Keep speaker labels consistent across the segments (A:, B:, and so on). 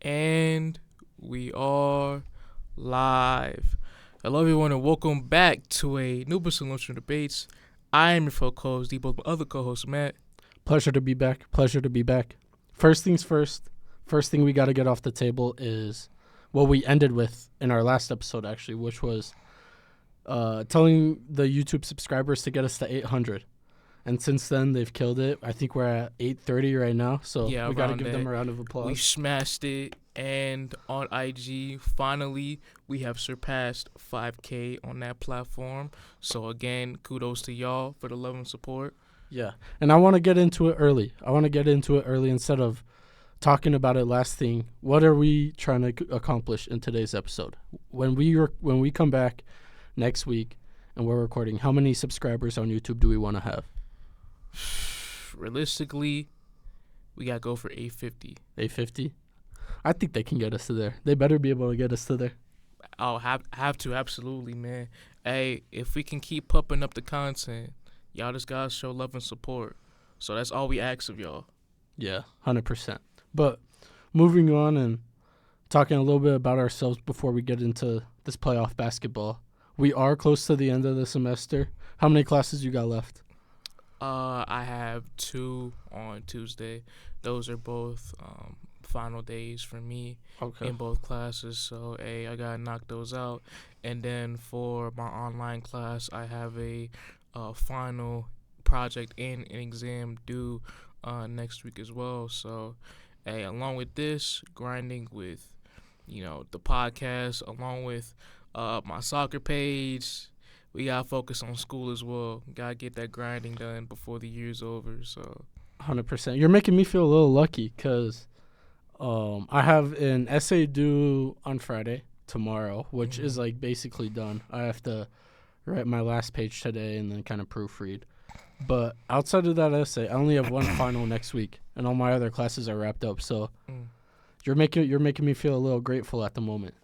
A: And we are live. Hello, everyone, and welcome back to a new Solution Debates. I am your fellow co-host, Dibo, with my other co-host, Matt.
B: Pleasure to be back. Pleasure to be back. First things first. First thing we got to get off the table is what we ended with in our last episode, actually, which was telling the YouTube subscribers to get us to 800. And since then, they've killed it. I think we're at 830 right now, so
A: Yeah,
B: we got to
A: around
B: give
A: that.
B: them a round of applause.
A: We smashed it, and on IG, finally, we have surpassed 5K on that platform. So, again, kudos to y'all for the love and support.
B: Yeah, and I want to get into it early. Instead of talking about it last thing. What are we trying to accomplish in today's episode? When we come back next week and we're recording, how many subscribers on YouTube do we want to have?
A: Realistically, we got to go for 850.
B: 850? I think they can get us to there. They better be able to get us to there.
A: I'll have to, absolutely, man. Hey, if we can keep pumping up the content, y'all just gotta show love and support. So that's all we ask of y'all.
B: Yeah, 100%. But moving on and talking a little bit about ourselves before we get into this playoff basketball. We are close to the end of the semester. How many classes you got left?
A: I have 2 on Tuesday. Those are both final days for me in both classes. So, I gotta knock those out. And then for my online class, I have a final project and an exam due next week as well. So, along with this, grinding with, the podcast, along with my soccer page, we gotta focus on school as well. Gotta get that grinding done before the year's over. So,
B: 100%. You're making me feel a little lucky because I have an essay due on Friday, tomorrow, which is like basically done. I have to write my last page today and then kind of proofread. But outside of that essay, I only have one final next week, and all my other classes are wrapped up. So you're making me feel a little grateful at the moment.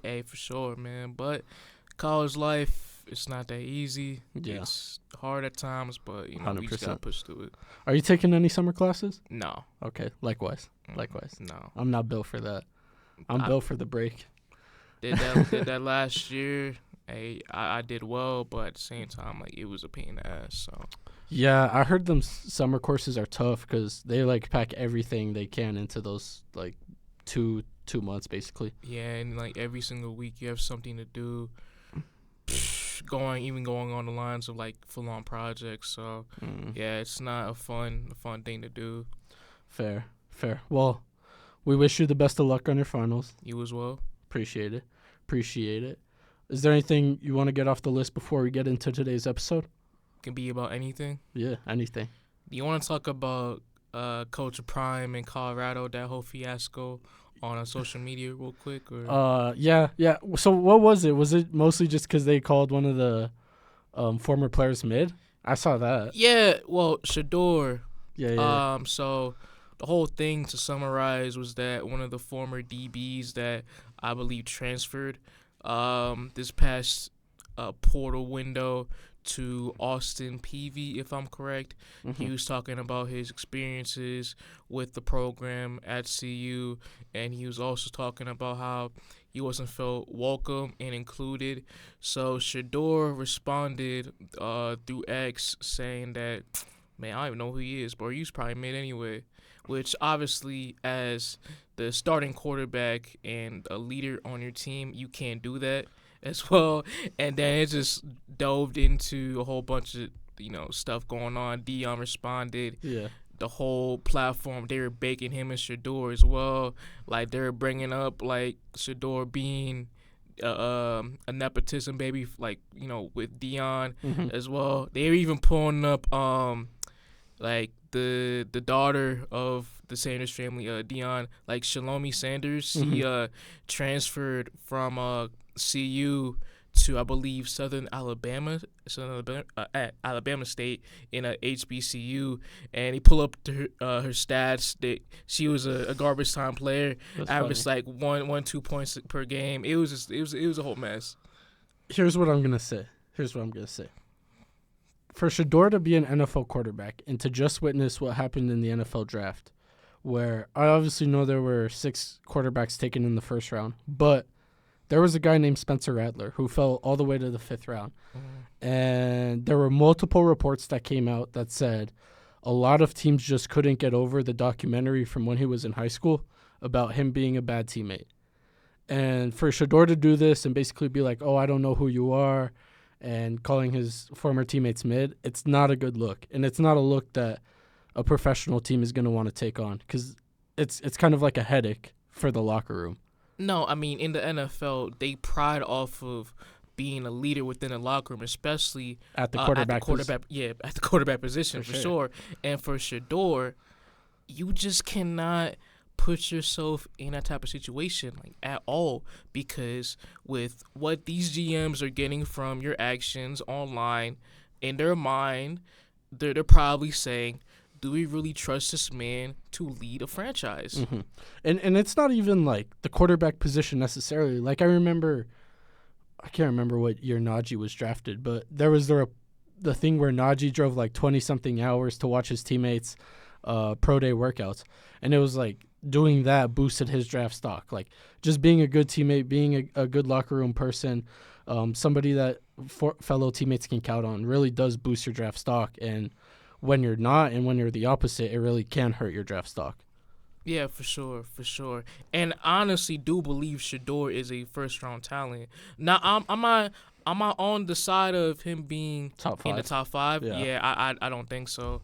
A: Hey, for sure, man. But college life, it's not that easy.
B: Yeah.
A: It's hard at times, but we just
B: 100%.
A: gotta push through it.
B: Are you taking any summer classes?
A: No.
B: Okay, likewise.
A: No.
B: I'm not built for that. I'm built for the break.
A: Did that last year. I did well, but at the same time, it was a pain in the ass. So.
B: Yeah, I heard them summer courses are tough because they pack everything they can into those two months basically.
A: Yeah, and every single week you have something to do. Going on the lines of full on projects. So yeah, it's not a fun thing to do.
B: Fair. Well, we wish you the best of luck on your finals.
A: You as well.
B: Appreciate it. Is there anything you want to get off the list before we get into today's episode?
A: Can be about anything.
B: Yeah, anything.
A: Do you want to talk about Coach Prime in Colorado, that whole fiasco on social media real quick? Or?
B: Yeah. So what was it? Was it mostly just because they called one of the former players mid? I saw that.
A: Yeah, well, Shador.
B: Yeah.
A: So the whole thing, to summarize, was that one of the former DBs that I believe transferred this past portal window to Austin Peavy, if I'm correct. He was talking about his experiences with the program at CU, and he was also talking about how he wasn't felt welcome and included. So Shador responded through X saying that, man, I don't even know who he is, but he's probably mid anyway, which obviously as the starting quarterback and a leader on your team, you can't do that as well. And then it just dove into a whole bunch of stuff going on. Dion responded.
B: Yeah.
A: The whole platform, they were baking him and Shador as well. They were bringing up Shador being a nepotism baby, with Dion as well. They were even pulling up the daughter of the Sanders family, Dion, Shalomi Sanders. He transferred from CU to, I believe, Alabama State in a HBCU, and he pulled up her stats that she was a garbage time player, averaged 1-2 points per game. It was a whole mess.
B: Here's what I'm gonna say. For Shador to be an NFL quarterback and to just witness what happened in the NFL draft, where I obviously know there were 6 quarterbacks taken in the first round, but there was a guy named Spencer Rattler who fell all the way to the 5th round. And there were multiple reports that came out that said a lot of teams just couldn't get over the documentary from when he was in high school about him being a bad teammate. And for Shador to do this and basically be like, oh, I don't know who you are, and calling his former teammates mid, it's not a good look. And it's not a look that a professional team is going to want to take on, because it's kind of like a headache for the locker room.
A: No, I mean, in the NFL, they pride off of being a leader within the locker room, especially
B: At the quarterback
A: at the quarterback position for sure. And for Shador, you just cannot put yourself in that type of situation like at all, because with what these GMs are getting from your actions online, in their mind, they're probably saying, do we really trust this man to lead a franchise?
B: Mm-hmm. And it's not even like the quarterback position necessarily. Like I can't remember what year Najee was drafted, but there was the thing where Najee drove like 20-something hours to watch his teammates' pro day workouts. And it was like doing that boosted his draft stock. Like just being a good teammate, being a good locker room person, somebody that fellow teammates can count on really does boost your draft stock. And when you're not and when you're the opposite, it really can hurt your draft stock.
A: Yeah, for sure. And I honestly do believe Shador is a first-round talent. Now, am I on the side of him being
B: Top 5.
A: in the top 5?
B: Yeah.
A: I don't think so.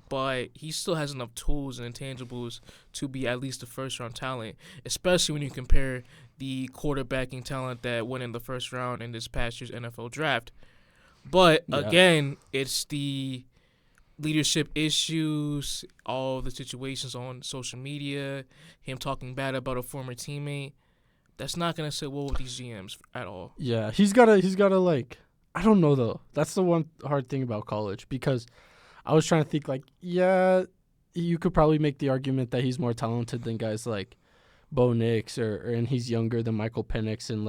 A: But he still has enough tools and intangibles to be at least a first-round talent, especially when you compare the quarterbacking talent that went in the first round in this past year's NFL draft. But, again, it's the leadership issues, all the situations on social media, him talking bad about a former teammate. That's not gonna sit well with these GMs at all.
B: Yeah, he's gotta like, I don't know though. That's the one hard thing about college, because I was trying to think like, yeah, you could probably make the argument that he's more talented than guys like Bo Nix, and he's younger than Michael Penix and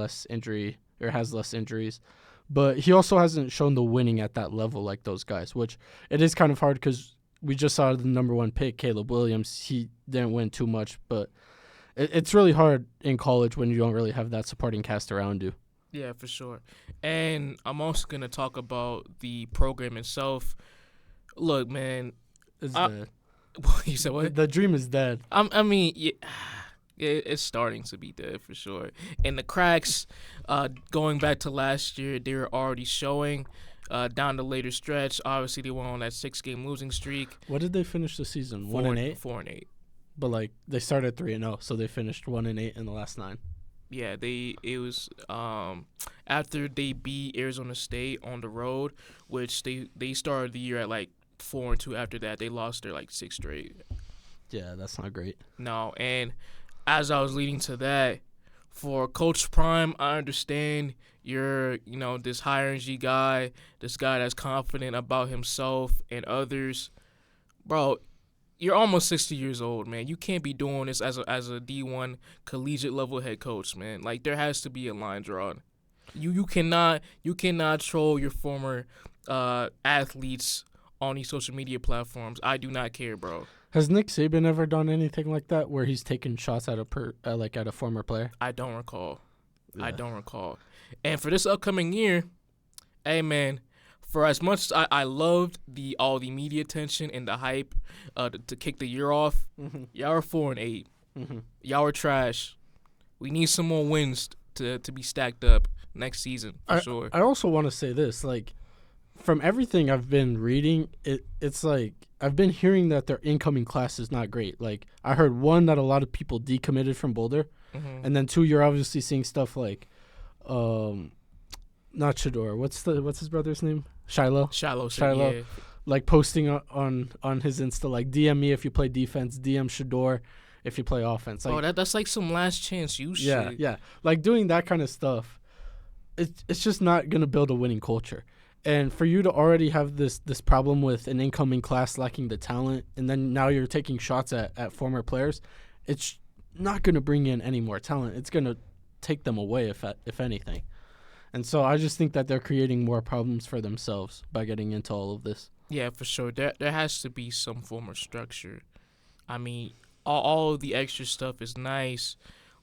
B: has less injuries. But he also hasn't shown the winning at that level like those guys, which it is kind of hard because we just saw the number 1 pick, Caleb Williams. He didn't win too much, but it's really hard in college when you don't really have that supporting cast around you.
A: Yeah, for sure. And I'm also going to talk about the program itself. Look, man.
B: It's dead.
A: You said what?
B: The dream is dead.
A: I mean, yeah. It's starting to be dead for sure. And the cracks, going back to last year, they were already showing down the later stretch. Obviously, they went on that 6-game losing streak.
B: What did they finish the season? 1-8?
A: 4-8.
B: But like they started 3-0, so they finished 1-8 in the last 9.
A: Yeah, it was after they beat Arizona State on the road, which they started the year at like 4-2. After that, they lost their like 6th straight.
B: Yeah, that's not great.
A: No, and as I was leading to that, for Coach Prime, I understand you're, this high energy guy, this guy that's confident about himself and others. Bro, you're almost 60 years old, man. You can't be doing this as a D1 collegiate level head coach, man. Like there has to be a line drawn. You cannot troll your former athletes on these social media platforms. I do not care, bro.
B: Has Nick Saban ever done anything like that where he's taken shots at a former player?
A: I don't recall.
B: Yeah.
A: I don't recall. And for this upcoming year, hey man, for as much as I loved all the media attention and the hype to kick the year off, y'all are 4-8. Y'all are trash. We need some more wins to be stacked up next season for sure.
B: I also want to say this, like, from everything I've been reading, it's like I've been hearing that their incoming class is not great. Like I heard, 1, that a lot of people decommitted from Boulder, and then 2, you're obviously seeing stuff like, not Shador. What's his brother's name? Shiloh.
A: Yeah.
B: Like posting on his Insta, like DM me if you play defense, DM Shador if you play offense. Like,
A: that's like some last chance you shit.
B: Yeah. Like doing that kind of stuff, it's just not gonna build a winning culture. And for you to already have this problem with an incoming class lacking the talent, and then now you're taking shots at former players, it's not going to bring in any more talent. It's going to take them away, if anything. And so I just think that they're creating more problems for themselves by getting into all of this.
A: Yeah, for sure. There has to be some form of structure. I mean, all of the extra stuff is nice,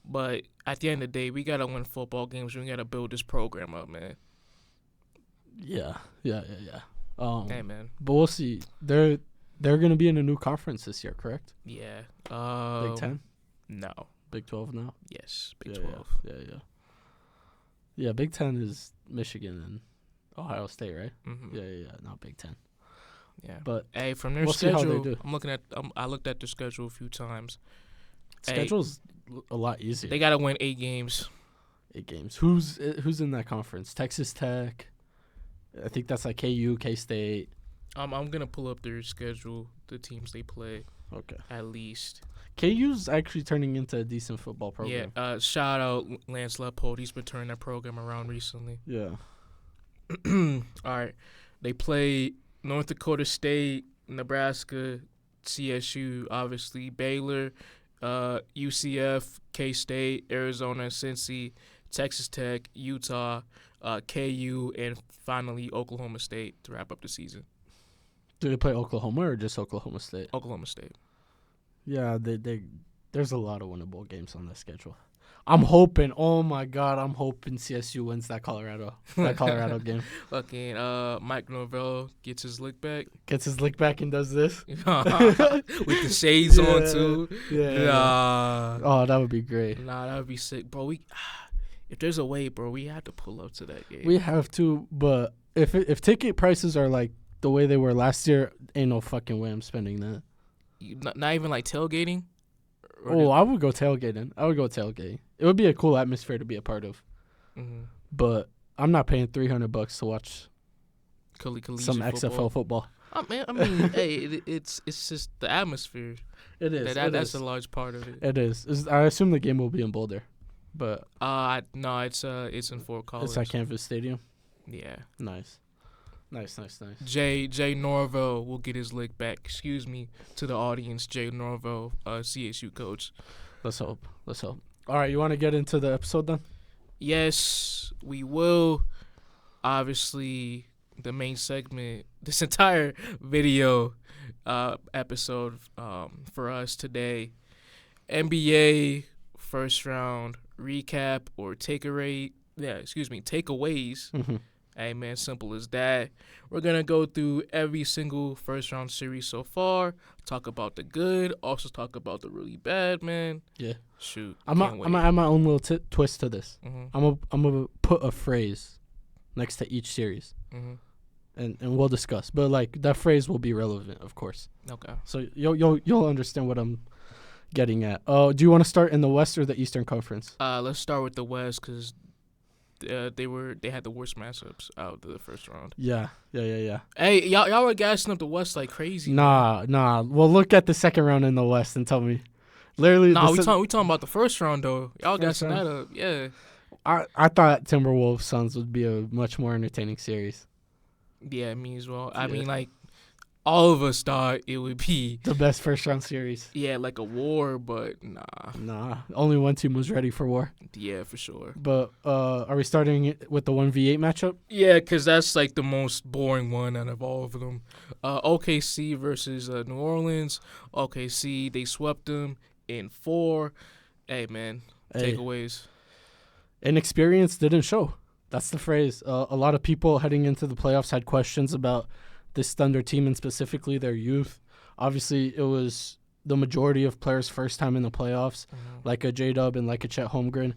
A: but at the end of the day, we gotta win football games. We gotta build this program up, man.
B: Yeah.
A: Hey, man.
B: But we'll see. They're gonna be in a new conference this year, correct?
A: Yeah.
B: Big 10?
A: No.
B: Big 12 now?
A: Yes. Big
B: Yeah,
A: 12.
B: Yeah, Big 10 is Michigan and Ohio State, right?
A: Mm-hmm.
B: Yeah, not Big 10.
A: Yeah.
B: But
A: hey, from their
B: we'll see how they
A: schedule,
B: do.
A: I'm looking at. I looked at their schedule a few times.
B: Schedule's a lot easier.
A: They gotta win 8 games.
B: 8 games. Who's in that conference? Texas Tech. I think that's like KU, K-State.
A: I'm gonna pull up their schedule, the teams they play.
B: Okay.
A: At least.
B: KU's actually turning into a decent football program.
A: Yeah. Shout out Lance Leopold. He's been turning that program around recently.
B: Yeah.
A: All right. They play North Dakota State, Nebraska, CSU, obviously, Baylor, UCF, K-State, Arizona, Cincy, Texas Tech, Utah, KU, and finally Oklahoma State to wrap up the season.
B: Do they play Oklahoma or just Oklahoma State?
A: Oklahoma State.
B: Yeah, there's a lot of winnable games on that schedule. I'm hoping, oh my God, CSU wins that Colorado game.
A: Fucking Mike Norvell gets his lick back.
B: Gets his lick back and does this.
A: With the shades on, too.
B: Yeah.
A: Nah.
B: Oh, that would be great.
A: Nah, that would be sick. Bro, if there's a way, bro, we have to pull up to that game.
B: We have to, but if ticket prices are like the way they were last year, ain't no fucking way I'm spending that.
A: Not even like tailgating?
B: I would go tailgating. It would be a cool atmosphere to be a part of.
A: Mm-hmm.
B: But I'm not paying $300 to watch some XFL football.
A: I mean, hey, it's just the atmosphere.
B: It is.
A: That's a large part of it.
B: It is. I assume the game will be in Boulder, but
A: no, it's in Fort Collins.
B: It's at Canvas Stadium.
A: Yeah.
B: Nice.
A: Jay Norvell will get his lick back. Excuse me to the audience, Jay Norvell, CSU coach.
B: Let's hope. All right, you want to get into the episode then?
A: Yes, we will. Obviously, the main segment, this entire video episode for us today, NBA first round recap or takeaways.
B: Mm-hmm.
A: Hey, man, simple as that. We're going to go through every single first-round series so far, talk about the good, also talk about the really bad, man.
B: Yeah.
A: Shoot,
B: I'm going to add my own little twist to this.
A: Mm-hmm.
B: I'm going to put a phrase next to each series,
A: mm-hmm.
B: and we'll discuss. But, like, that phrase will be relevant, of course.
A: Okay.
B: So you'll understand what I'm getting at. Do you want to start in the West or the Eastern Conference?
A: Let's start with the West because they had the worst matchups out of the first round.
B: Yeah.
A: Hey, y'all were gassing up the West like crazy.
B: Nah. Well, look at the second round in the West and tell me. Literally,
A: we talking about the first round though. Y'all gassing that up, yeah.
B: I thought Timberwolves Suns would be a much more entertaining series.
A: Yeah, me as well.
B: Yeah.
A: I mean, like, all of us thought it would be
B: the best first round series.
A: Yeah, like a war, but nah.
B: Nah, only one team was ready for war.
A: Yeah, for sure.
B: But are we starting with the 1v8 matchup?
A: Yeah, because that's like the most boring one out of all of them. OKC versus New Orleans. OKC, they swept them in 4. Hey, man, takeaways.
B: Inexperience didn't show. That's the phrase. A lot of people heading into the playoffs had questions about this Thunder team and specifically their youth. Obviously, it was the majority of players' first time in the playoffs, like a J-Dub and like a Chet Holmgren.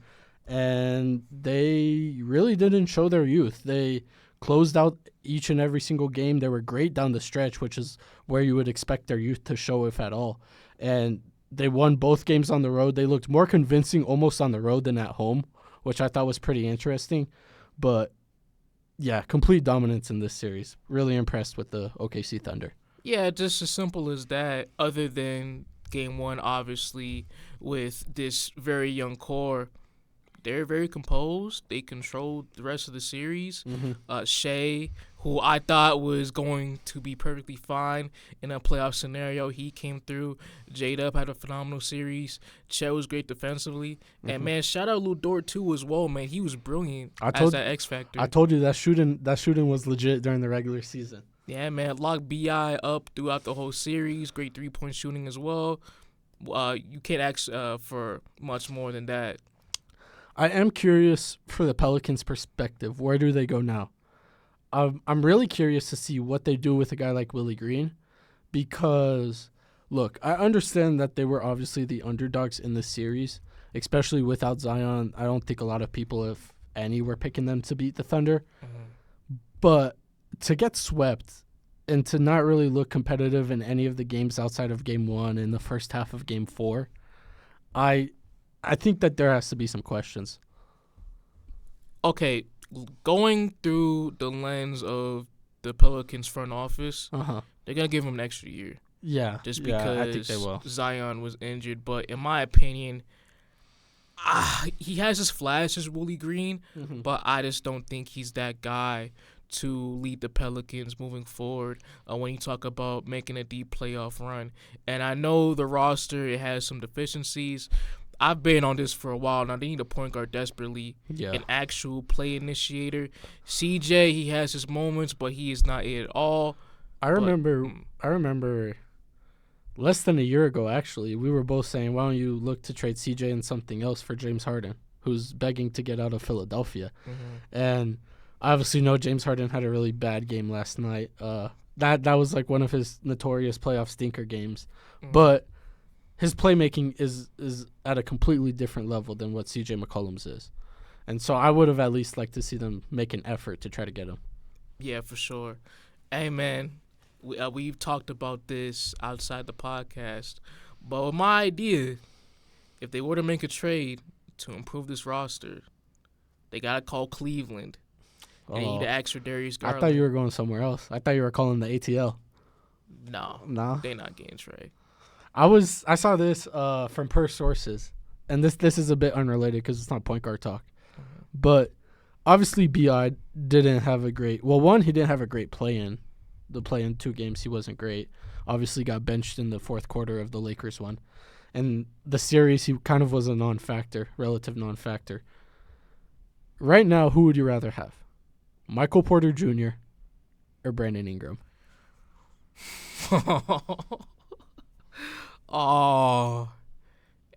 B: And they really didn't show their youth. They closed out each and every single game. They were great down the stretch, which is where you would expect their youth to show, if at all. And they won both games on the road. They looked more convincing almost on the road than at home, which I thought was pretty interesting. But yeah, complete dominance in this series. Really impressed with the OKC Thunder.
A: Yeah, just as simple as that. Other than game 1, obviously, with this very young core, they're very composed. They controlled the rest of the series. Shea, who I thought was going to be perfectly fine in a playoff scenario, he came through. J-Dub had a phenomenal series. Chet was great defensively. And, man, shout out Lou Dort, too, as well, man. He was brilliant as that X factor.
B: I told you that shooting was legit during the regular season.
A: Yeah, man. Locked B.I. up throughout the whole series. Great three-point shooting as well. You can't ask for much more than that.
B: I am curious for the Pelicans' perspective. Where do they go now? I'm really curious to see what they do with a guy like Willie Green because, look, I understand that they were obviously the underdogs in this series, especially without Zion. I don't think a lot of people, if any, were picking them to beat the Thunder.
A: Mm-hmm.
B: But to get swept and to not really look competitive in any of the games outside of Game 1 and the first half of Game 4, I think that there has to be some questions.
A: Okay, going through the lens of the Pelicans front office, they're going to give him an extra year.
B: Yeah.
A: Just because
B: I think they will.
A: Zion was injured. But in my opinion, he has his flashes, Willie Green, but I just don't think he's that guy to lead the Pelicans moving forward when you talk about making a deep playoff run. And I know the roster, it has some deficiencies. I've been on this for a while now. They need a point guard desperately, an actual play initiator. CJ, he has his moments, but he is not it at all.
B: I remember less than a year ago, actually, we were both saying, why don't you look to trade CJ and something else for James Harden, who's begging to get out of Philadelphia. And I obviously know James Harden had a really bad game last night. That was like one of his notorious playoff stinker games. But his playmaking is at a completely different level than what CJ McCollum's is. And so I would have at least liked to see them make an effort to try to get him.
A: Yeah, for sure. Hey, man, we've talked about this outside the podcast. But with my idea, if they were to make a trade to improve this roster, they got to call Cleveland. They need to ask for Darius Garland.
B: I thought you were going somewhere else. I thought you were calling the ATL.
A: No. They're not getting Trey.
B: I saw this from per sources, and this is a bit unrelated because it's not point guard talk. But obviously B.I. didn't have a great – well, one, he didn't have a great play-in. The play-in 2 games, he wasn't great. Obviously got benched in the fourth quarter of the Lakers one. And the series, he kind of was a non-factor, relative non-factor. Right now, who would you rather have? Michael Porter Jr. or Brandon Ingram?
A: Oh,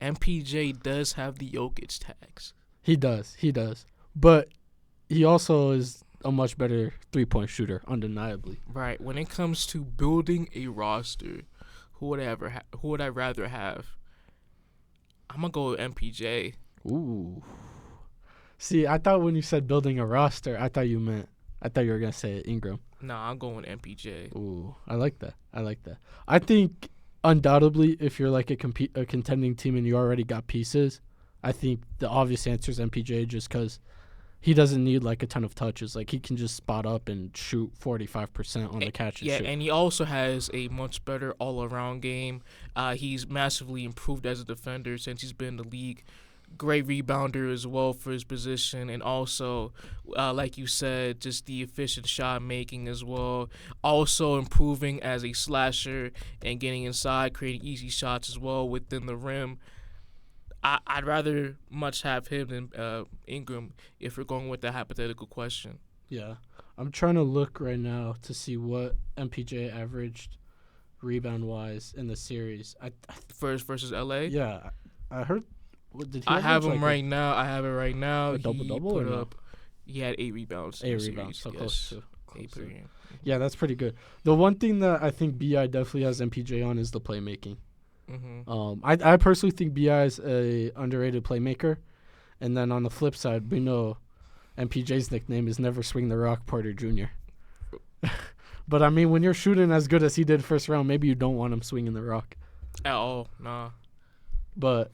A: MPJ does have the Jokic tags.
B: He does. But he also is a much better three-point shooter, undeniably.
A: Right. When it comes to building a roster, who would I rather have? I'm going to go with MPJ.
B: Ooh. See, I thought when you said building a roster, I thought you were going to say Ingram.
A: No, I'm going with MPJ.
B: Ooh, I like that. I think undoubtedly if you're like a contending team and you already got pieces, I think the obvious answer is MPJ just because he doesn't need like a ton of touches. Like he can just spot up and shoot 45% on the catch and shoot.
A: Yeah, and he also has a much better all-around game. He's massively improved as a defender since he's been in the league. Great rebounder as well for his position, and also, like you said, just the efficient shot making as well. Also improving as a slasher and getting inside, creating easy shots as well within the rim. I'd rather much have him than Ingram if we're going with that hypothetical question.
B: Yeah, I'm trying to look right now to see what MPJ averaged rebound-wise in the series.
A: First versus LA?
B: Yeah, I heard.
A: I have him right now. I have it right now.
B: A double-double or no?
A: He had 8 rebounds.
B: 8 rebounds, so close to.
A: 8 per game.
B: Yeah, that's pretty good. The one thing that I think B.I. definitely has MPJ on is the playmaking. I personally think B.I. is a underrated playmaker. And then on the flip side, we know MPJ's nickname is Never Swing the Rock Porter Jr. But, I mean, when you're shooting as good as he did first round, maybe you don't want him swinging the rock.
A: At all, nah.
B: But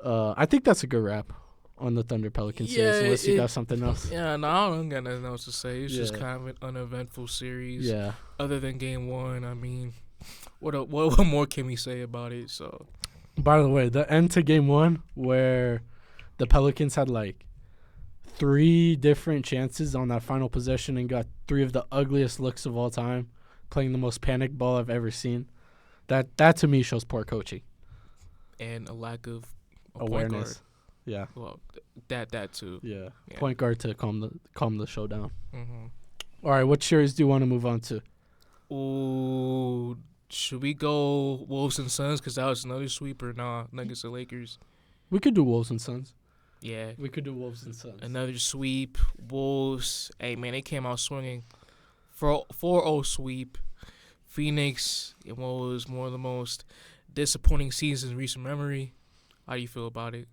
B: I think that's a good wrap on the Thunder Pelicans series, unless you got something else.
A: Yeah, no, I don't got nothing else to say. It's just kind of an uneventful series.
B: Yeah.
A: Other than Game 1, I mean, what more can we say about it? So.
B: By the way, the end to Game 1 where the Pelicans had like 3 different chances on that final possession and got 3 of the ugliest looks of all time, playing the most panic ball I've ever seen. That to me shows poor coaching.
A: And a lack of
B: awareness. Yeah.
A: Well, that too.
B: Yeah. Point guard to calm the show down. All right, what series do you want to move on to?
A: Ooh, Should we go Wolves and Suns? Because that was another sweep, or nah? Nuggets and Lakers.
B: We could do Wolves and Suns.
A: Yeah.
B: We could do Wolves and Suns.
A: Another sweep. Wolves. Hey, man, they came out swinging. 4-0 sweep. Phoenix, it was one of the most disappointing seasons in recent memory. How do you feel about it?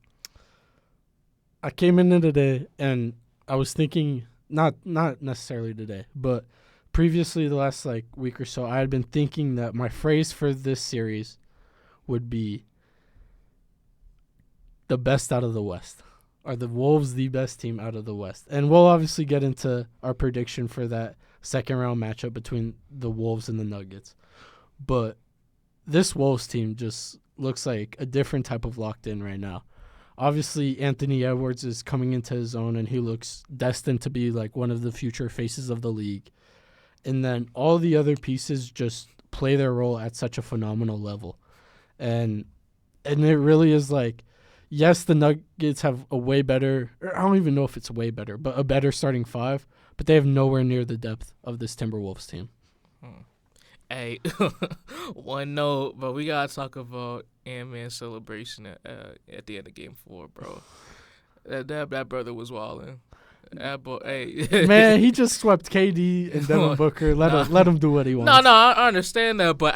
B: I came in today and I was thinking, not necessarily today, but previously the last week or so, I had been thinking that my phrase for this series would be the best out of the West. Are the Wolves the best team out of the West? And we'll obviously get into our prediction for that second round matchup between the Wolves and the Nuggets. But this Wolves team just looks like a different type of locked in right now. Obviously, Anthony Edwards is coming into his own, and he looks destined to be one of the future faces of the league. And then all the other pieces just play their role at such a phenomenal level. And it really is yes, the Nuggets have a way better, or I don't even know if it's way better, but a better starting five, but they have nowhere near the depth of this Timberwolves team.
A: Hey, one note, but we got to talk about Ant-Man's celebration at the end of Game 4, bro. That brother was wilding. Hey.
B: Man, he just swept KD and Devin Booker. Let him do what he wants.
A: No, I understand that, but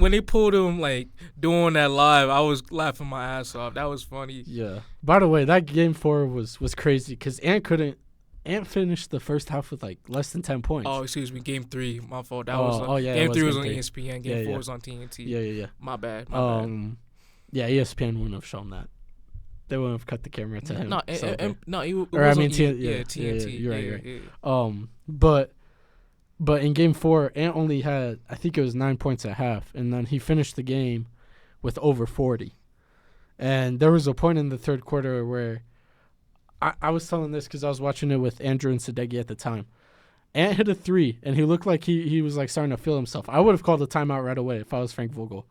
A: when they pulled him doing that live, I was laughing my ass off. That was funny.
B: Yeah. By the way, that Game 4 was crazy because Ant finished the first half with less than 10 points.
A: Oh, excuse me, Game 3, my fault. That
B: Game
A: 3 was on ESPN. Game 4 was on TNT.
B: Yeah.
A: My bad.
B: Yeah, ESPN wouldn't have shown that. They wouldn't have cut the camera to him.
A: TNT.
B: You're right. Yeah. But in Game 4, Ant only had, I think it was 9 points at half, and then he finished the game with over 40. And there was a point in the third quarter where I was telling this because I was watching it with Andrew and Sadeghi at the time. Ant hit a three, and he looked like he was starting to feel himself. I would have called a timeout right away if I was Frank Vogel.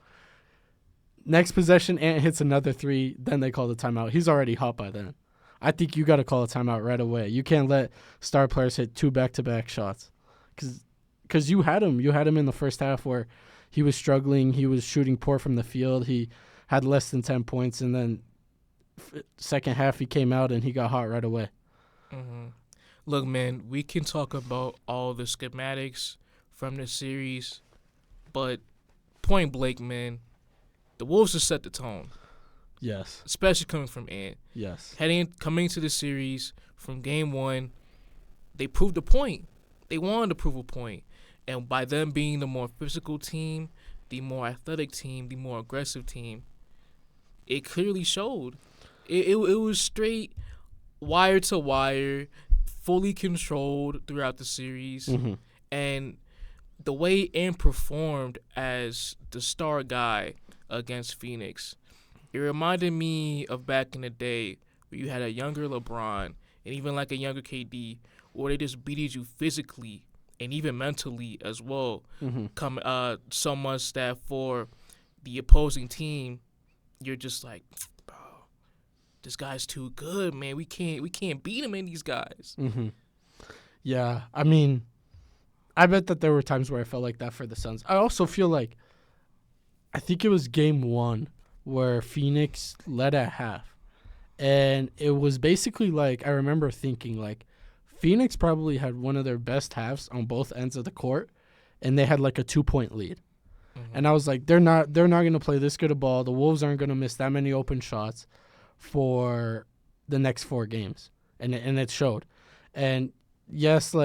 B: Next possession, Ant hits another three, then they call the timeout. He's already hot by then. I think you got to call a timeout right away. You can't let star players hit 2 back-to-back shots. Because you had him. You had him in the first half where he was struggling. He was shooting poor from the field. He had less than 10 points, and then second half he came out and he got hot right away.
A: Mm-hmm. Look, man, we can talk about all the schematics from this series, but point blank, man, the Wolves have set the tone.
B: Yes.
A: Especially coming from Ant.
B: Yes.
A: Coming into the series from Game 1, they proved a point. They wanted to prove a point. And by them being the more physical team, the more athletic team, the more aggressive team, it clearly showed. It was straight wire to wire, fully controlled throughout the series.
B: Mm-hmm.
A: And the way Ant performed as the star guy against Phoenix, it reminded me of back in the day where you had a younger LeBron and even a younger KD, where they just beated you physically and even mentally as well.
B: Mm-hmm.
A: So much that for the opposing team, you're just bro, this guy's too good, man. We can't beat him in these guys.
B: Mm-hmm. Yeah, I mean, I bet that there were times where I felt like that for the Suns. I also feel I think it was Game 1 where Phoenix led at half. And it was basically I remember thinking Phoenix probably had one of their best halves on both ends of the court, and they had a 2-point lead. Mm-hmm. And I was they're not going to play this good a ball. The Wolves aren't going to miss that many open shots for the next 4 games. And it showed. And yes,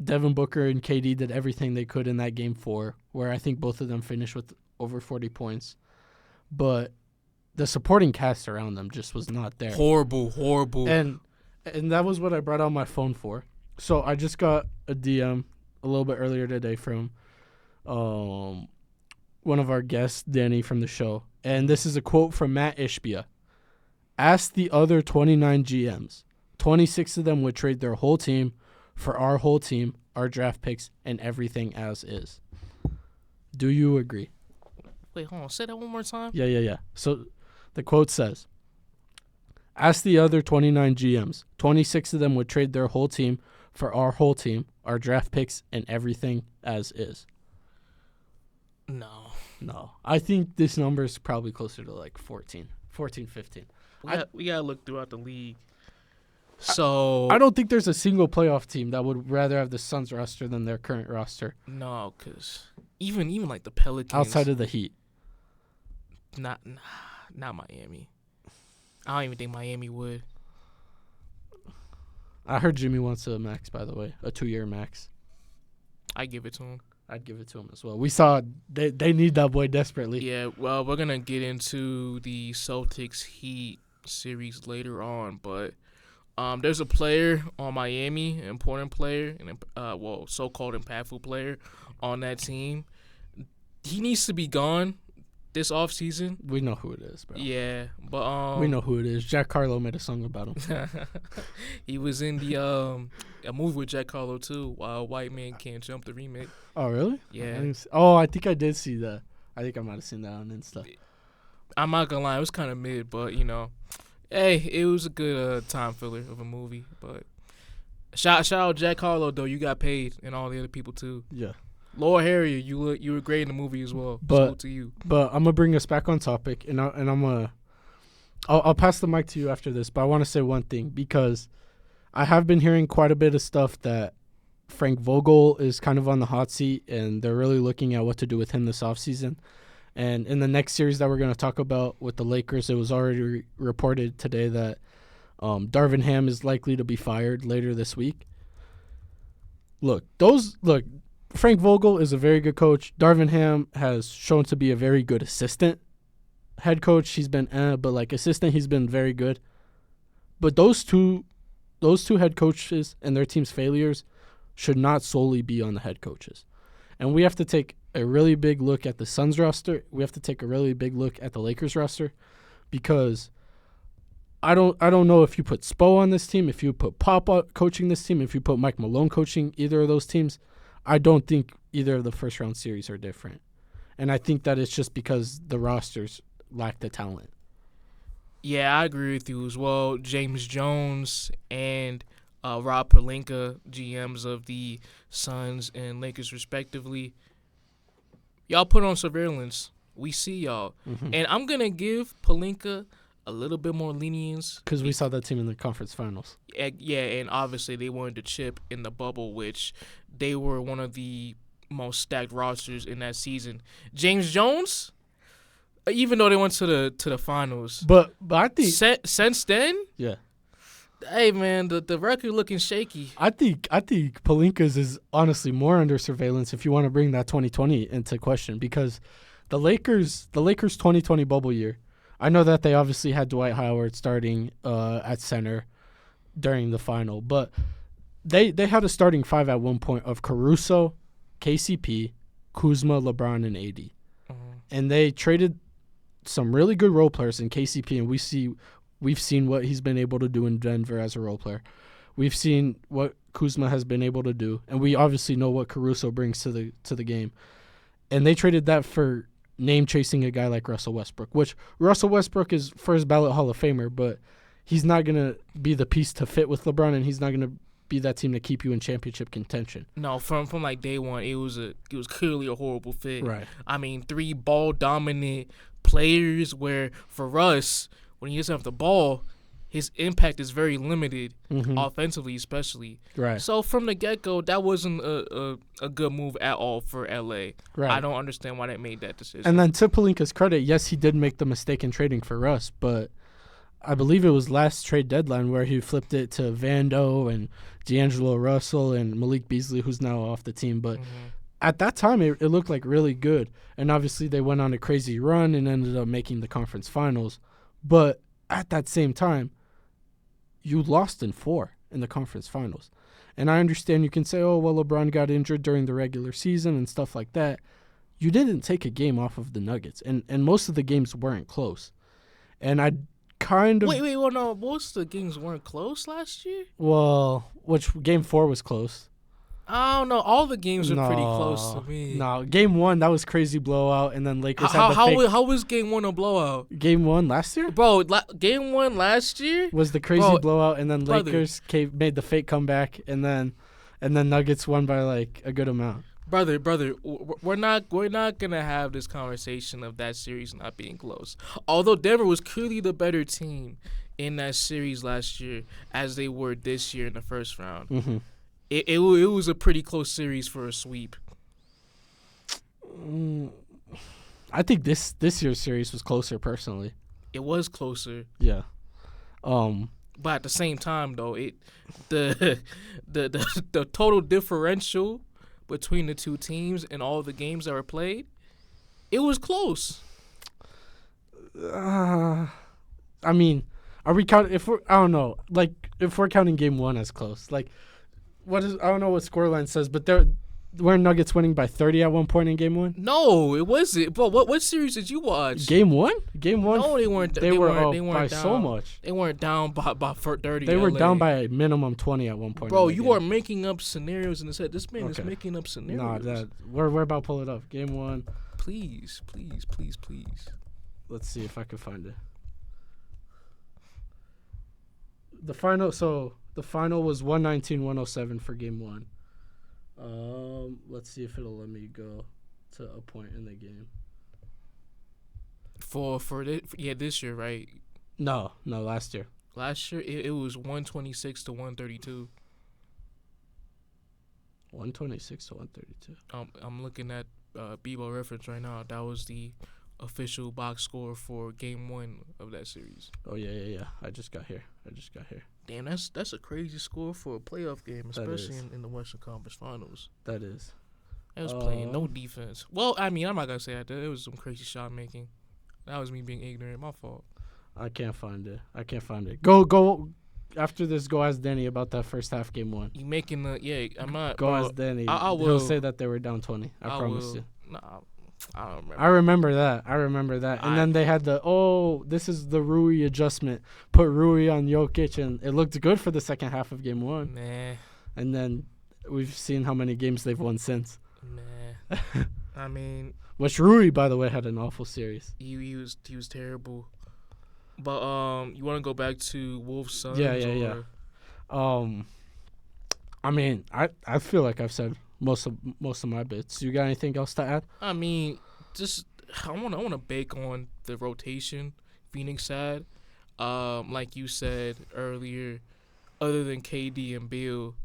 B: Devin Booker and KD did everything they could in that Game 4, where I think both of them finished with over 40 points. But the supporting cast around them just was not there.
A: Horrible.
B: And that was what I brought out my phone for. So I just got a DM a little bit earlier today from one of our guests, Danny, from the show. And this is a quote from Matt Ishbia. Ask the other 29 GMs. 26 of them would trade their whole team for our whole team, our draft picks, and everything as is. Do you agree?
A: Wait, hold on. Say that one more time.
B: Yeah. So the quote says, ask the other 29 GMs. 26 of them would trade their whole team for our whole team, our draft picks, and everything as is.
A: No.
B: I think this number is probably closer to like 14, 15.
A: We gotta look throughout the league. So
B: I don't think there's a single playoff team that would rather have the Suns roster than their current roster.
A: No, because even like the Pelicans.
B: Outside of the Heat.
A: Not Miami. I don't even think Miami would.
B: I heard Jimmy wants a max, by the way, a 2-year max.
A: I give it to him.
B: I'd give it to him as well. We saw they need that boy desperately.
A: Yeah, well, we're going to get into the Celtics Heat series later on, but there's a player on Miami, an important player, and so-called impactful player on that team. He needs to be gone this offseason.
B: We know who it is, bro.
A: Yeah, but
B: we know who it is. Jack Harlow made a song about him.
A: He was in the a movie with Jack Harlow too. White Man Can't Jump, the remake.
B: Oh really?
A: Yeah.
B: I think I did see that. I think I might have seen that on Insta.
A: I'm not gonna lie, it was kind of mid, but hey, it was a good time filler of a movie. But shout out Jack Harlow though, you got paid, and all the other people too.
B: Yeah.
A: Lord Harrier, you were great in the movie as well. Salute to you.
B: But I'm gonna bring us back on topic, and I'll pass the mic to you after this. But I want to say one thing, because I have been hearing quite a bit of stuff that Frank Vogel is kind of on the hot seat, and they're really looking at what to do with him this offseason. And in the next series that we're going to talk about with the Lakers, it was already reported today that Darvin Ham is likely to be fired later this week. Look, Frank Vogel is a very good coach. Darvin Ham has shown to be a very good assistant. Head coach, he's been but like assistant, he's been very good. But those two head coaches and their team's failures should not solely be on the head coaches. And we have to take a really big look at the Suns roster. We have to take a really big look at the Lakers roster, because I don't know if you put Spo on this team, if you put Pop coaching this team, if you put Mike Malone coaching either of those teams, I don't think either of the first round series are different. And I think that it's just because the rosters lack the talent.
A: Yeah, I agree with you as well. James Jones and Rob Pelinka, GMs of the Suns and Lakers respectively, y'all put on surveillance. We see y'all. Mm-hmm. And I'm going to give Pelinka a little bit more lenience.
B: Because we saw that team in the conference finals.
A: Yeah, and obviously they wanted to chip in the bubble, which they were one of the most stacked rosters in that season. James Jones, even though they went to the finals.
B: But I think...
A: Since then?
B: Yeah.
A: Hey, man, the record looking shaky.
B: I think Pelinka's is honestly more under surveillance if you want to bring that 2020 into question, because the Lakers 2020 bubble year, I know that they obviously had Dwight Howard starting at center during the final, but they had a starting five at one point of Caruso, KCP, Kuzma, LeBron, and AD. Mm-hmm. And they traded some really good role players in KCP, and we've seen what he's been able to do in Denver as a role player. We've seen what Kuzma has been able to do, and we obviously know what Caruso brings to the game. And they traded that for name-chasing a guy like Russell Westbrook, which Russell Westbrook is first ballot Hall of Famer, but he's not going to be the piece to fit with LeBron, and he's not going to be that team to keep you in championship contention.
A: No, from like day one, it was clearly a horrible fit.
B: Right.
A: I mean, 3 ball-dominant players where, for us, when he doesn't have the ball, his impact is very limited, offensively especially.
B: Right.
A: So from the get-go, that wasn't a good move at all for LA.
B: Right.
A: I don't understand why they made that decision.
B: And then to Pelinka's credit, yes, he did make the mistake in trading for Russ, but I believe it was last trade deadline where he flipped it to Vando and D'Angelo Russell and Malik Beasley, who's now off the team. But at that time, it looked like really good. And obviously they went on a crazy run and ended up making the conference finals. But at that same time, you lost in 4 in the conference finals. And I understand you can say, oh, well, LeBron got injured during the regular season and stuff like that. You didn't take a game off of the Nuggets, and most of the games weren't close. And I kind of...
A: Wait, well, no, most of the games weren't close last year?
B: Well, which game 4 was close?
A: I don't know. All the games are pretty close to me.
B: No, game 1, that was crazy blowout, and then Lakers
A: how was game 1 a blowout?
B: Game 1 last year?
A: Bro, game 1 last year?
B: Was the crazy blowout, and then Lakers made the fake comeback, and then Nuggets won by, like, a good amount.
A: brother, we're not gonna have this conversation of that series not being close. Although Denver was clearly the better team in that series last year, as they were this year in the first round.
B: Mm-hmm.
A: It was a pretty close series for a sweep.
B: I think this year's series was closer personally.
A: It was closer.
B: Yeah.
A: But at the same time, though, the total differential between the two teams and all the games that were played, it was close.
B: I mean, are we counting? I don't know. Like, if we're counting game one as close, like, I don't know what scoreline says, but weren't Nuggets winning by 30 at one point in game one?
A: No, it wasn't. But what series did you watch?
B: Game one? Game one?
A: No, they weren't.
B: They weren't
A: down
B: by so much.
A: They weren't down by 30.
B: They were down by a minimum 20 at one point.
A: Bro, you are making up scenarios in his head. This man is making up scenarios.
B: Nah, we're about to pull it up. Game one.
A: Please.
B: Let's see if I can find it. The final was 119-107 for game one. Let's see if it'll let me go to a point in the game.
A: This year, right?
B: No, last year.
A: Last year it was 126 to 132.
B: 126 to 132.
A: I'm looking at Dibo reference right now. That was the official box score for game one of that series.
B: Oh yeah. I just got here.
A: Damn, that's a crazy score for a playoff game, especially in the Western Conference Finals.
B: That is.
A: That was playing no defense. Well, I mean, I'm not gonna say that. It was some crazy shot making. That was me being ignorant. My fault.
B: I can't find it. Go. After this, go ask Danny about that first half game one.
A: You making I'm not.
B: Go ask Danny.
A: I will.
B: He'll say that they were down 20. I promise you.
A: Nah, I don't remember.
B: I remember that. And then they had this is the Rui adjustment. Put Rui on Jokic, and it looked good for the second half of game one.
A: Nah.
B: And then we've seen how many games they've won since.
A: Nah. I mean,
B: which Rui, by the way, had an awful series.
A: He was terrible. But you want to go back to Wolves Suns?
B: Yeah. I mean, I feel like I've said most of my bits. You got anything else to add?
A: I mean, just I want to bake on the rotation Phoenix had. Like you said earlier, other than KD and Beal,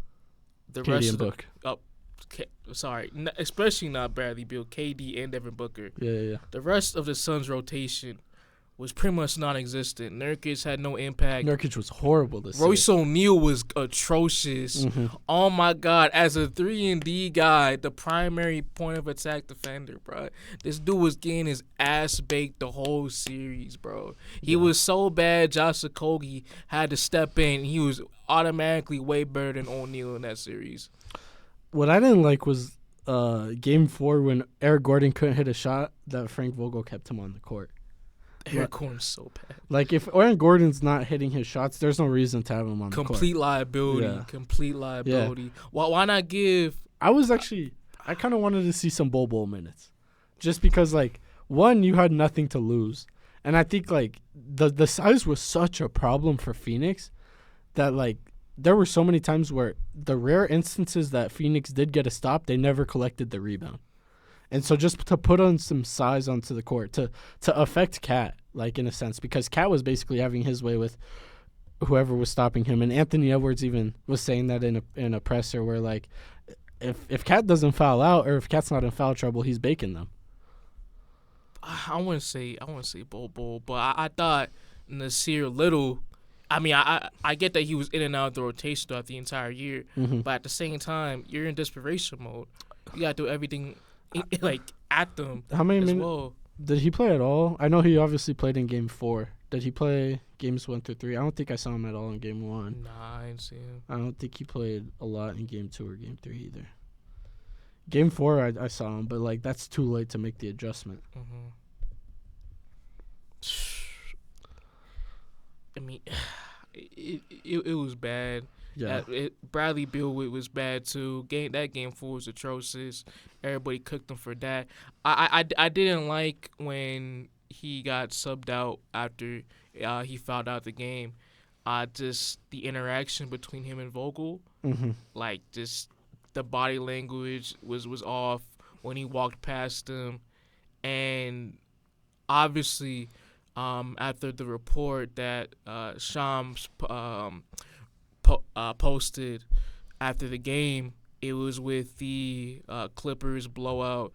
A: the
B: KD
A: rest
B: and
A: of Book. Especially not Bradley Beal, KD and Devin Booker.
B: Yeah.
A: The rest of the Suns' rotation was pretty much non-existent. Nurkic had no impact.
B: Nurkic was horrible this
A: Royce O'Neal was atrocious.
B: Mm-hmm.
A: Oh my God! As a 3-and-D guy, the primary point of attack defender, bro. This dude was getting his ass baked the whole series, bro. He was so bad. Josh Okogie had to step in. He was automatically way better than O'Neal in that series.
B: What I didn't like was game 4 when Eric Gordon couldn't hit a shot that Frank Vogel kept him on the court.
A: Eric Gordon's so bad.
B: Like, if Aaron Gordon's not hitting his shots, there's no reason to have him on the court.
A: Complete liability. Yeah. Why not give...
B: I kind of wanted to see some Bobo minutes. Just because, like, one, you had nothing to lose. And I think, like, the size was such a problem for Phoenix that, like, there were so many times where the rare instances that Phoenix did get a stop, they never collected the rebound. And so just to put on some size onto the court, to affect Cat, like, in a sense, because Cat was basically having his way with whoever was stopping him. And Anthony Edwards even was saying that in a presser where, like, if Cat doesn't foul out or if Cat's not in foul trouble, he's baking them.
A: I want to say Bobo, but I thought Nasir Little. I mean, I get that he was in and out of the rotation throughout the entire year, but at the same time, you're in desperation mode. You gotta do everything. Like, at them.
B: How many minutes
A: well.
B: Did he play at all? I know he obviously played in game 4. Did he play games 1 through 3? I don't think I saw him at all in game 1.
A: Nah, I didn't see him.
B: I don't think he played a lot in game 2 or game 3 either. Game 4, I saw him, but, like, that's too late to make the adjustment.
A: Mm-hmm. I mean, it was bad.
B: Yeah.
A: Bradley Beal was bad too. Game 4 was atrocious. Everybody cooked him for that. I didn't like when he got subbed out after he fouled out the game. Just the interaction between him and Vogel,
B: Mm-hmm.
A: like, just the body language was off when he walked past him, and obviously, after the report that Shams posted after the game, it was with the Clippers blowout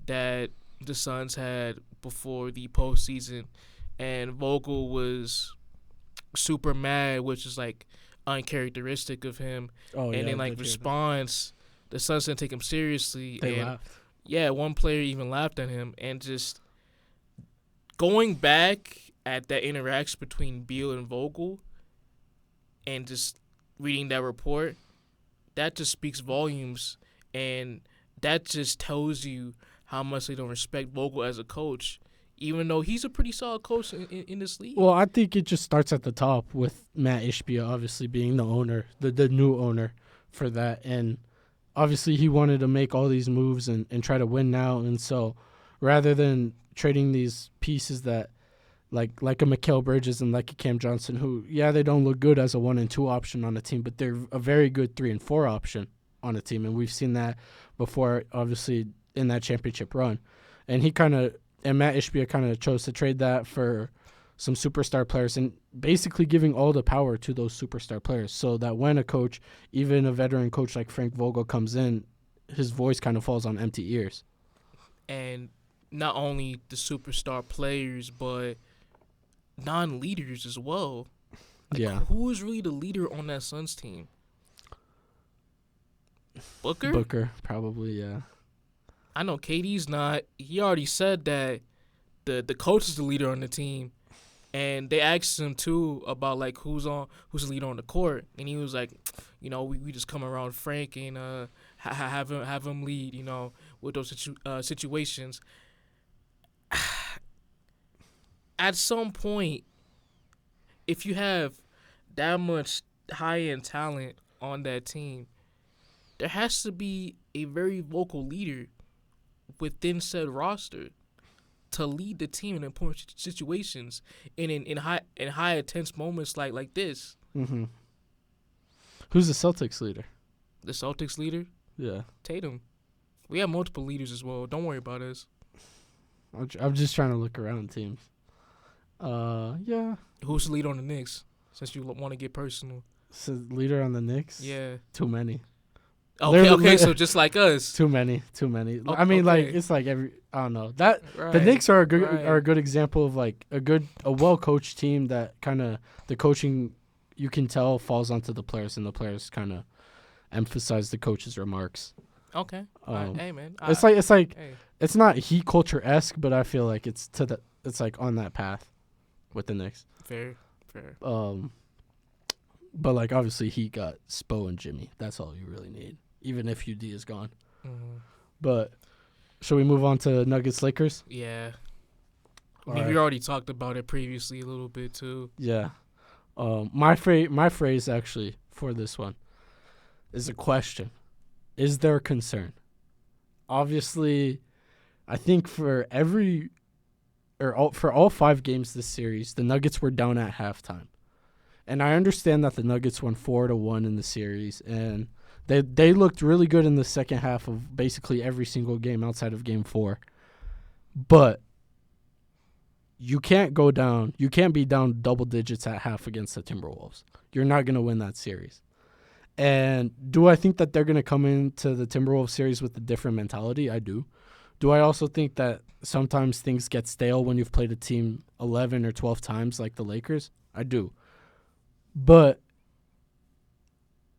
A: that the Suns had before the postseason, and Vogel was super mad, which is like uncharacteristic of him.
B: Oh
A: And
B: yeah,
A: in like response, the Suns didn't take him seriously.
B: they
A: and
B: laughed.
A: yeah, one player even laughed at him. And just going back at that interaction between Beal and Vogel, and just reading that report, that just speaks volumes, and that just tells you how much they don't respect Vogel as a coach, even though he's a pretty solid coach in this league.
B: Well, I think it just starts at the top with Matt Ishbia obviously being the owner, the new owner for that. And obviously he wanted to make all these moves and try to win now. And so rather than trading these pieces that like a Mikal Bridges and like a Cam Johnson, who, yeah, they don't look good as a 1 and 2 option on a team, but they're a very good 3 and 4 option on a team. And we've seen that before, obviously, in that championship run. And Matt Ishbia kind of chose to trade that for some superstar players and basically giving all the power to those superstar players, so that when a coach, even a veteran coach like Frank Vogel, comes in, his voice kind of falls on empty ears.
A: And not only the superstar players, but non-leaders as well. Like,
B: Yeah.
A: who is really the leader on that Suns team? Booker,
B: probably, yeah.
A: I know KD's not. He already said that the coach is the leader on the team, and they asked him too about like who's the leader on the court, and he was like, we just come around Frank and have him lead, with those situations. At some point, if you have that much high-end talent on that team, there has to be a very vocal leader within said roster to lead the team in important situations and in high intense moments like this.
B: Mm-hmm. Who's the Celtics leader?
A: The Celtics leader?
B: Yeah.
A: Tatum. We have multiple leaders as well. Don't worry about us.
B: I'm just trying to look around teams. Yeah.
A: Who's the leader on the Knicks? Since you want to get personal.
B: So leader on the Knicks?
A: Yeah.
B: Too many.
A: Okay, so just like us.
B: Too many.
A: Oh,
B: I mean,
A: okay.
B: like, it's like I don't know. That
A: Right.
B: The Knicks are a
A: Right.
B: good example of like a well coached team that kind of the coaching, you can tell, falls onto the players, and the players kind of emphasize the coach's remarks.
A: Okay. Hey man.
B: It's like
A: Hey.
B: it's not Heat culture-esque, but I feel like it's like on that path with the Knicks.
A: Fair.
B: But like obviously Heat got Spo and Jimmy. That's all you really need, even if UD is gone.
A: Mm-hmm.
B: But should we move on to Nuggets Lakers?
A: Yeah.
B: All
A: We
B: right.
A: already talked about it previously a little bit too.
B: Yeah. My phrase actually for this one is a question. Is there concern? Obviously, I think for all 5 games this series, the Nuggets were down at halftime. And I understand that the Nuggets won 4-1 in the series, and they looked really good in the second half of basically every single game outside of Game 4. But you can't go down. You can't be down double digits at half against the Timberwolves. You're not going to win that series. And do I think that they're going to come into the Timberwolves series with a different mentality? I do. Do I also think that sometimes things get stale when you've played a team 11 or 12 times like the Lakers? I do. But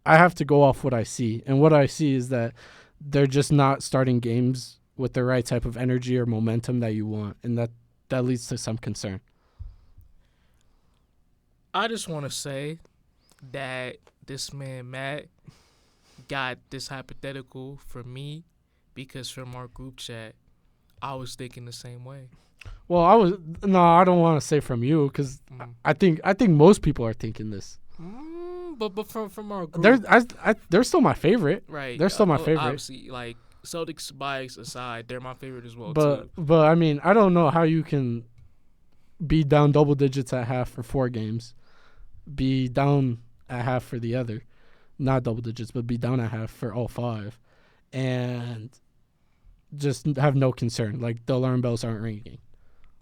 B: I have to go off what I see. And what I see is that they're just not starting games with the right type of energy or momentum that you want. And that leads to some concern.
A: I just want to say that this man, Matt, got this hypothetical for me because from our group chat, I was thinking the same way.
B: Well, I don't want to say from you because I think most people are thinking this.
A: But from our group,
B: they're still my favorite.
A: right?
B: They're still my favorite.
A: Obviously, like Celtics bias aside, they're my favorite as well
B: But
A: too.
B: I mean, I don't know how you can be down double digits at half for 4 games, be down at half for the other, not double digits, but be down at half for all 5, and just have no concern. Like, the alarm bells aren't ringing.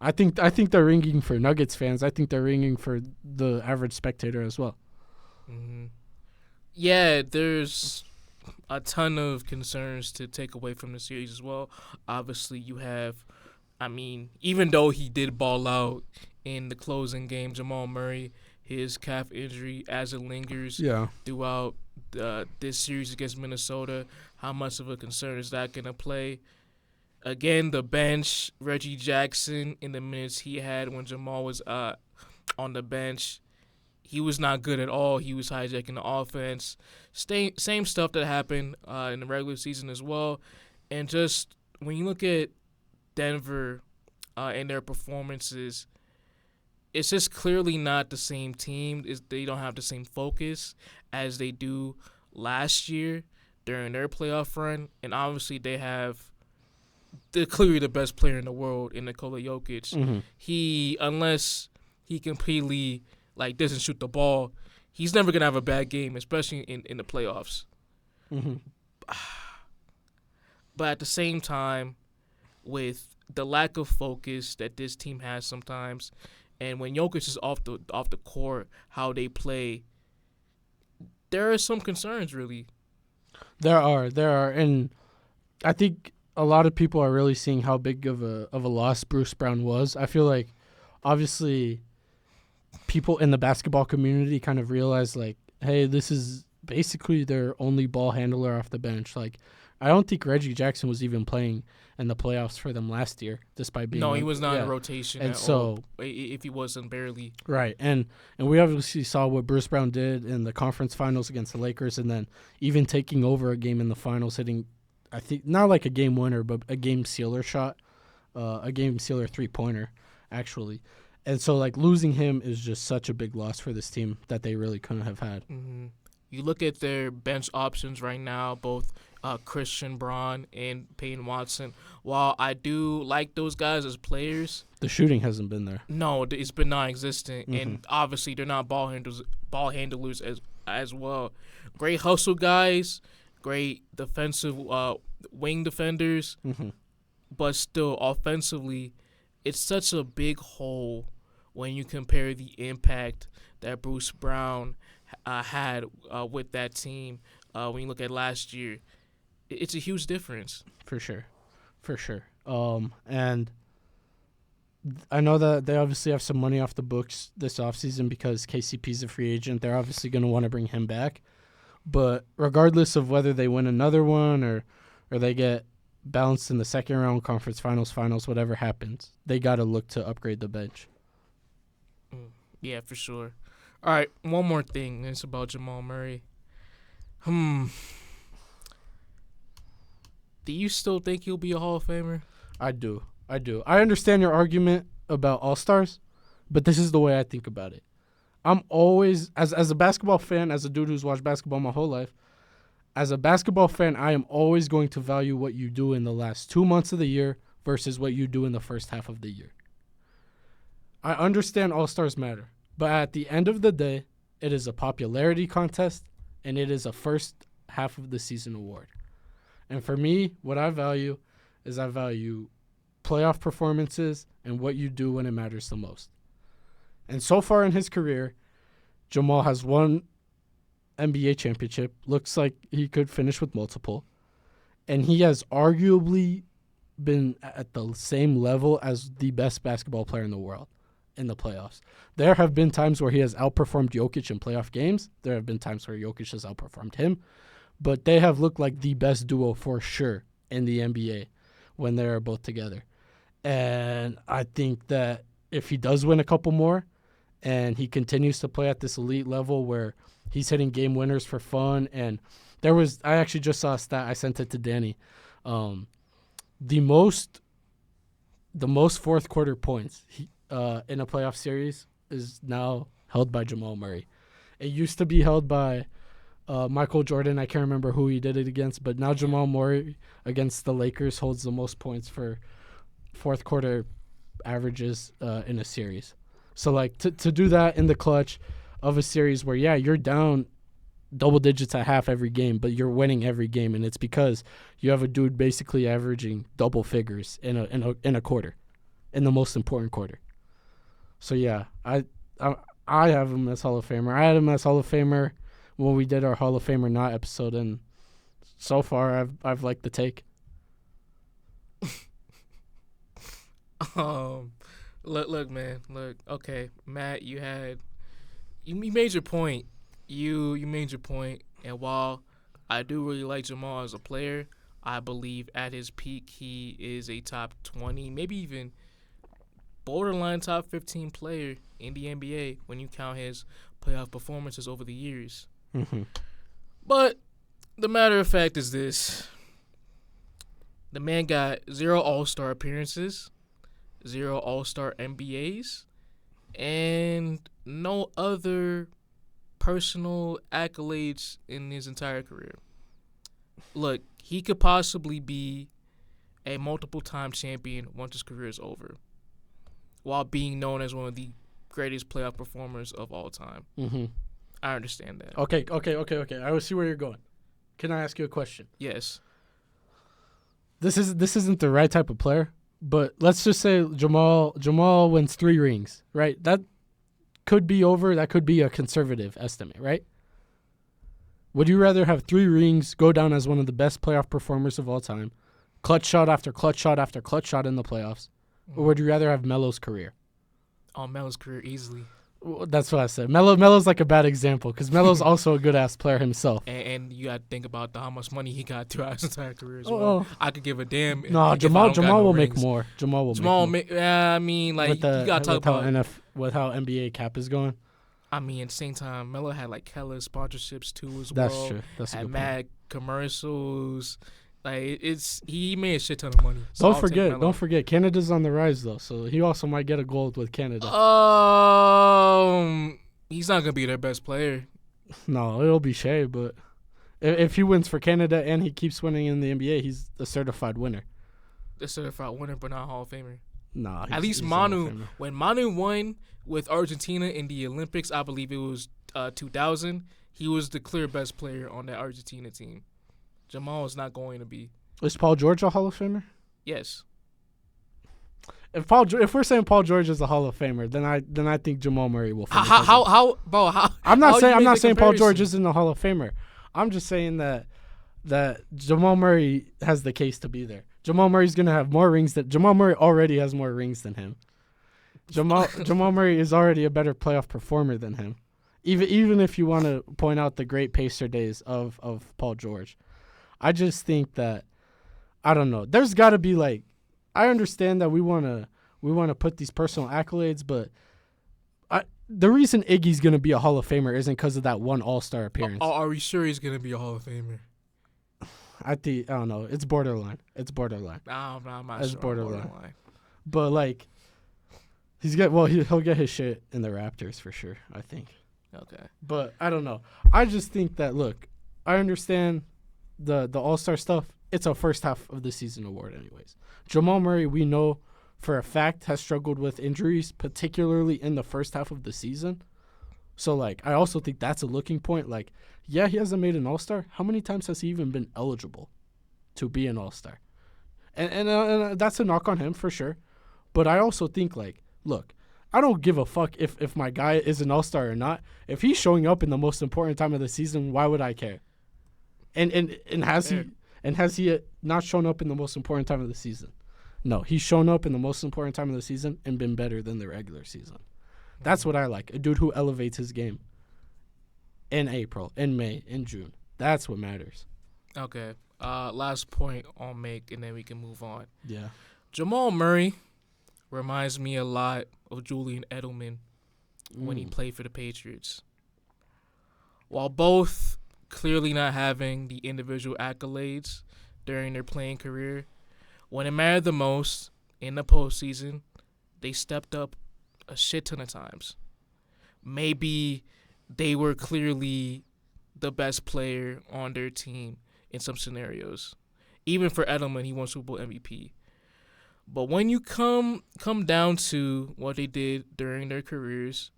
B: I think they're ringing for Nuggets fans. I think they're ringing for the average spectator as well.
A: Mm-hmm. Yeah, there's a ton of concerns to take away from the series as well. Obviously, you have, I mean, even though he did ball out in the closing game, Jamal Murray, his calf injury as it lingers throughout this series against Minnesota, how much of a concern is that going to play? Again, the bench, Reggie Jackson, in the minutes he had when Jamal was on the bench, he was not good at all. He was hijacking the offense. Same stuff that happened in the regular season as well. And just when you look at Denver and their performances, it's just clearly not the same team. They don't have the same focus as they do last year during their playoff run. And obviously they have clearly the best player in the world in Nikola Jokic.
B: Mm-hmm.
A: Unless he completely doesn't shoot the ball, he's never gonna have a bad game, especially in the playoffs.
B: Mm-hmm.
A: But at the same time, with the lack of focus that this team has sometimes, and when Jokic is off the court, how they play, there are some concerns really.
B: There are, and I think a lot of people are really seeing how big of a loss Bruce Brown was. I feel like, obviously, people in the basketball community kind of realize, like, hey, this is basically their only ball handler off the bench. Like, I don't think Reggie Jackson was even playing in the playoffs for them last year, despite being
A: he was not in rotation
B: and
A: at all. If he wasn't, barely.
B: Right, and we obviously saw what Bruce Brown did in the conference finals against the Lakers, and then even taking over a game in the finals, hitting, I think, not like a game winner, but a game sealer shot, a game sealer three-pointer, actually. And so, like, losing him is just such a big loss for this team that they really couldn't have had.
A: Mm-hmm. You look at their bench options right now, both Christian Braun and Peyton Watson. While I do like those guys as players,
B: the shooting hasn't been there.
A: No, it's been non-existent,
B: Mm-hmm.
A: and obviously they're not ball handlers as well. Great hustle guys, great defensive wing defenders,
B: mm-hmm.
A: but still offensively, it's such a big hole when you compare the impact that Bruce Brown had with that team. When you look at last year, it's a huge difference.
B: For sure. And I know that they obviously have some money off the books this offseason because KCP's a free agent. They're obviously going to want to bring him back. But regardless of whether they win another one or they get bounced in the second round, conference finals, whatever happens, they got to look to upgrade the bench.
A: Yeah, for sure. All right, one more thing. It's about Jamal Murray. Do you still think he'll be a Hall of Famer?
B: I do. I understand your argument about All-Stars, but this is the way I think about it. I'm always, as a basketball fan, as a dude who's watched basketball my whole life, as a basketball fan, I am always going to value what you do in the last 2 months of the year versus what you do in the first half of the year. I understand All-Stars matter, but at the end of the day, it is a popularity contest, and it is a first half of the season award. And for me, what I value is I value playoff performances and what you do when it matters the most. And so far in his career, Jamal has won NBA championship. Looks like he could finish with multiple. And he has arguably been at the same level as the best basketball player in the world in the playoffs. There have been times where he has outperformed Jokic in playoff games. There have been times where Jokic has outperformed him. But they have looked like the best duo for sure in the NBA when they are both together. And I think that if he does win a couple more and he continues to play at this elite level where he's hitting game winners for fun, and I actually just saw a stat, I sent it to Danny. The most fourth quarter points in a playoff series is now held by Jamal Murray. It used to be held by Michael Jordan. I can't remember who he did it against, but now Jamal Murray against the Lakers holds the most points for fourth quarter averages in a series. So, like, to do that in the clutch of a series where, yeah, you're down double digits at half every game, but you're winning every game, and it's because you have a dude basically averaging double figures in a quarter, in the most important quarter. So yeah, I have him as Hall of Famer. I had him as Hall of Famer when we did our Hall of Famer not episode, and so far I've liked the take.
A: Look, man. Look, okay, Matt, you made your point. You made your point, and while I do really like Jamal as a player, I believe at his peak he is a top 20, maybe even borderline top 15 player in the NBA when you count his playoff performances over the years.
B: Mm-hmm.
A: But the matter of fact is this: the man got 0 All-Star appearances, 0 All-Star NBAs, and no other personal accolades in his entire career. Look, he could possibly be a multiple-time champion once his career is over, while being known as one of the greatest playoff performers of all time.
B: Mm-hmm.
A: I understand that.
B: Okay. I will see where you're going. Can I ask you a question?
A: Yes.
B: This isn't the right type of player, but let's just say Jamal wins 3 rings, right? That could be over. That could be a conservative estimate, right? Would you rather have 3 rings, go down as one of the best playoff performers of all time, clutch shot after clutch shot after clutch shot in the playoffs, or would you rather have Melo's career?
A: Oh, Melo's career easily.
B: Well, that's what I said. Melo's like a bad example because Melo's also a good-ass player himself.
A: And you got to think about how much money he got throughout his entire career as
B: Oh,
A: well. I could give a damn.
B: No, Jamal will make more. Jamal will make more.
A: I mean, like, you got to talk about
B: with how NBA cap is going.
A: I mean, at the same time, Melo had, like, hella sponsorships, too, as
B: That's
A: well.
B: True. That's a
A: had
B: good
A: mad
B: point.
A: commercials. Like, he made a shit ton of money. So
B: Don't forget, Canada's on the rise, though, so he also might get a gold with Canada.
A: He's not going to be their best player.
B: No, it'll be Shea, but if he wins for Canada and he keeps winning in the NBA, he's a certified winner.
A: A certified winner, but not Hall of Famer.
B: Nah.
A: At least Manu, when Manu won with Argentina in the Olympics, I believe it was 2000, he was the clear best player on that Argentina team. Jamal is not going to be.
B: Is Paul George a Hall of Famer?
A: Yes.
B: If we're saying Paul George is a Hall of Famer, then I think Jamal Murray will finish. I'm not saying Paul George isn't a Hall of Famer. I'm just saying that Jamal Murray has the case to be there. Jamal Murray's gonna have more rings Jamal Murray already has more rings than him. Jamal Murray is already a better playoff performer than him. Even if you want to point out the great Pacer days of Paul George. I just think that I don't know. There's got to be like I understand that we want to put these personal accolades, but the reason Iggy's going to be a Hall of Famer isn't because of that one All-Star appearance.
A: Are we sure he's going to be a Hall of Famer?
B: I don't know. It's borderline.
A: I'm not
B: it's
A: sure.
B: borderline. But like he'll get his shit in the Raptors for sure, I think.
A: Okay.
B: But I don't know. I just think that look, I understand the All-Star stuff. It's a first half of the season award anyways. Jamal Murray, we know for a fact, has struggled with injuries, particularly in the first half of the season. So, like, I also think that's a looking point. Like, yeah, he hasn't made an All-Star. How many times has he even been eligible to be an All-Star? And that's a knock on him for sure. But I also think, like, look, I don't give a fuck if my guy is an All-Star or not. If he's showing up in the most important time of the season, why would I care? And has he not shown up in the most important time of the season? No, he's shown up in the most important time of the season and been better than the regular season. That's what I like. A dude who elevates his game in April, in May, in June. That's what matters.
A: Okay. Last point I'll make, and then we can move on.
B: Yeah.
A: Jamal Murray reminds me a lot of Julian Edelman when he played for the Patriots. While both clearly not having the individual accolades during their playing career, when it mattered the most in the postseason, they stepped up a shit ton of times. Maybe they were clearly the best player on their team in some scenarios. Even for Edelman, he won Super Bowl MVP. But when you come down to what they did during their careers,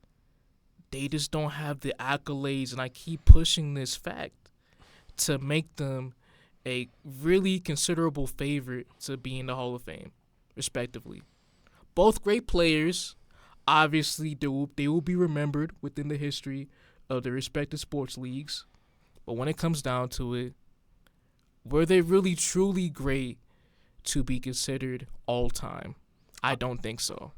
A: they just don't have the accolades, and I keep pushing this fact to make them a really considerable favorite to be in the Hall of Fame, respectively. Both great players. Obviously, they will be remembered within the history of the respective sports leagues. But when it comes down to it, were they really truly great to be considered all-time? I don't think so.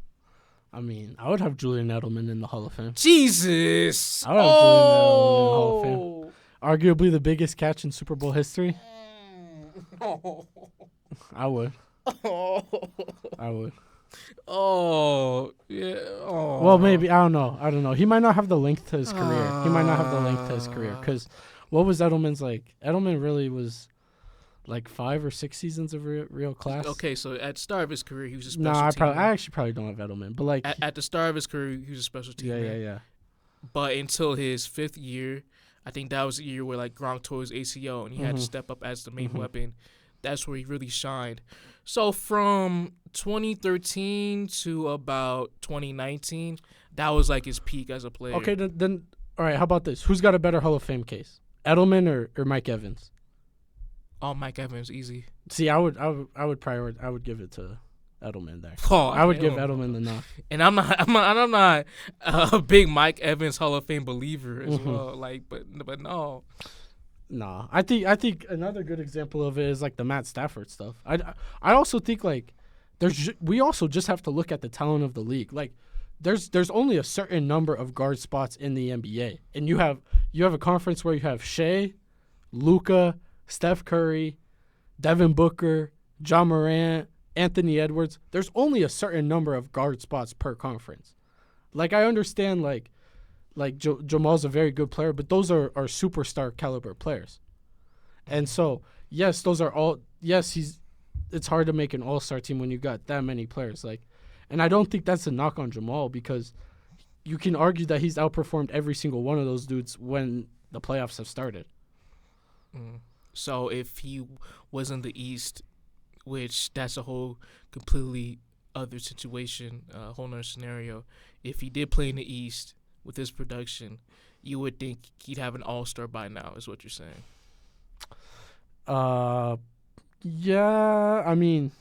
B: I mean, I would have Julian Edelman in the Hall of Fame.
A: Jesus!
B: I would have Julian Edelman in the Hall of Fame. Arguably the biggest catch in Super Bowl history. I would. I would.
A: Oh, yeah. Oh.
B: Well, maybe. I don't know. He might not have the length to his career. Because what was Edelman's like? Edelman really was like 5 or 6 seasons of real class.
A: Okay, so at the start of his career, he was a special
B: teamer.
A: teamer.
B: I actually probably don't have Edelman. But like
A: at the start of his career, he was a special teamer.
B: Yeah.
A: But until his 5th year, I think that was the year where like Gronk tore his ACL and he had to step up as the main weapon. That's where he really shined. So from 2013 to about 2019, that was like his peak as a player.
B: Okay, then all right. How about this? Who's got a better Hall of Fame case, Edelman or Mike Evans?
A: Oh, Mike Evans, easy.
B: See, I would give it to Edelman there.
A: Oh,
B: I would give Edelman the nod.
A: And I'm not a big Mike Evans Hall of Fame believer as well. Like, but no.
B: Nah, I think another good example of it is like the Matt Stafford stuff. I also think like we also just have to look at the talent of the league. Like there's only a certain number of guard spots in the NBA, and you have a conference where you have Shea, Luka, Steph Curry, Devin Booker, John Morant, Anthony Edwards. There's only a certain number of guard spots per conference. Like I understand like Jamal's a very good player, but those are superstar caliber players. And so, yes, those are all – yes, it's hard to make an all-star team when you got that many players. Like, and I don't think that's a knock on Jamal because you can argue that he's outperformed every single one of those dudes when the playoffs have started.
A: So if he was in the East, which that's a whole completely other situation, a whole other scenario. If he did play in the East – with his production, you would think he'd have an all-star by now, is what you're saying.
B: Yeah, I mean,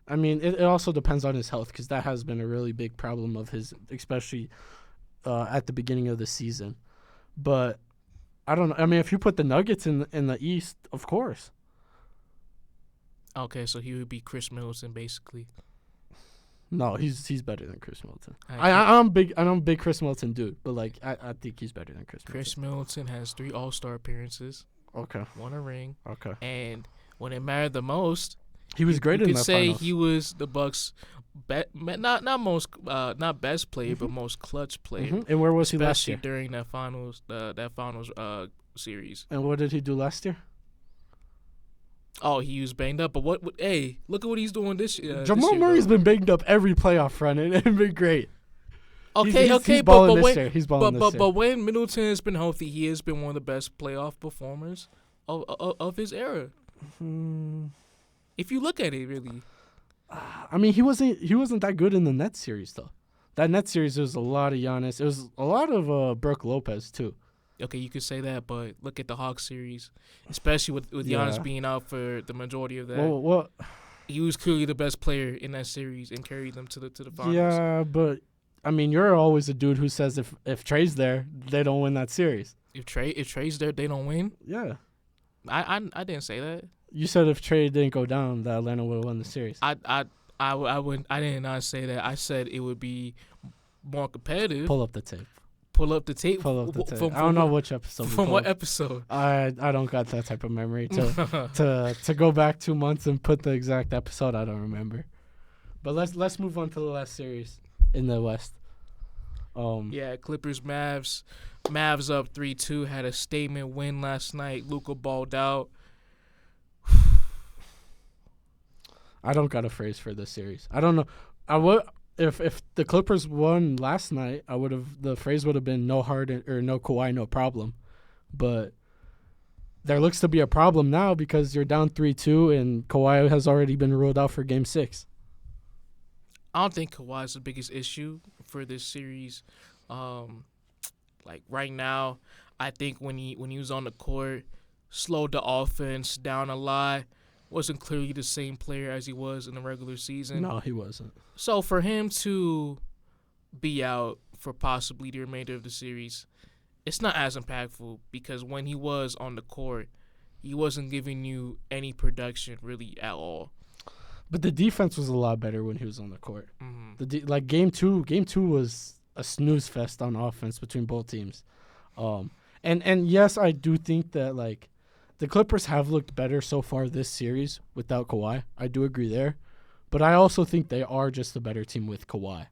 B: it also depends on his health because that has been a really big problem of his, especially at the beginning of the season. But I don't know. I mean, if you put the Nuggets in the East, of course.
A: Okay, so he would be Chris Middleton, basically.
B: No, he's better than Chris Middleton. I'm a big Chris Middleton dude, but like I think he's better than Chris Middleton.
A: Chris Middleton has 3 All-Star appearances.
B: Okay.
A: 1 a ring.
B: Okay.
A: And when it mattered the most,
B: he was great in the finals.
A: You could say he was the Bucks' not best player, but most clutch player.
B: And where was he last year?
A: Especially during that finals series.
B: And what did he do last year?
A: Oh, he was banged up, but hey, look at what he's doing this year.
B: Jamal Murray's been banged up every playoff run and been great.
A: Okay,
B: he's balling this year. He's balling this year.
A: But when Middleton has been healthy, he has been one of the best playoff performers of his era. If you look at it, really.
B: I mean, he wasn't that good in the Nets series though. That Nets series, there was a lot of Giannis. It was a lot of Brook Lopez too.
A: Okay, you could say that, but look at the Hawks series, especially with Giannis being out for the majority of that.
B: Well,
A: he was clearly the best player in that series and carried them to the finals.
B: Yeah, but I mean, you're always a dude who says if Trey's there, they don't win that series.
A: If Trey's there, they don't win.
B: Yeah,
A: I didn't say that.
B: You said if Trey didn't go down, that Atlanta would have won the series.
A: I did not say that. I said it would be more competitive.
B: Pull up the tape.
A: I
B: don't know which episode.
A: From what episode?
B: I don't got that type of memory to go back 2 months and put the exact episode. I don't remember. But let's move on to the last series in the West.
A: Yeah, Clippers Mavs. Mavs up 3-2. Had a statement win last night. Luka balled out.
B: I don't got a phrase for this series. I don't know. If the Clippers won last night, the phrase would have been no Harden or no Kawhi, no problem. But there looks to be a problem now because you're down 3-2 and Kawhi has already been ruled out for Game 6.
A: I don't think Kawhi is the biggest issue for this series. Like right now, I think when he was on the court, slowed the offense down a lot. Wasn't clearly the same player as he was in the regular season.
B: No, he wasn't.
A: So for him to be out for possibly the remainder of the series, it's not as impactful because when he was on the court, he wasn't giving you any production really at all.
B: But the defense was a lot better when he was on the court.
A: Mm-hmm.
B: Like game two was a snooze fest on offense between both teams. And yes, I do think that like the Clippers have looked better so far this series without Kawhi. I do agree there. But I also think they are just a better team with Kawhi.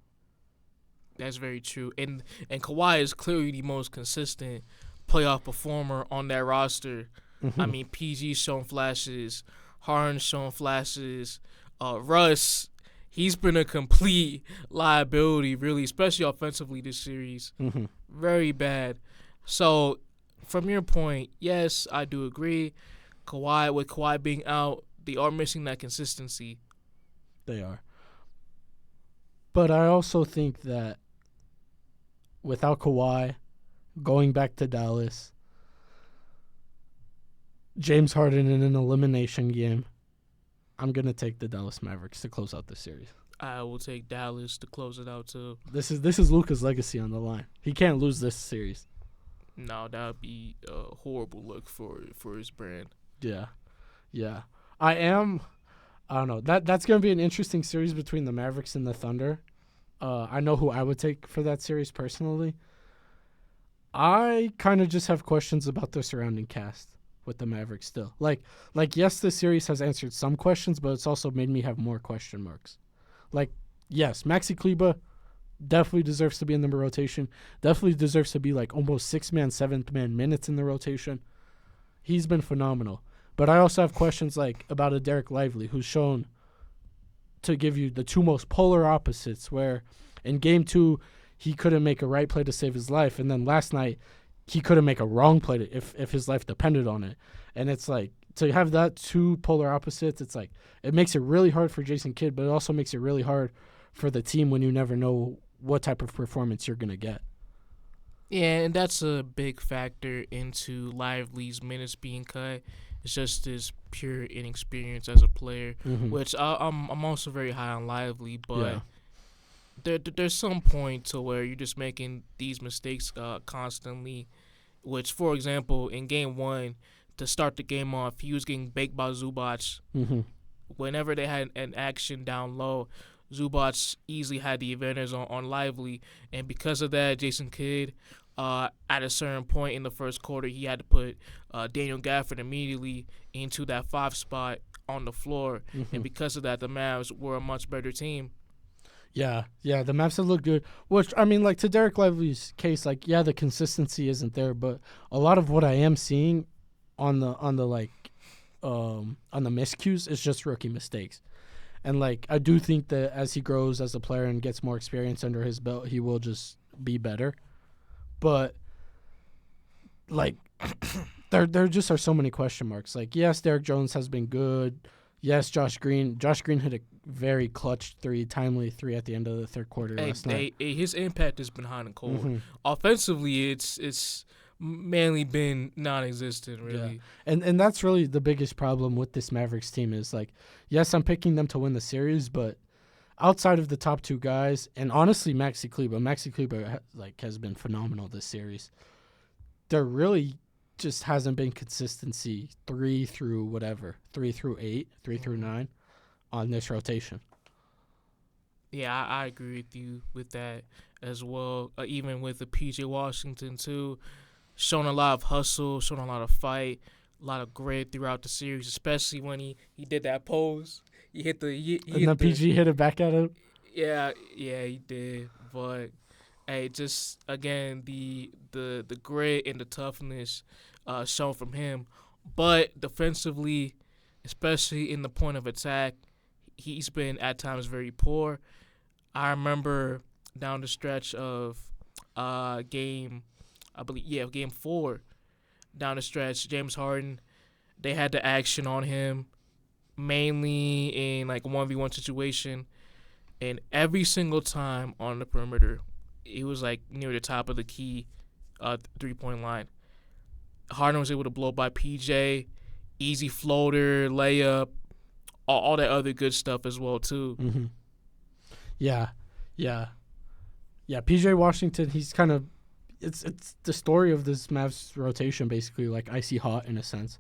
A: That's very true. And Kawhi is clearly the most consistent playoff performer on that roster.
B: Mm-hmm.
A: I mean, PG's shown flashes, Harden's shown flashes, Russ, he's been a complete liability, really, especially offensively this series.
B: Mm-hmm.
A: Very bad. So, from your point, yes, I do agree. With Kawhi being out, they are missing that consistency.
B: They are. But I also think that without Kawhi, going back to Dallas, James Harden in an elimination game, I'm going to take the Dallas Mavericks to close out the series.
A: I will take Dallas to close it out, too.
B: This is Luka's legacy on the line. He can't lose this series.
A: No, that would be a horrible look for his brand.
B: Yeah. I don't know. That's going to be an interesting series between the Mavericks and the Thunder. I know who I would take for that series personally. I kind of just have questions about the surrounding cast with the Mavericks still. Like yes, this series has answered some questions, but it's also made me have more question marks. Like, yes, Maxi Kleba definitely deserves to be in the rotation. Definitely deserves to be like almost 6-man, 7th-man minutes in the rotation. He's been phenomenal. But I also have questions like about a Derek Lively who's shown to give you the two most polar opposites, where in game 2 he couldn't make a right play to save his life, and then last night he couldn't make a wrong play if his life depended on it. And it's like, to have that two polar opposites, it's like it makes it really hard for Jason Kidd, but it also makes it really hard for the team when you never know what type of performance you're going to get.
A: Yeah, and that's a big factor into Lively's minutes being cut. It's just his pure inexperience as a player, which I'm also very high on Lively, but there's some point to where you're just making these mistakes constantly, which, for example, in Game 1, to start the game off, he was getting baked by Zubac. Whenever they had an action down low, Zubac easily had the advantage on Lively, and because of that, Jason Kidd, at a certain point in the first quarter, he had to put Daniel Gafford immediately into that 5 spot on the floor, and because of that, the Mavs were a much better team.
B: Yeah, the Mavs have looked good. Which, I mean, like, to Derek Lively's case, like, yeah, the consistency isn't there, but a lot of what I am seeing on the miscues is just rookie mistakes. And, like, I do think that as he grows as a player and gets more experience under his belt, he will just be better. But, like, there just are so many question marks. Like, yes, Derek Jones has been good. Yes, Josh Green hit a very clutch timely three at the end of the third quarter last night.
A: His impact has been hot and cold. Offensively, it's mainly been non-existent, really.
B: Yeah. And that's really the biggest problem with this Mavericks team is, like, yes, I'm picking them to win the series, but outside of the top two guys, and honestly, Maxi Kleba has been phenomenal this series. There really just hasn't been consistency 3 through 8, 3 through 9 on this rotation.
A: Yeah, I agree with you with that as well. Even with the PJ Washington too, shown a lot of hustle, shown a lot of fight, a lot of grit throughout the series, especially when he did that pose. He hit the
B: and then PG hit it back at him.
A: Yeah, he did. But hey, just again the grit and the toughness shown from him. But defensively, especially in the point of attack, he's been at times very poor. I remember down the stretch of game 4, down the stretch, James Harden, they had the action on him, mainly in like a 1v1 situation, and every single time on the perimeter, it was like near the top of the key, 3-point line. Harden was able to blow by PJ, easy floater, layup, all that other good stuff as well too.
B: Mm-hmm. Yeah. PJ Washington, he's kind of it's the story of this Mavs rotation, basically, like icy hot in a sense.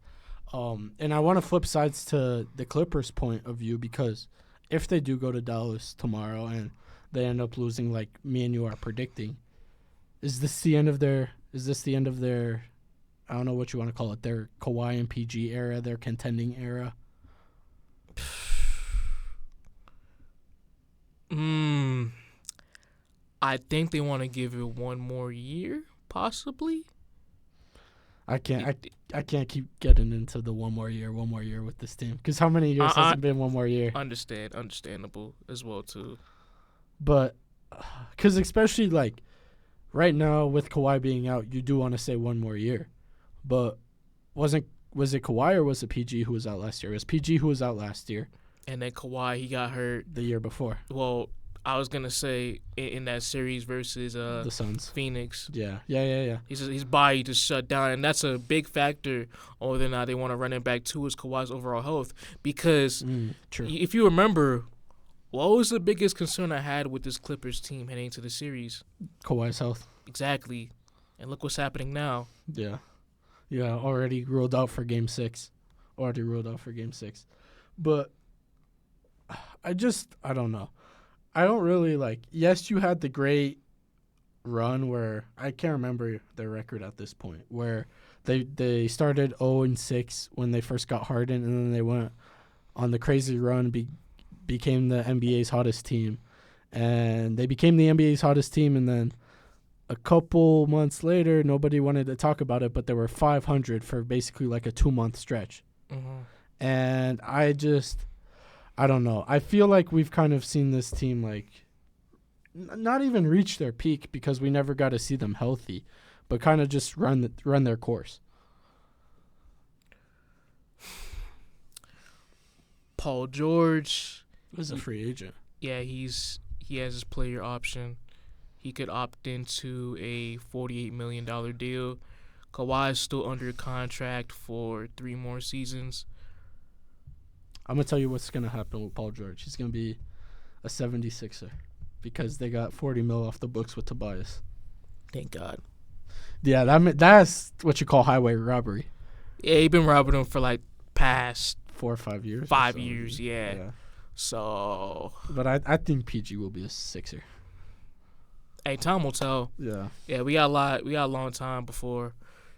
B: And I want to flip sides to the Clippers' point of view, because if they do go to Dallas tomorrow and they end up losing like me and you are predicting, is this the end of their I don't know what you want to call it, their Kawhi and PG era, their contending era?
A: I think they want to give it one more year, possibly.
B: I can't keep getting into the one more year with this team, because how many years has it been one more year?
A: Understandable as well too.
B: But because especially like right now with Kawhi being out, you do want to say one more year. But was it Kawhi or was it PG who was out last year? It was PG who was out last year.
A: And then Kawhi, he got hurt
B: the year before.
A: Well, I was gonna say in that series versus
B: the Suns,
A: Phoenix.
B: Yeah.
A: His body just shut down, and that's a big factor on whether or not they want to run it back to is Kawhi's overall health. Because if you remember, what was the biggest concern I had with this Clippers team heading into the series?
B: Kawhi's health.
A: Exactly, and look what's happening now.
B: Yeah, already ruled out for Game 6. But I don't know. I don't really like. Yes, you had the great run where I can't remember their record at this point, where they started 0-6 when they first got Harden, and then they went on the crazy run, became the NBA's hottest team, and they became the NBA's hottest team, and then a couple months later, nobody wanted to talk about it, but they were 500 for basically like a 2-month stretch, and I don't know. I feel like we've kind of seen this team like not even reach their peak, because we never got to see them healthy, but kind of just run their course.
A: Paul George
B: is a free agent.
A: Yeah, he has his player option. He could opt into a $48 million deal. Kawhi is still under contract for 3 more seasons.
B: I'm going to tell you what's going to happen with Paul George. He's going to be a 76er because they got $40 million off the books with Tobias.
A: Thank God.
B: Yeah, that's what you call highway robbery.
A: Yeah, he been robbing them for like past
B: 4 or 5 years.
A: 5 years, yeah. So.
B: But I think PG will be a Sixer.
A: Hey, time will tell.
B: Yeah.
A: Yeah, we got a long time before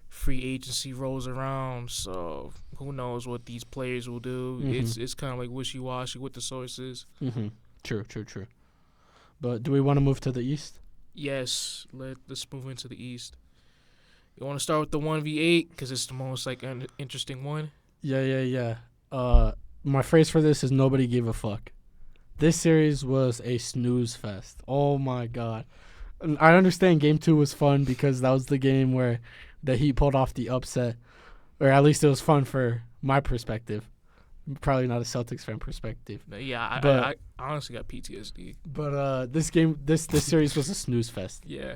A: free agency rolls around, so who knows what these players will do. It's kind of like wishy-washy with the sources.
B: True. But do we want to move to the East?
A: Yes, let's move into the East. You want to start with the 1v8 because it's the most like interesting one?
B: Yeah. My phrase for this is nobody gave a fuck. This series was a snooze fest. Oh my God. I understand Game 2 was fun because that was the game where the Heat pulled off the upset, or at least it was fun for my perspective. Probably not a Celtics fan perspective.
A: Yeah, I honestly got PTSD.
B: But this series was a snooze fest.
A: Yeah.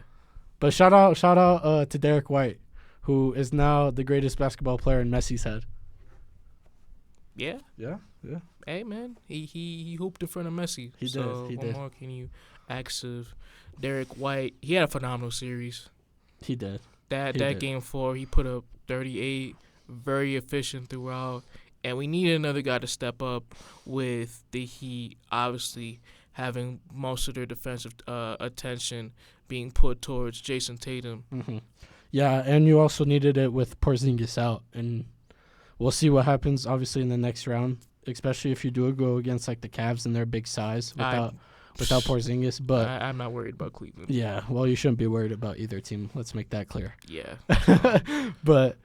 B: But shout out to Derek White, who is now the greatest basketball player in Messi's head.
A: Yeah. Hey man, he hooped in front of Messi. He did. What more can you ask of Derek White? He had a phenomenal series.
B: He did.
A: That Game 4, he put up 38, very efficient throughout, and we needed another guy to step up with the Heat, obviously having most of their defensive attention being put towards Jason Tatum.
B: Yeah, and you also needed it with Porzingis out, and we'll see what happens, obviously, in the next round, especially if you do go against like the Cavs and their big size without Porzingis. But
A: I'm not worried about Cleveland.
B: Yeah, well, you shouldn't be worried about either team. Let's make that clear.
A: Yeah.
B: But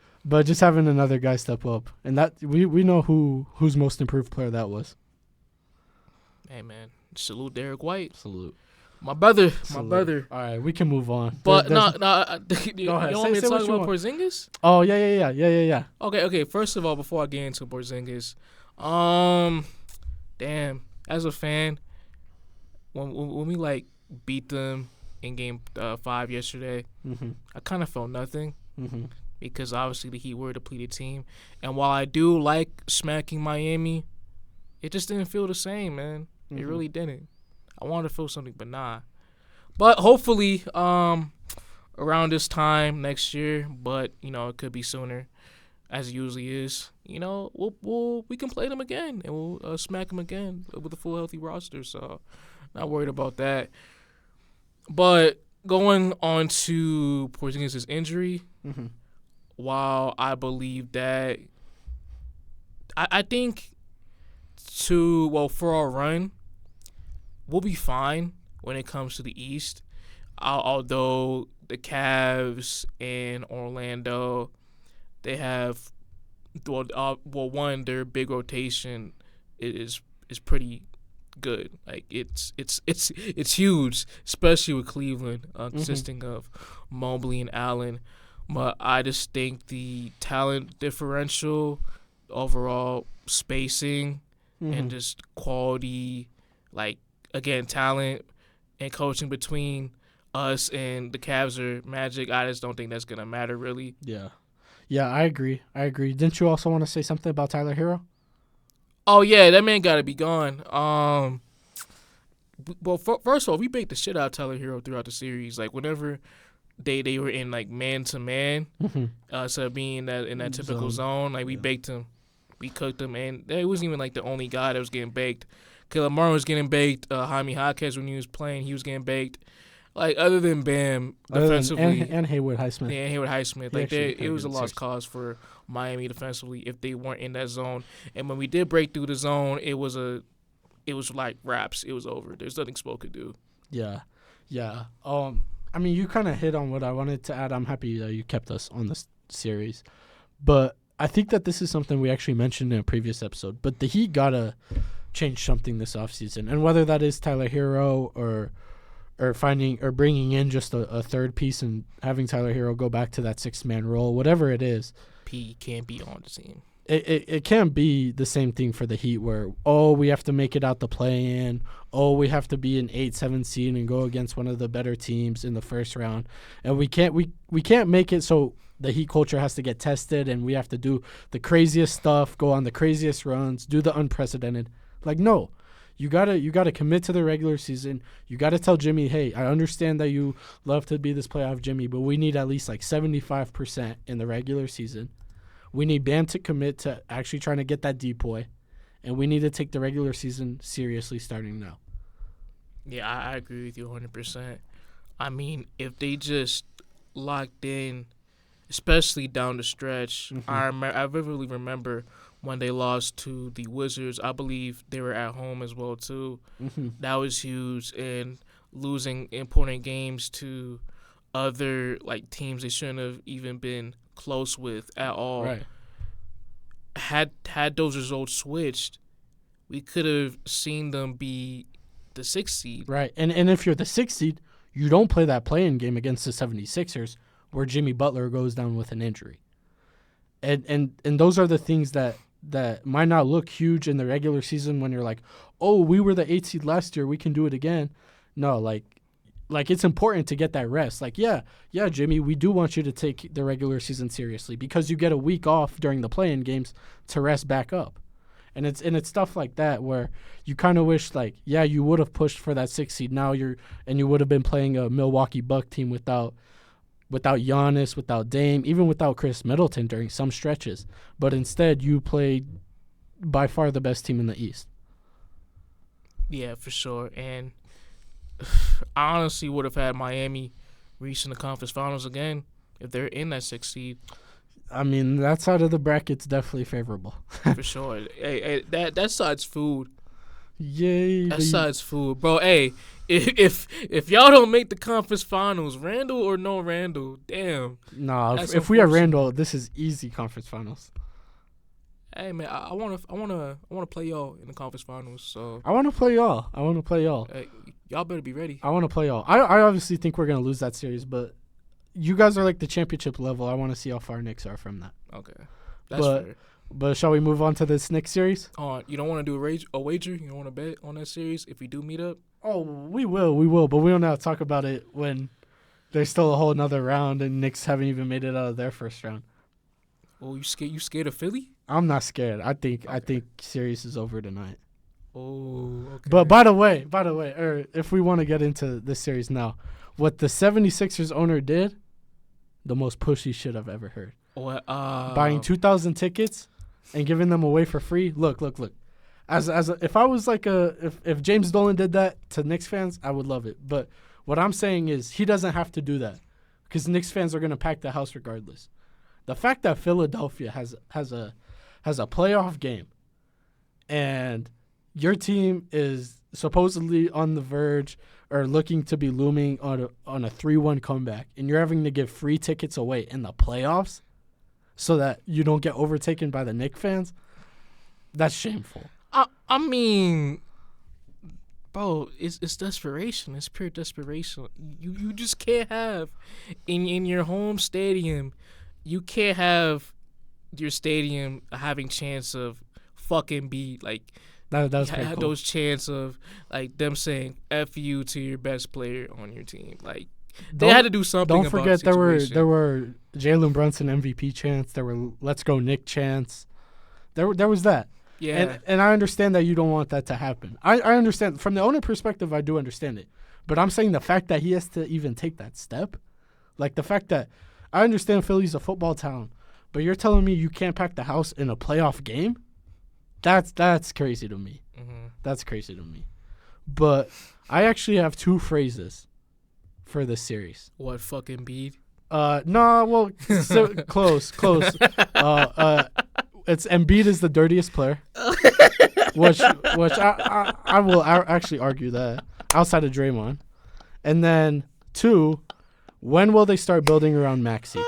B: just having another guy step up, and that we know whose most improved player that was.
A: Hey man, salute Derek White.
B: Salute.
A: My brother.
B: All right, we can move on.
A: But no. You
B: go ahead.
A: Want me to talk about Porzingis?
B: Oh yeah.
A: Okay. First of all, before I get into Porzingis, damn. As a fan, when we like beat them in Game 5 yesterday, I kind of felt nothing because obviously the Heat were a depleted team. And while I do like smacking Miami, it just didn't feel the same, man. It really didn't. I wanted to feel something, but nah. But hopefully around this time next year, but, it could be sooner, as it usually is. We can play them again, and we'll smack them again with a full healthy roster. So not worried about that. But going on to Porzingis' injury, while I believe that I think for our run, we'll be fine when it comes to the East. Although the Cavs and Orlando, they have their big rotation is pretty good. Like it's huge, especially with Cleveland, consisting of Mobley and Allen. But I just think the talent differential, overall spacing, and just quality, like, again, talent and coaching between us and the Cavs or Magic, I just don't think that's going to matter, really.
B: Yeah, I agree. Didn't you also want to say something about Tyler Hero?
A: Oh, yeah, that man got to be gone. Well, first of all, we baked the shit out of Tyler Hero throughout the series. Like, whenever they were in, like, man-to-man, instead of being in that typical zone, like, we baked him. We cooked him, and it wasn't even, like, the only guy that was getting baked. Because Lamar was getting baked. Jaime Jaquez, when he was playing, he was getting baked. Like, other than Bam, defensively.
B: And Haywood Highsmith.
A: Yeah, Haywood Highsmith. Like, it was a lost cause for Miami defensively if they weren't in that zone. And when we did break through the zone, it was like raps. It was over. There's nothing Spo could do.
B: Yeah. I mean, you kind of hit on what I wanted to add. I'm happy that you kept us on this series. But I think that this is something we actually mentioned in a previous episode. But the Heat got to change something this offseason. And whether that is Tyler Hero or bringing in just a third piece and having Tyler Hero go back to that sixth-man role, whatever it is.
A: P can't be on the team.
B: It can't be the same thing for the Heat where, we have to make it out the play-in. We have to be an 8-7 seed and go against one of the better teams in the first round. And we can't make it so the Heat culture has to get tested and we have to do the craziest stuff, go on the craziest runs, do the unprecedented. Like, no. You gotta commit to the regular season. You gotta tell Jimmy, hey, I understand that you love to be this playoff Jimmy, but we need at least like 75% in the regular season. We need Bam to commit to actually trying to get that depoy, and we need to take the regular season seriously starting now.
A: Yeah, I agree with you 100%. I mean, if they just locked in, especially down the stretch, I vividly remember when they lost to the Wizards. I believe they were at home as well, too. That was huge. And losing important games to other teams they shouldn't have even been close with at all.
B: Right.
A: Had those results switched, we could have seen them be the 6th seed.
B: Right. And if you're the 6th seed, you don't play that play-in game against the 76ers where Jimmy Butler goes down with an injury. And those are the things that might not look huge in the regular season when you're like, we were the 8th seed last year, we can do it again. No, like it's important to get that rest. Like, yeah, Jimmy, we do want you to take the regular season seriously because you get a week off during the play-in games to rest back up. And it's stuff like that where you kind of wish, you would have pushed for that 6th seed. Now you would have been playing a Milwaukee Buck team without Giannis, without Dame, even without Chris Middleton during some stretches. But instead, you played by far the best team in the East.
A: Yeah, for sure. And I honestly would have had Miami reaching the conference finals again if they're in that 6th seed.
B: I mean, that side of the bracket's definitely favorable.
A: For sure. Hey, that side's food.
B: Yay.
A: That side's food. Bro, hey, if y'all don't make the conference finals, Randall or no Randall, damn.
B: Nah, if we have Randall, this is easy conference finals.
A: Hey man, I wanna play y'all in the conference finals. So
B: I wanna play y'all.
A: Hey, y'all better be ready.
B: I wanna play y'all. I obviously think we're gonna lose that series, but you guys are like the championship level. I wanna see how far Knicks are from that.
A: Okay, that's fair.
B: But shall we move on to this next series?
A: You don't want to do a wager? You don't want to bet on that series if we do meet up?
B: Oh, we will, but we don't have to talk about it when there's still a whole another round and Knicks haven't even made it out of their first round.
A: Oh, you scared of Philly?
B: I'm not scared. I think series is over tonight.
A: Oh, okay.
B: But by the way, or if we want to get into this series now, what the 76ers owner did, the most pushy shit I've ever heard.
A: What?
B: Buying 2,000 tickets and giving them away for free. Look. If I was like if James Dolan did that to Knicks fans, I would love it. But what I'm saying is he doesn't have to do that because Knicks fans are gonna pack the house regardless. The fact that Philadelphia has a playoff game, and your team is supposedly on the verge or looking to be looming on a 3-1 comeback, and you're having to give free tickets away in the playoffs so that you don't get overtaken by the Knicks fans, that's shameful.
A: I mean, bro, it's desperation. It's pure desperation. You just can't have in your home stadium. You can't have your stadium having chance of fucking be like
B: That's pretty cool.
A: those chance of like them saying "F you" to your best player on your team. Like they had to do something.
B: Don't
A: about
B: forget
A: the situation.
B: there were Jalen Brunson MVP chants. There were Let's Go Nick chants. There was that.
A: Yeah.
B: And I understand that you don't want that to happen. I understand. From the owner perspective, I do understand it. But I'm saying the fact that he has to even take that step, like the fact that I understand Philly's a football town, but you're telling me you can't pack the house in a playoff game? That's crazy to me.
A: Mm-hmm.
B: That's crazy to me. But I actually have two phrases for this series.
A: What fucking bead?
B: No, well, close. It's Embiid is the dirtiest player, which I will actually argue that outside of Draymond. And then 2, when will they start building around Maxey?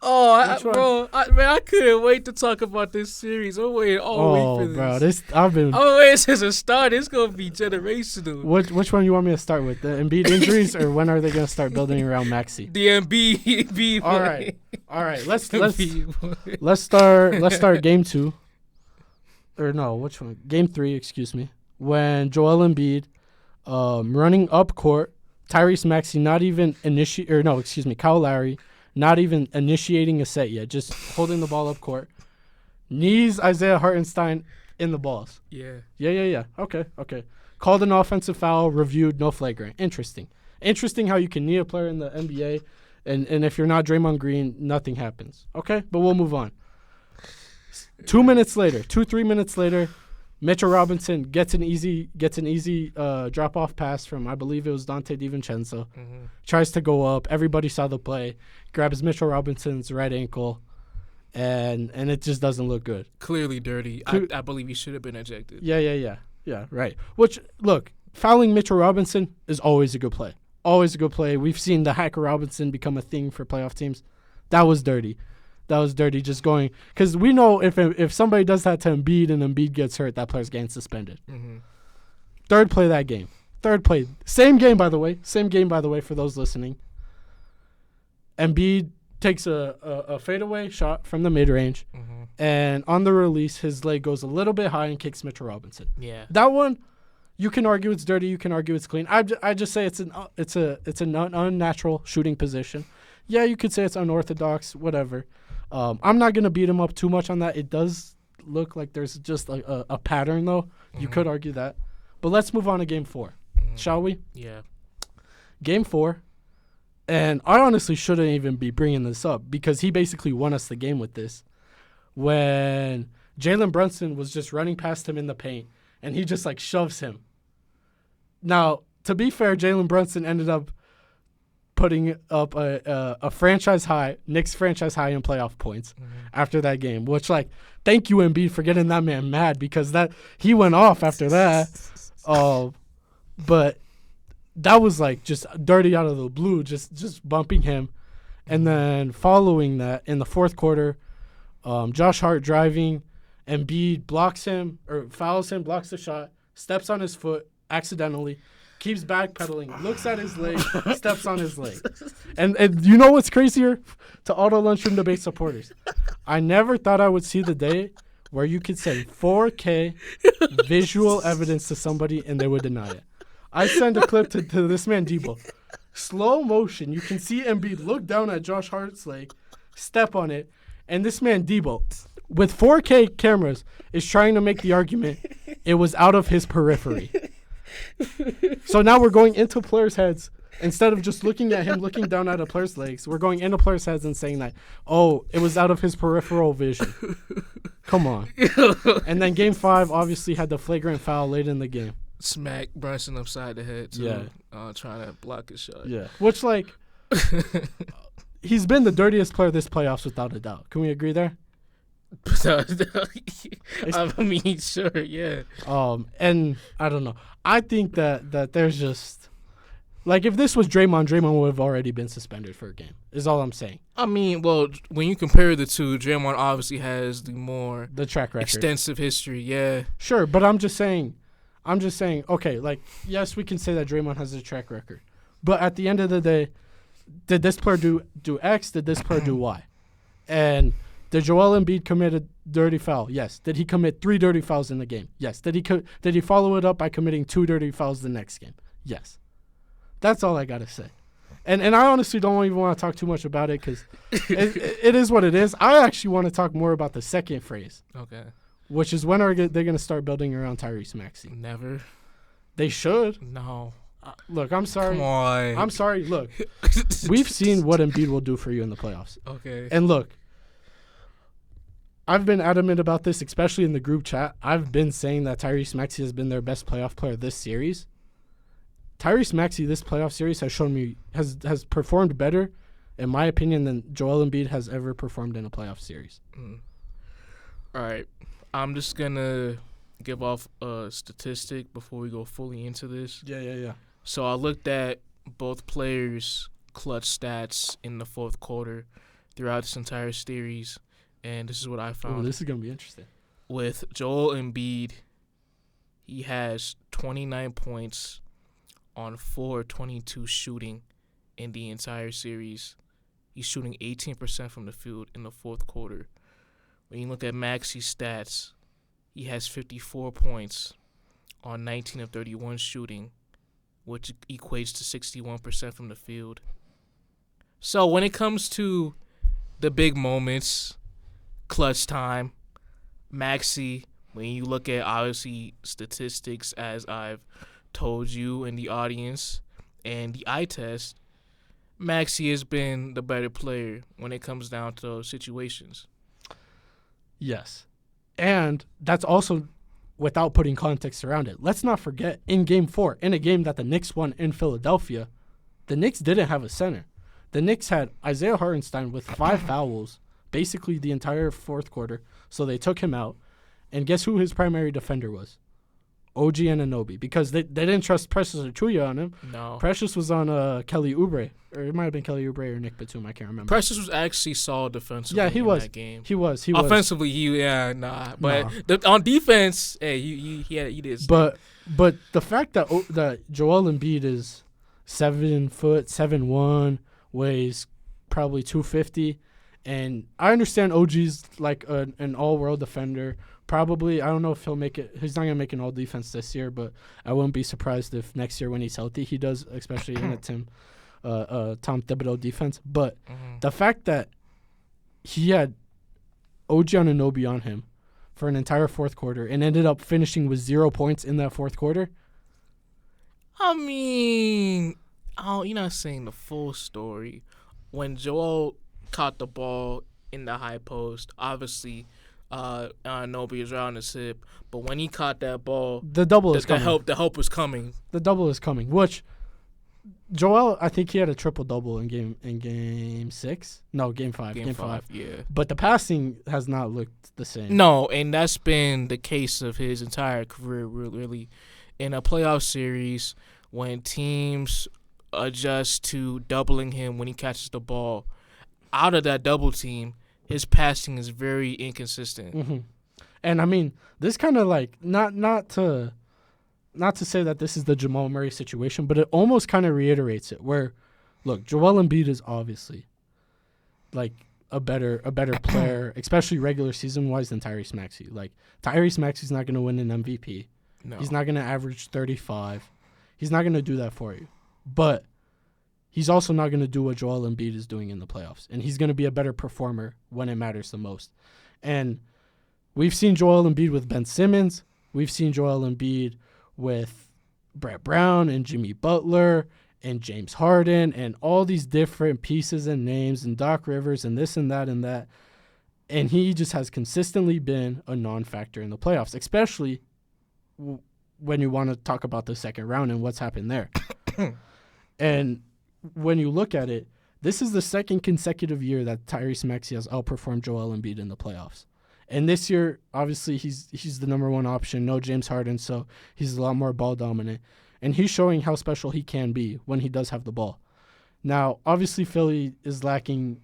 A: I couldn't wait to talk about this series. I'm waiting all week for this.
B: Bro,
A: waiting since the start. It's gonna be generational.
B: Which one you want me to start with? The Embiid injuries, or when are they gonna start building around Maxey?
A: The Embiid.
B: All right. Let's start game 2. Or no, which one? Game 3, excuse me. When Joel Embiid, running up court, Tyrese Maxey Kyle Lowry. Not even initiating a set yet, just holding the ball up court. Knees Isaiah Hartenstein in the balls.
A: Yeah.
B: Okay. Called an offensive foul, reviewed, no flagrant. Interesting how you can knee a player in the NBA, and if you're not Draymond Green, nothing happens. Okay, but we'll move on. 3 minutes later, Mitchell Robinson gets an easy drop-off pass from, I believe it was Dante DiVincenzo.
A: Mm-hmm.
B: Tries to go up. Everybody saw the play. Grabs Mitchell Robinson's right ankle, and it just doesn't look good.
A: Clearly dirty. I believe he should have been ejected.
B: Yeah, right. Which, look, fouling Mitchell Robinson is always a good play. Always a good play. We've seen the Hacker Robinson become a thing for playoff teams. That was dirty. Just going, because we know if somebody does that to Embiid and Embiid gets hurt, that player's getting suspended.
A: Mm-hmm.
B: Third play that game. Same game, by the way, for those listening. Embiid takes a fadeaway shot from the mid-range,
A: mm-hmm.
B: and on the release, his leg goes a little bit high and kicks Mitchell Robinson.
A: Yeah.
B: That one, you can argue it's dirty, you can argue it's clean. I just say it's an unnatural shooting position. Yeah, you could say it's unorthodox, whatever. I'm not going to beat him up too much on that. It does look like there's just a pattern, though. Mm-hmm. You could argue that. But let's move on to Game 4, shall we?
A: Yeah.
B: Game 4, and I honestly shouldn't even be bringing this up because he basically won us the game with this. When Jalen Brunson was just running past him in the paint, and he just, shoves him. Now, to be fair, Jalen Brunson ended up putting up a franchise high, Knicks franchise high in playoff points after that game, which, thank you, Embiid, for getting that man mad because that he went off after that. But that was, just dirty out of the blue, just bumping him. And then following that, in the fourth quarter, Josh Hart driving, Embiid blocks him, or fouls him, blocks the shot, steps on his foot accidentally, keeps backpedaling, looks at his leg, steps on his leg. And you know what's crazier? To all the lunchroom debate supporters, I never thought I would see the day where you could send 4K visual evidence to somebody and they would deny it. I send a clip to this man, Dibo. Slow motion. You can see Embiid look down at Josh Hart's leg, step on it, and this man, Dibo, with 4K cameras, is trying to make the argument it was out of his periphery. So now we're going into players' heads. Instead of just looking at him looking down at a player's legs, we're going into players' heads and saying that, oh, it was out of his peripheral vision. Come on. And then Game 5 obviously had the flagrant foul late in the game.
A: Smack Brunson upside the head, too. Yeah. Trying to block his shot.
B: Yeah. Which, like, he's been the dirtiest player this playoffs without a doubt. Can we agree there?
A: I mean, sure, yeah.
B: And I don't know. I think that there's just... Like, if this was Draymond would have already been suspended for a game, is all I'm saying.
A: I mean, well, when you compare the two, Draymond obviously has the
B: track record.
A: Extensive history, yeah.
B: Sure, but I'm just saying, okay, like, yes, we can say that Draymond has a track record. But at the end of the day, did this player do X? Did this player do Y? And did Joel Embiid commit a dirty foul? Yes. Did he commit 3 dirty fouls in the game? Yes. Did he follow it up by committing 2 dirty fouls the next game? Yes. That's all I got to say. And I honestly don't even want to talk too much about it because it is what it is. I actually want to talk more about the second phrase.
A: Okay.
B: Which is when are they going to start building around Tyrese Maxey?
A: Never.
B: They should.
A: No.
B: Look, I'm sorry.
A: Come on.
B: I'm sorry. Look, we've seen what Embiid will do for you in the playoffs.
A: Okay.
B: And look, I've been adamant about this, especially in the group chat. I've been saying that Tyrese Maxey has been their best playoff player this series. Tyrese Maxey this playoff series has shown me has performed better, in my opinion, than Joel Embiid has ever performed in a playoff series.
A: All right. I'm just going to give off a statistic before we go fully into this.
B: Yeah.
A: So I looked at both players' clutch stats in the fourth quarter throughout this entire series, and this is what I found.
B: Oh, this is going to be interesting.
A: With Joel Embiid, he has 29 points on 4-22 shooting in the entire series. He's shooting 18% from the field in the fourth quarter. When you look at Maxey's stats, he has 54 points on 19 of 31 shooting, which equates to 61% from the field. So when it comes to the big moments, clutch time, Maxey, when you look at obviously statistics as I've told you and the audience and the eye test, Maxey has been the better player when it comes down to those situations.
B: Yes. And that's also without putting context around it. Let's not forget, in Game 4, in a game that the Knicks won in Philadelphia, the Knicks didn't have a center. The Knicks had Isaiah Hartenstein with 5 fouls basically the entire fourth quarter, so they took him out. And guess who his primary defender was? OG Anunoby, because they didn't trust Precious Achiuwa on him.
A: No.
B: Precious was on Kelly Oubre, or it might have been Kelly Oubre or Nick Batum. I can't remember.
A: Precious was actually solid defensively.
B: Yeah, he was.
A: That game.
B: He was.
A: Offensively, But on defense, hey, he did.
B: But the fact that Joel Embiid is 7 foot 7'1", weighs probably 250, and I understand OG's like an all-world defender. Probably, I don't know if he'll make it. He's not going to make an all-defense this year, but I wouldn't be surprised if next year when he's healthy he does, especially in a Tom Thibodeau defense. But the fact that he had OG Anunoby on him for an entire fourth quarter and ended up finishing with 0 points in that fourth quarter.
A: I mean, you're not saying the full story. When Joel caught the ball in the high post, obviously – Anunoby is around his hip, but when he caught that ball,
B: the double is coming.
A: The help was coming.
B: The double is coming. Which Joel, I think he had a triple double in game 6. No, game 5. Game 5.
A: Yeah.
B: But the passing has not looked the same.
A: No, and that's been the case of his entire career. Really, in a playoff series, when teams adjust to doubling him when he catches the ball, out of that double team, his passing is very inconsistent.
B: Mm-hmm. And I mean, this kind of like not to say that this is the Jamal Murray situation, but it almost kind of reiterates it. Where, look, Joel Embiid is obviously like a better player, especially regular season wise, than Tyrese Maxey. Like Tyrese Maxey's not going to win an MVP.
A: No.
B: He's not going to average 35. He's not going to do that for you. But he's also not going to do what Joel Embiid is doing in the playoffs. And he's going to be a better performer when it matters the most. And we've seen Joel Embiid with Ben Simmons. We've seen Joel Embiid with Brett Brown and Jimmy Butler and James Harden and all these different pieces and names and Doc Rivers and this and that and that. And he just has consistently been a non-factor in the playoffs, especially when you want to talk about the second round and what's happened there. And when you look at it, this is the second consecutive year that Tyrese Maxey has outperformed Joel Embiid in the playoffs. And this year, obviously, he's the number one option. No James Harden, so he's a lot more ball dominant. And he's showing how special he can be when he does have the ball. Now, obviously, Philly is lacking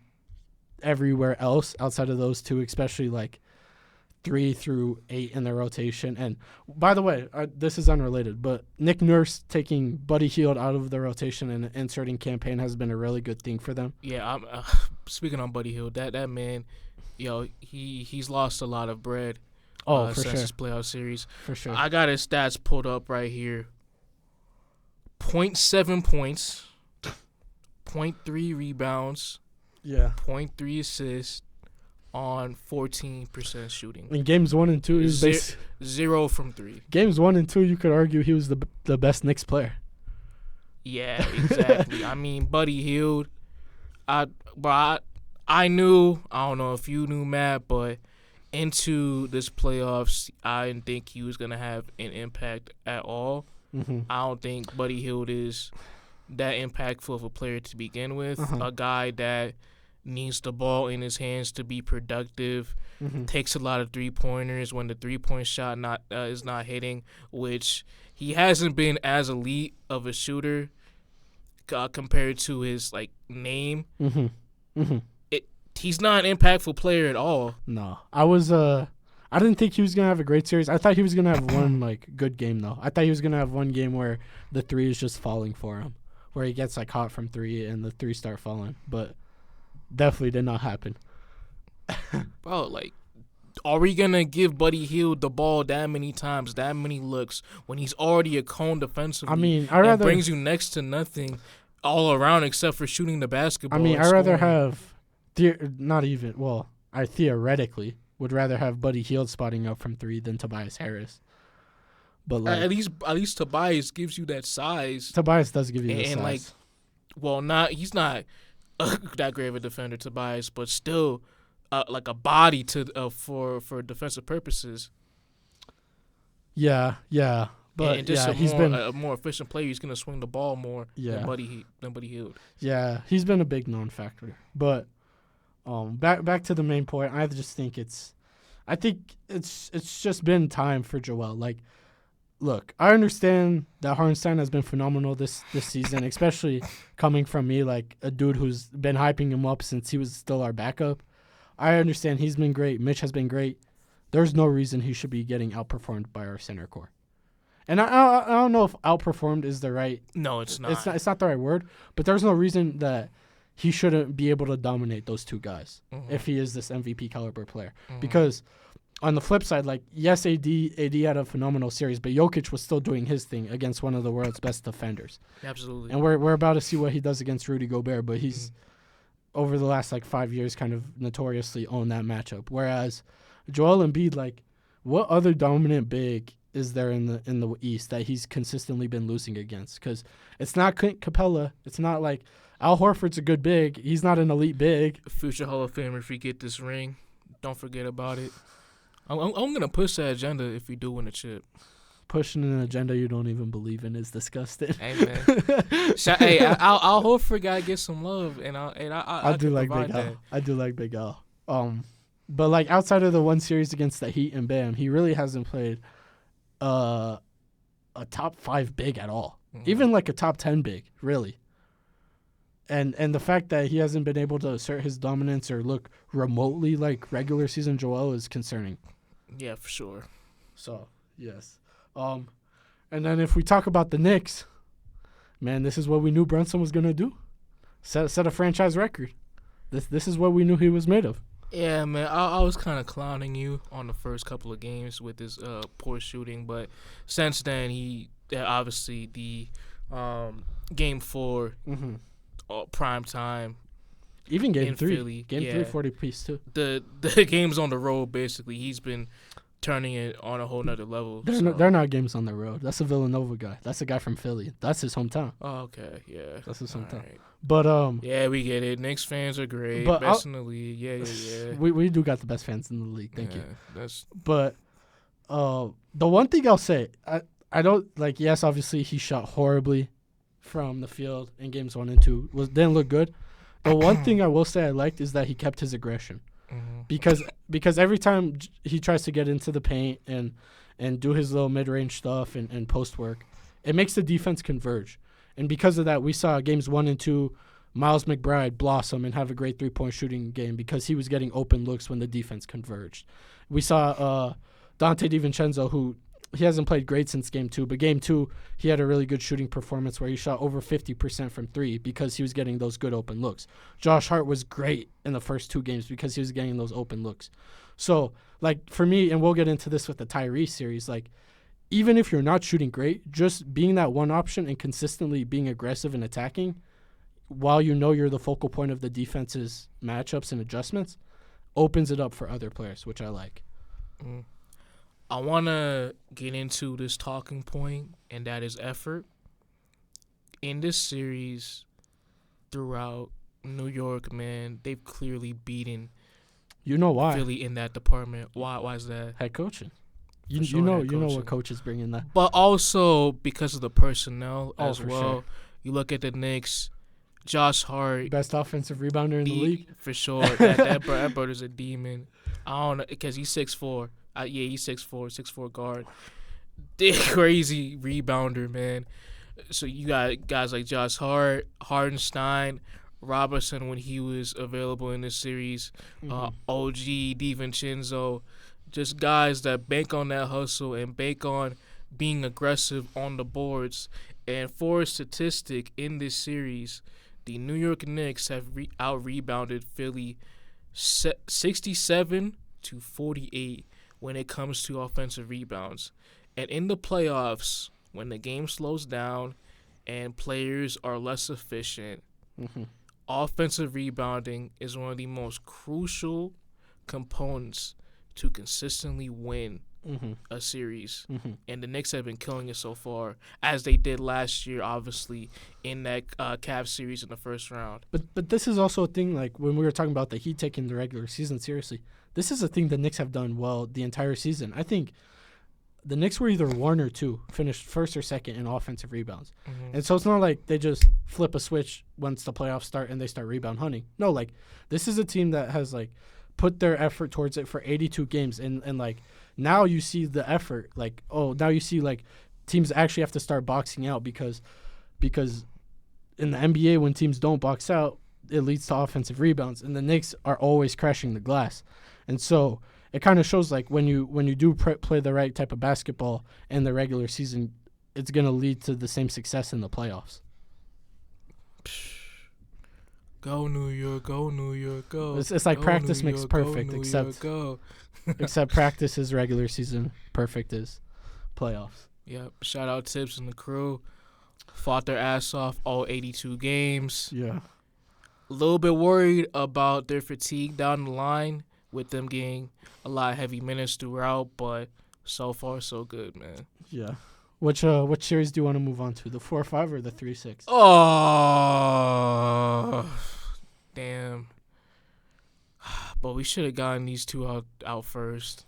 B: everywhere else outside of those two, especially like 3 through 8 in their rotation. And by the way, this is unrelated, but Nick Nurse taking Buddy Hield out of the rotation and inserting Campaign has been a really good thing for them.
A: Yeah, I'm speaking on Buddy Hield, that man, he's lost a lot of bread.
B: For
A: since
B: sure.
A: his playoff series.
B: For sure.
A: I got his stats pulled up right here. 0.7 points, 0.3 rebounds,
B: Yeah.
A: 0.3 assists on 14% shooting.
B: In games 1 and 2, he was
A: 0 from 3.
B: Games 1 and 2, you could argue he was the best Knicks player.
A: Yeah, exactly. I mean, Buddy Hield, I knew, I don't know if you knew, Matt, but into this playoffs, I didn't think he was going to have an impact at all.
B: Mm-hmm.
A: I don't think Buddy Hield is that impactful of a player to begin with. A guy that needs the ball in his hands to be productive, takes a lot of three-pointers when the three-point shot is not hitting, which he hasn't been as elite of a shooter compared to his name. He's not an impactful player at all.
B: No, I didn't think he was gonna have a great series. I thought he was gonna have one good game though. I thought he was gonna have one game where the three is just falling for him, where he gets hot from 3 and the 3 start falling. But definitely did not happen.
A: Bro, are we gonna give Buddy Hield the ball that many times, that many looks, when he's already a cone defensively?
B: I mean,
A: and brings you next to nothing all around except for shooting the basketball.
B: I mean, I'd rather have I theoretically would rather have Buddy Hield spotting up from 3 than Tobias Harris. But
A: at least Tobias gives you that size.
B: Tobias does give you the size.
A: He's not that great of a defender, Tobias, but still a body for defensive purposes.
B: Yeah. But
A: and just
B: he's been
A: a more efficient player. He's gonna swing the ball more than Buddy Hield.
B: Yeah, he's been a big non-factor. But back to the main point. I think it's just been time for Joel. Look, I understand that Hartenstein has been phenomenal this season, especially coming from me, a dude who's been hyping him up since he was still our backup. I understand he's been great. Mitch has been great. There's no reason he should be getting outperformed by our center core. And I don't know if outperformed is the right.
A: No, it's not.
B: It's not the right word. But there's no reason that he shouldn't be able to dominate those two guys if he is this MVP caliber player. Because on the flip side, yes, AD had a phenomenal series, but Jokic was still doing his thing against one of the world's best defenders.
A: Absolutely.
B: And we're about to see what he does against Rudy Gobert, but he's over the last 5 years kind of notoriously owned that matchup. Whereas Joel Embiid, what other dominant big is there in the East that he's consistently been losing against? Because it's not Capella. It's not Al Horford's a good big. He's not an elite big.
A: Future Hall of Famer, if we get this ring, don't forget about it. I'm going to push that agenda if we do win a chip.
B: Pushing an agenda you don't even believe in is disgusting.
A: Hey, man. Al Horford got to get some love, and I
B: do like Big Al. I do like Big Al. But outside of the one series against the Heat and Bam, he really hasn't played a top 5 big at all. Even a top 10 big, really. And the fact that he hasn't been able to assert his dominance or look remotely like regular season Joel is concerning.
A: Yeah, for sure.
B: So, yes. And then if we talk about the Knicks, man, this is what we knew Brunson was going to do. Set a franchise record. This is what we knew he was made of.
A: Yeah, man, I was kind of clowning you on the first couple of games with his poor shooting, but since then obviously the game 4
B: Mm-hmm.
A: prime time
B: Even game
A: in
B: 3,
A: Philly,
B: game 3, 40 piece too.
A: the games on the road basically he's been turning it on a whole nother level.
B: They're not games on the road. That's a Villanova guy. That's a guy from Philly. That's his hometown.
A: Oh, okay, yeah,
B: That's his hometown.
A: right.
B: But
A: Yeah, we get it. Knicks fans are great.
B: But
A: Best in the league. Yeah.
B: we do got the best fans in the league. Thank you.
A: That's
B: But the one thing I'll say, I don't like. Yes, obviously he shot horribly from the field in games 1 and 2. Didn't look good. The one thing I will say I liked is that he kept his aggression. Because every time he tries to get into the paint and do his little mid-range stuff and post work, it makes the defense converge. And because of that, we saw games 1 and 2, Miles McBride blossom and have a great three-point shooting game because he was getting open looks when the defense converged. We saw Dante DiVincenzo, who he hasn't played great since game 2, but game 2 he had a really good shooting performance where he shot over 50% from 3 because he was getting those good open looks. Josh Hart was great in the first 2 games because he was getting those open looks. So, like, for me, and we'll get into this with the Tyrese series, like, even if you're not shooting great, just being that one option and consistently being aggressive and attacking while you know you're the focal point of the defense's matchups and adjustments opens it up for other players, which I like.
A: I want to get into this talking point, and that is effort. In this series, throughout New York, man, they've clearly beaten
B: You know why?
A: Philly in that department. Why is that?
B: Head coaching.
A: For sure,
B: You know
A: head coaching.
B: what coaches bring in that.
A: But also because of the personnel as
B: for
A: well.
B: sure.
A: You look at the Knicks, Josh Hart,
B: Best offensive rebounder in the league.
A: for sure. That brother's a demon. I don't know because he's 6'4". He's 6'4", guard. Crazy rebounder, man. So you got guys like Josh Hart, Hardenstein, Robertson when he was available in this series, OG, DiVincenzo, just guys that bank on that hustle and bank on being aggressive on the boards. And for a statistic in this series, the New York Knicks have out-rebounded Philly 67-48 when it comes to offensive rebounds. And in the playoffs, when the game slows down and players are less efficient, offensive rebounding is one of the most crucial components to consistently win a series. And the Knicks have been killing it so far, as they did last year, obviously, in that Cavs series in the first round.
B: But this is also a thing, like, when we were talking about the Heat taking the regular season seriously, this is a thing the Knicks have done well the entire season. I think the Knicks were either 1 or 2, finished first or second in offensive rebounds. And so it's not like they just flip a switch once the playoffs start and they start rebound hunting. No, like, this is a team that has, like, put their effort towards it for 82 games. And like, now you see the effort. Like, now you see, like, teams actually have to start boxing out because in the NBA, when teams don't box out, it leads to offensive rebounds. And the Knicks are always crashing the glass. And so it kind of shows, like, when you do play the right type of basketball in the regular season, it's going to lead to the same success in the playoffs.
A: Go New York, go New York, go.
B: It's like
A: go
B: practice
A: New
B: makes
A: York,
B: perfect,
A: go New
B: except
A: York, go.
B: except practice is regular season, perfect is playoffs.
A: Yep. Shout out Tips and the crew. Fought their ass off all 82 games.
B: Yeah.
A: A little bit worried about their fatigue down the line with them getting a lot of heavy minutes throughout, but so far so good, man.
B: Yeah. Which series do you want to move on to? The 4-5 or the 3-6?
A: Oh, damn. But we should have gotten these two out first.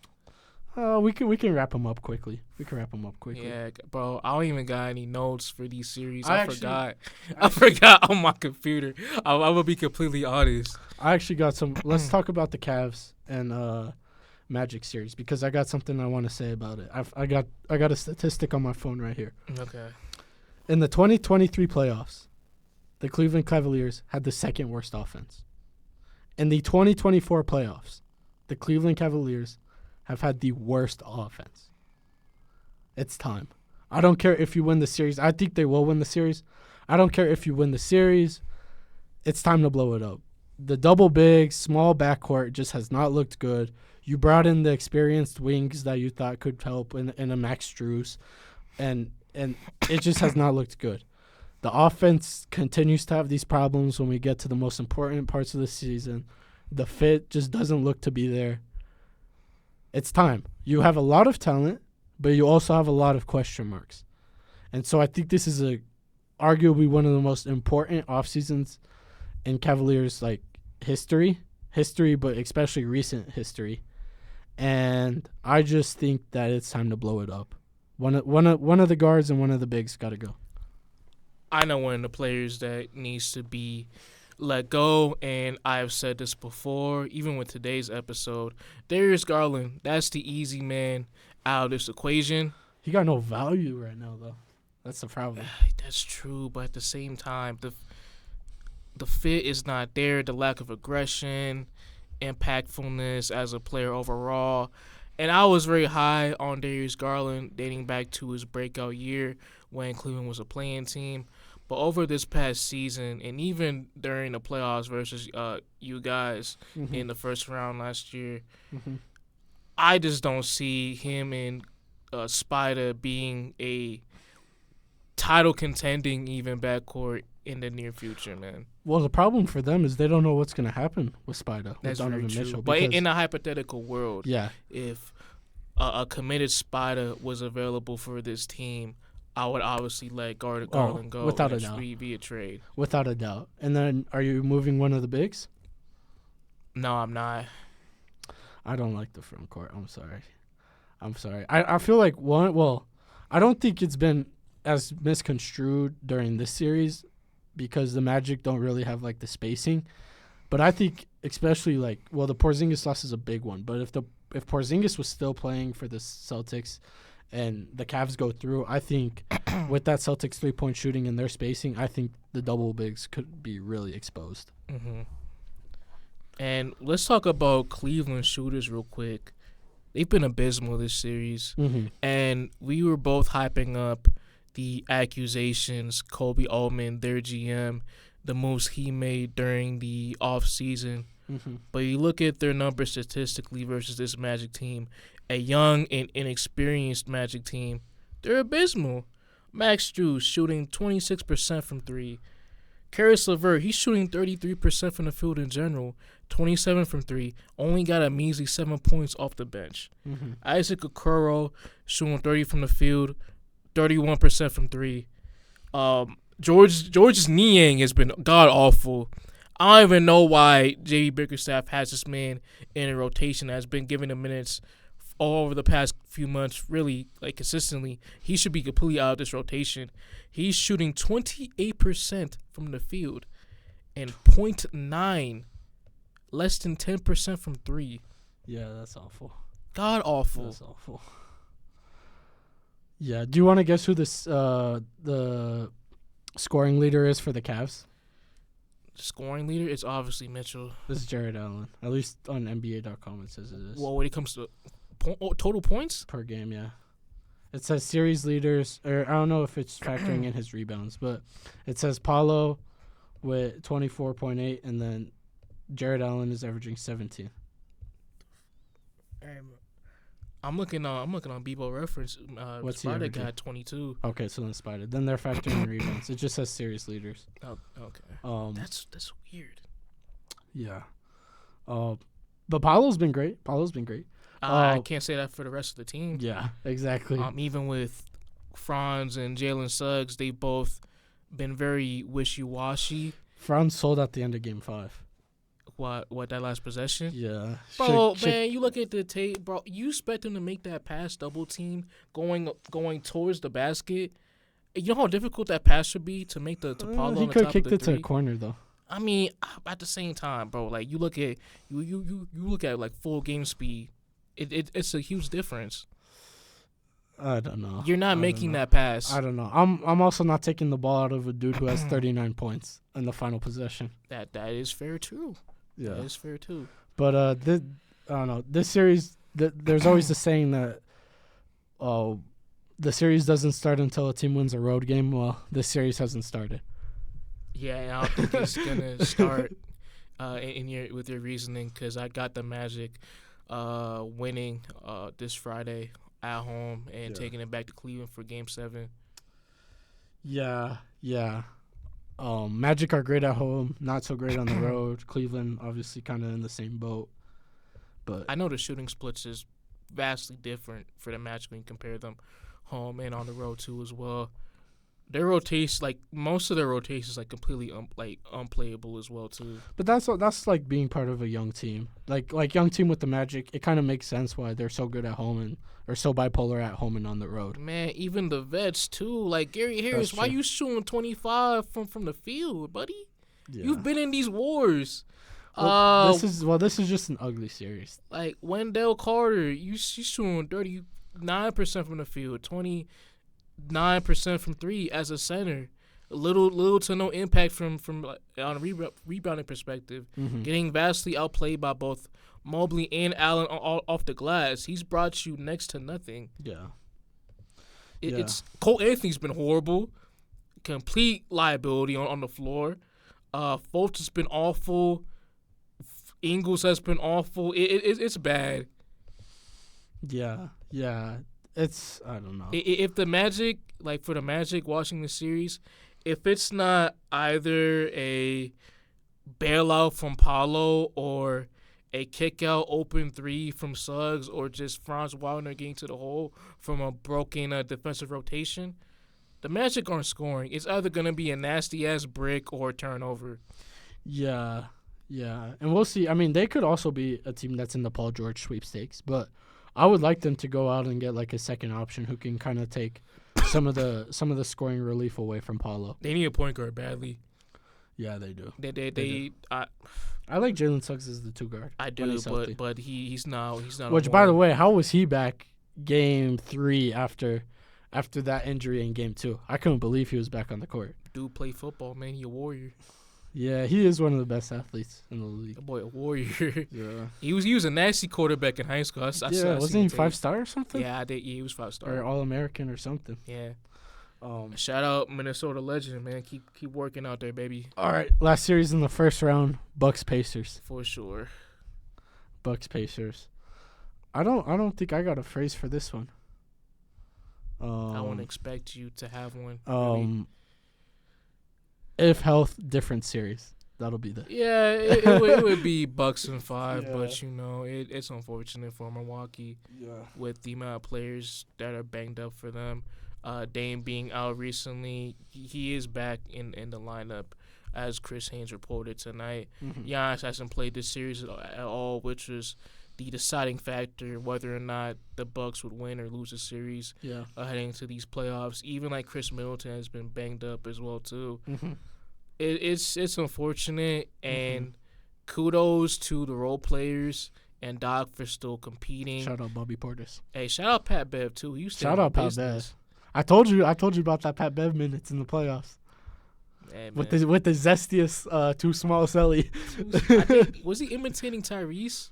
B: We can wrap them up quickly.
A: Yeah, bro. I don't even got any notes for these series.
B: I
A: forgot on my computer. I will be completely honest.
B: I actually got some. Let's talk about the Cavs and Magic series because I got something I want to say about it. I got a statistic on my phone right here.
A: Okay.
B: In the 2023 playoffs, the Cleveland Cavaliers had the second worst offense. In the 2024 playoffs, the Cleveland Cavaliers have had the worst offense. It's time. I don't care if you win the series. I think they will win the series. I don't care if you win the series. It's time to blow it up. the double big, small backcourt just has not looked good. You brought in the experienced wings that you thought could help in a Max Strus, and it just has not looked good. The offense continues to have these problems when we get to the most important parts of the season. The fit just doesn't look to be there. It's time. You have a lot of talent, but you also have a lot of question marks. And so I think this is arguably one of the most important off seasons in Cavaliers history, but especially recent history. And I just think that it's time to blow it up. One of the guards and one of the bigs got to go.
A: I know one of the players that needs to be let go, and I've said this before, even with today's episode. Darius Garland, that's the easy man out of this equation.
B: He got no value right now, though. That's the problem.
A: That's true, but at the same time, the fit is not there. The lack of aggression, impactfulness as a player overall. And I was very high on Darius Garland dating back to his breakout year when Cleveland was a playing team. But over this past season, and even during the playoffs versus you guys in the first round last year, I just don't see him and Spider being a title contending even backcourt in the near future, man.
B: Well, the problem for them is they don't know what's going to happen with Spider.
A: That's
B: with
A: very
B: Donovan
A: true.
B: Mitchell,
A: But in a hypothetical world, if a committed Spider was available for this team, I would obviously let Garland go
B: without a doubt.
A: Via trade.
B: Without a doubt. And then are you moving one of the bigs?
A: No, I'm not.
B: I don't like the front court. I'm sorry. I feel like I don't think it's been as misconstrued during this series because the Magic don't really have the spacing. But I think especially the Porzingis loss is a big one. But if Porzingis was still playing for the Celtics and the Cavs go through, I think with that Celtics 3-point shooting and their spacing, I think the double bigs could be really exposed.
A: Mm-hmm. And let's talk about Cleveland shooters real quick. They've been abysmal this series. And we were both hyping up the accusations, Kobe Altman, their GM, the moves he made during the offseason. But you look at their numbers statistically versus this Magic team, a young and inexperienced Magic team, they're abysmal. Max Strus shooting 26% from three. Karis LeVert, he's shooting 33% from the field in general, 27 from three, only got a measly 7 points off the bench. Isaac Okoro shooting 30 from the field, 31% from three. George's Niang has been god-awful. I don't even know why J.B. Bickerstaff has this man in a rotation that has been giving him minutes all over the past few months, really, consistently. He should be completely out of this rotation. He's shooting 28% from the field and 0.9, less than 10% from three.
B: Yeah, that's awful.
A: God awful.
B: That's awful. Yeah, do you want to guess who the scoring leader is for the Cavs?
A: Scoring leader, it's obviously Mitchell.
B: This is Jared Allen. At least on NBA.com it says it is.
A: Well, when it comes to total points?
B: Per game, yeah. It says series leaders, or I don't know if it's factoring in his rebounds, but it says Paolo with 24.8, and then Jared Allen is averaging 17.
A: I'm looking on Bebo reference.
B: What's
A: Spider
B: he
A: got 22.
B: Okay, so then Spider. Then they're factoring in rebounds. It just says series leaders.
A: Oh, okay. That's weird.
B: Yeah. But Paolo's been great.
A: I can't say that for the rest of the team.
B: Yeah, exactly.
A: Even with Franz and Jalen Suggs, they've both been very wishy-washy.
B: Franz sold at the end of Game 5.
A: What that last possession?
B: Yeah.
A: Bro, man, you look at the tape, bro. You expect him to make that pass double team going towards the basket. You know how difficult that pass should be to make to Paulo on the top of the three?
B: He could have kicked it to a corner, though.
A: I mean, at the same time, bro, you look at full game speed. It's a huge difference.
B: I don't know.
A: You're not making that pass.
B: I don't know. I'm also not taking the ball out of a dude who has 39 points in the final possession.
A: That is fair too.
B: Yeah,
A: that is fair too.
B: But I don't know. This series, there's always the saying that, the series doesn't start until a team wins a road game. Well, this series hasn't started.
A: Yeah, I don't think it's gonna start with your reasoning, because I got the Magic winning this Friday at home and taking it back to Cleveland for Game 7.
B: Yeah. Magic are great at home, not so great on the road. Cleveland obviously kind of in the same boat. But
A: I know the shooting splits is vastly different for the Magic when you compare them home and on the road too as well. Their rotation, like most of their rotations, like completely unplayable as well too.
B: But that's like being part of a young team, like young team with the Magic. It kind of makes sense why they're so good at home and or so bipolar at home and on the road.
A: Man, even the vets too, like Gary Harris. Why you shooting 25 from the field, buddy? Yeah. You've been in these wars.
B: This is just an ugly series.
A: Like Wendell Carter, you shooting 39% from the field, 29% from three as a center. Little to no impact from on a rebounding perspective. Mm-hmm. Getting vastly outplayed by both Mobley and Allen off the glass. He's brought you next to nothing.
B: Yeah.
A: It's Cole Anthony's been horrible. Complete liability on the floor. Fultz has been awful. Ingles has been awful. It's bad.
B: Yeah. It's, I don't know.
A: If the Magic, like for the Magic watching the series, if it's not either a bailout from Paolo or a kick-out open three from Suggs or just Franz Wagner getting to the hole from a broken defensive rotation, the Magic aren't scoring. It's either going to be a nasty-ass brick or a turnover.
B: Yeah. And we'll see. I mean, they could also be a team that's in the Paul George sweepstakes, but I would like them to go out and get like a second option who can kind of take some of the scoring relief away from Paulo.
A: They need a point guard badly.
B: Yeah, they do. I like Jalen Suggs as the 2 guard.
A: I do, but he's not.
B: Which, by the way, how was he back Game 3 after that injury in Game 2? I couldn't believe he was back on the court.
A: Dude, play football, man. He a warrior.
B: Yeah, he is one of the best athletes in the league.
A: That boy, a warrior.
B: Yeah.
A: He was a nasty quarterback in high school.
B: Wasn't he 5-star or something?
A: Yeah, he was 5-star.
B: Or All-American or something.
A: Yeah. Shout out Minnesota legend, man. Keep working out there, baby.
B: All right, last series in the first round, Bucks Pacers.
A: For sure.
B: Bucks Pacers. I don't think I got a phrase for this one.
A: I wouldn't expect you to have one.
B: Really. If health, different series. That'll be the.
A: Yeah, it would be Bucks in 5, yeah. But it's unfortunate for Milwaukee. Yeah. With the amount of players that are banged up for them. Dame being out recently, he is back in the lineup, as Chris Haynes reported tonight. Mm-hmm. Giannis hasn't played this series at all, which was the deciding factor whether or not the Bucks would win or lose the series.
B: Yeah.
A: Heading into these playoffs. Even like Chris Middleton has been banged up as well too.
B: Mm-hmm.
A: It's unfortunate, and kudos to the role players and Doc for still competing.
B: Shout out Bobby Portis.
A: Hey, shout out Pat Bev too.
B: Shout out Pat Bev. I told you about that Pat Bev minutes in the playoffs.
A: Hey,
B: with the zestiest too small celly.
A: Was he imitating Tyrese?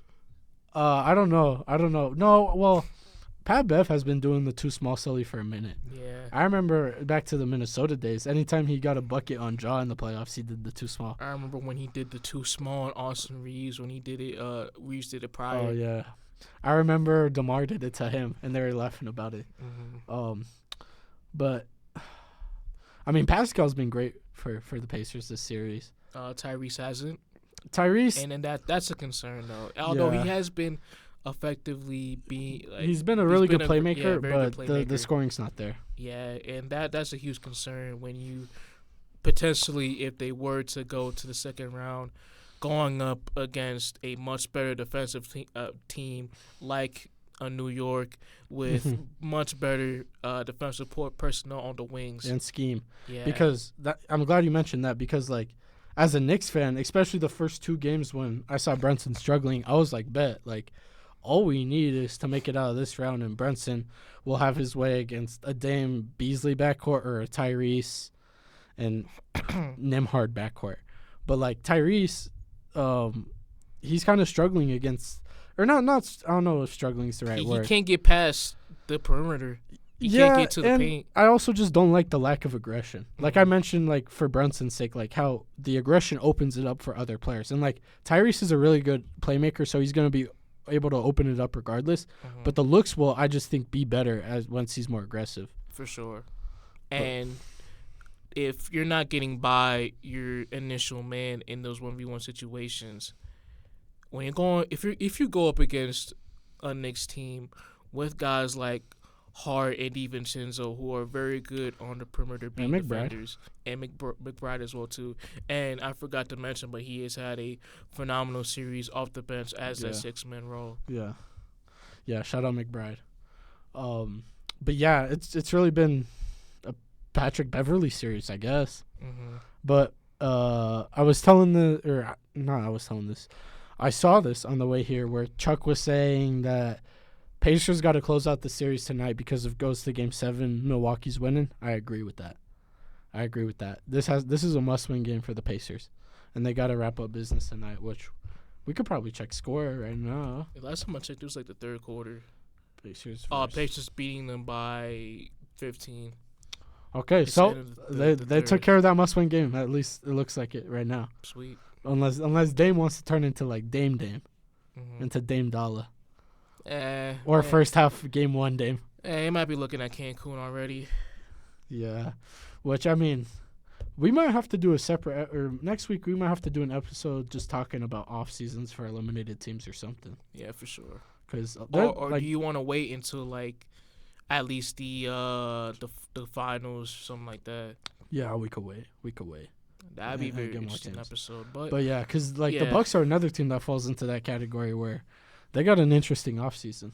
B: I don't know. No, well, Pat Bev has been doing the too small celly for a minute.
A: Yeah.
B: I remember back to the Minnesota days. Anytime he got a bucket on Ja in the playoffs, he did the too small.
A: I remember when he did the too small on Austin Reeves when he did it. Reeves did it prior.
B: Oh yeah. I remember DeMar did it to him, and they were laughing about it.
A: Mm-hmm.
B: But I mean, Pascal's been great for the Pacers this series.
A: Tyrese hasn't.
B: And
A: then that's a concern though. Although he has been effectively
B: he's been a really good playmaker, but the scoring's not there.
A: Yeah, and that's a huge concern when you potentially, if they were to go to the second round, going up against a much better defensive team like a New York with much better defensive personnel on the wings
B: and scheme.
A: Yeah,
B: because I'm glad you mentioned that, because like as a Knicks fan, especially the first 2 games when I saw Brunson struggling, I was like, all we need is to make it out of this round, and Brunson will have his way against a Dame Beasley backcourt or a Tyrese and Nembhard backcourt. But like Tyrese, he's kind of struggling against, or not. I don't know if struggling is the right word.
A: He can't get past the perimeter. He can't get to the paint.
B: I also just don't like the lack of aggression. Like I mentioned, like for Brunson's sake, like how the aggression opens it up for other players. And like Tyrese is a really good playmaker, so he's gonna be able to open it up regardless. But the looks will, I just think, be better as once he's more aggressive.
A: For sure. And if you're not getting by your initial man in those 1v1 situations, when you're going, if you go up against a Knicks team with guys like Hart and DiVincenzo, who are very good on the perimeter being defenders, and McBride as well too. And I forgot to mention, but he has had a phenomenal series off the bench as that 6-man role.
B: Yeah. Shout out McBride. But yeah, it's really been a Patrick Beverley series, I guess. But I saw this on the way here where Chuck was saying that Pacers got to close out the series tonight because if it goes to Game 7, Milwaukee's winning. I agree with that. This is a must-win game for the Pacers, and they got to wrap up business tonight, which we could probably check score right now.
A: Last time I checked, it was like the third quarter.
B: Pacers
A: beating them by 15.
B: Okay, so they took care of that must-win game. At least it looks like it right now.
A: Sweet.
B: Unless Dame wants to turn into like Dame, into Dame Dollar. Or first half Game 1 Dame.
A: He might be looking at Cancun already.
B: Yeah, which I mean, we might have to do a separate, or next week we might have to do an episode just talking about off seasons for eliminated teams or something.
A: Yeah, for sure.
B: Or
A: do you want to wait until like at least the finals, something like that?
B: Yeah, we could wait.
A: That'd be a very interesting episode. But
B: yeah, because like the Bucks are another team that falls into that category where they got an interesting offseason.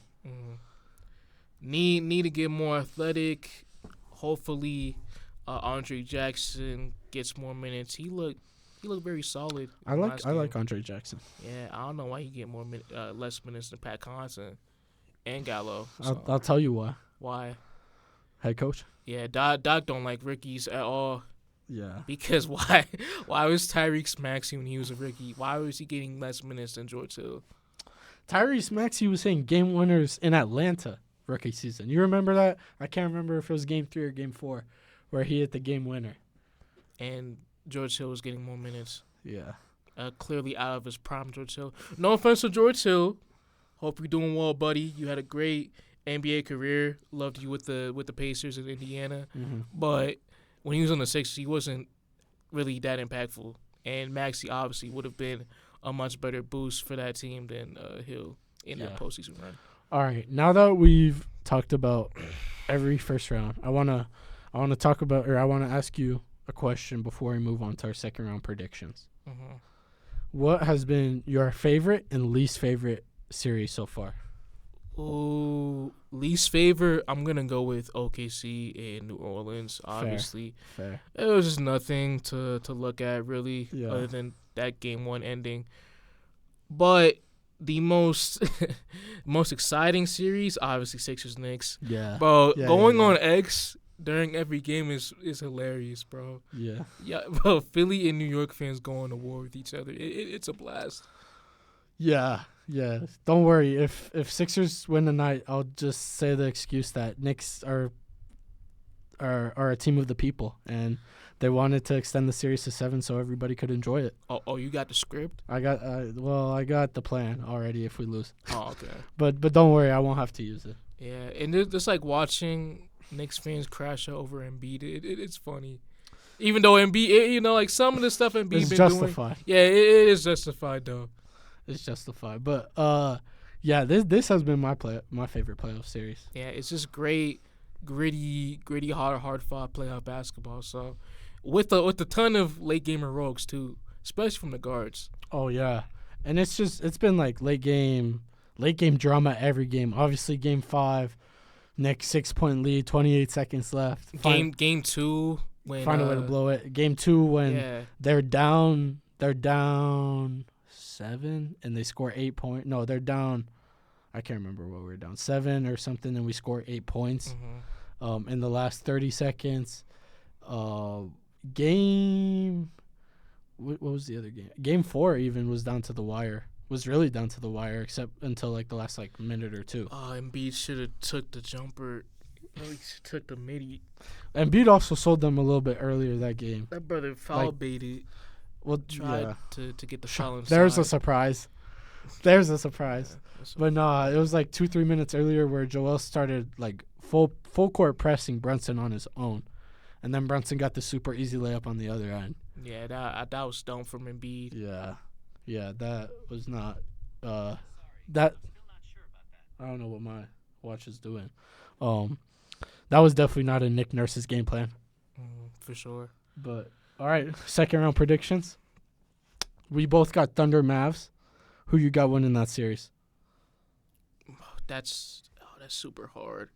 A: Need to get more athletic. Hopefully, Andre Jackson gets more minutes. He looked very solid.
B: I like Andre Jackson.
A: Yeah, I don't know why he get less minutes than Pat Connaughton and Gallo. So.
B: I'll tell you why.
A: Why?
B: Head coach.
A: Yeah, Doc don't like rookies at all.
B: Yeah.
A: Because why was Tyrese Maxey when he was a rookie? Why was he getting less minutes than George Hill?
B: Tyrese Maxey was hitting game winners in Atlanta rookie season. You remember that? I can't remember if it was Game 3 or Game 4 where he hit the game winner.
A: And George Hill was getting more minutes.
B: Yeah.
A: Clearly out of his prime, George Hill. No offense to George Hill. Hope you're doing well, buddy. You had a great NBA career. Loved you with the Pacers in Indiana. But when he was on the Sixers, he wasn't really that impactful. And Maxey obviously would have been a much better boost for that team than Hill in that postseason run.
B: All right, now that we've talked about every first round, I wanna talk about, or I wanna ask you a question before we move on to our second round predictions. What has been your favorite and least favorite series so far?
A: Ooh, least favorite, I'm gonna go with OKC and New Orleans. Obviously,
B: fair.
A: It was just nothing to look at really, other than that Game 1 ending. But the most exciting series, obviously Sixers Knicks.
B: Yeah.
A: Bro, going on X during every game is hilarious, bro.
B: Yeah.
A: Yeah, bro. Philly and New York fans going to war with each other. It's a blast.
B: Yeah. Don't worry. If Sixers win tonight, I'll just say the excuse that Knicks are a team of the people, and they wanted to extend the series to 7 so everybody could enjoy it.
A: Oh, you got the script?
B: I got the plan already if we lose.
A: Oh, okay.
B: But don't worry, I won't have to use it.
A: Yeah, and it's like watching Knicks fans crash out over Embiid. It's funny. Even though Embiid, like some of the stuff Embiid
B: it's
A: been
B: justified.
A: doing. Yeah, it is justified though.
B: It's justified. But this has been my favorite playoff series.
A: Yeah, it's just great, gritty, hard fought playoff basketball. So with a ton of late game heroics too, especially from the guards.
B: Oh yeah. And it's been like late game drama every game. Obviously Game 5, Knicks 6-point lead, 28 seconds left.
A: Game 2 when
B: find a way to blow it. Game 2 when they're down 7 and they score 8 points. No, they're down. I can't remember what we were down, 7 or something, and we score 8 points. In the last 30 seconds. What was the other game? Game 4 even was down to the wire. Was really down to the wire, except until like the last minute or two.
A: Embiid should have took the jumper Bro, he took the midi.
B: Embiid also sold them a little bit earlier that game.
A: That brother foul baited.
B: Well,
A: Tried to get the foul inside.
B: There's a surprise. There's a surprise.
A: Yeah,
B: But no, it was like 2-3 minutes earlier where Joel started like full court pressing Brunson on his own, and then Brunson got the super easy layup on the other end.
A: Yeah, that was dumb from Embiid.
B: Yeah, that was not. That I don't know what my watch is doing. That was definitely not in Nick Nurse's game plan.
A: For sure.
B: But all right, second round predictions. We both got Thunder Mavs. Who you got winning that series?
A: That's super hard.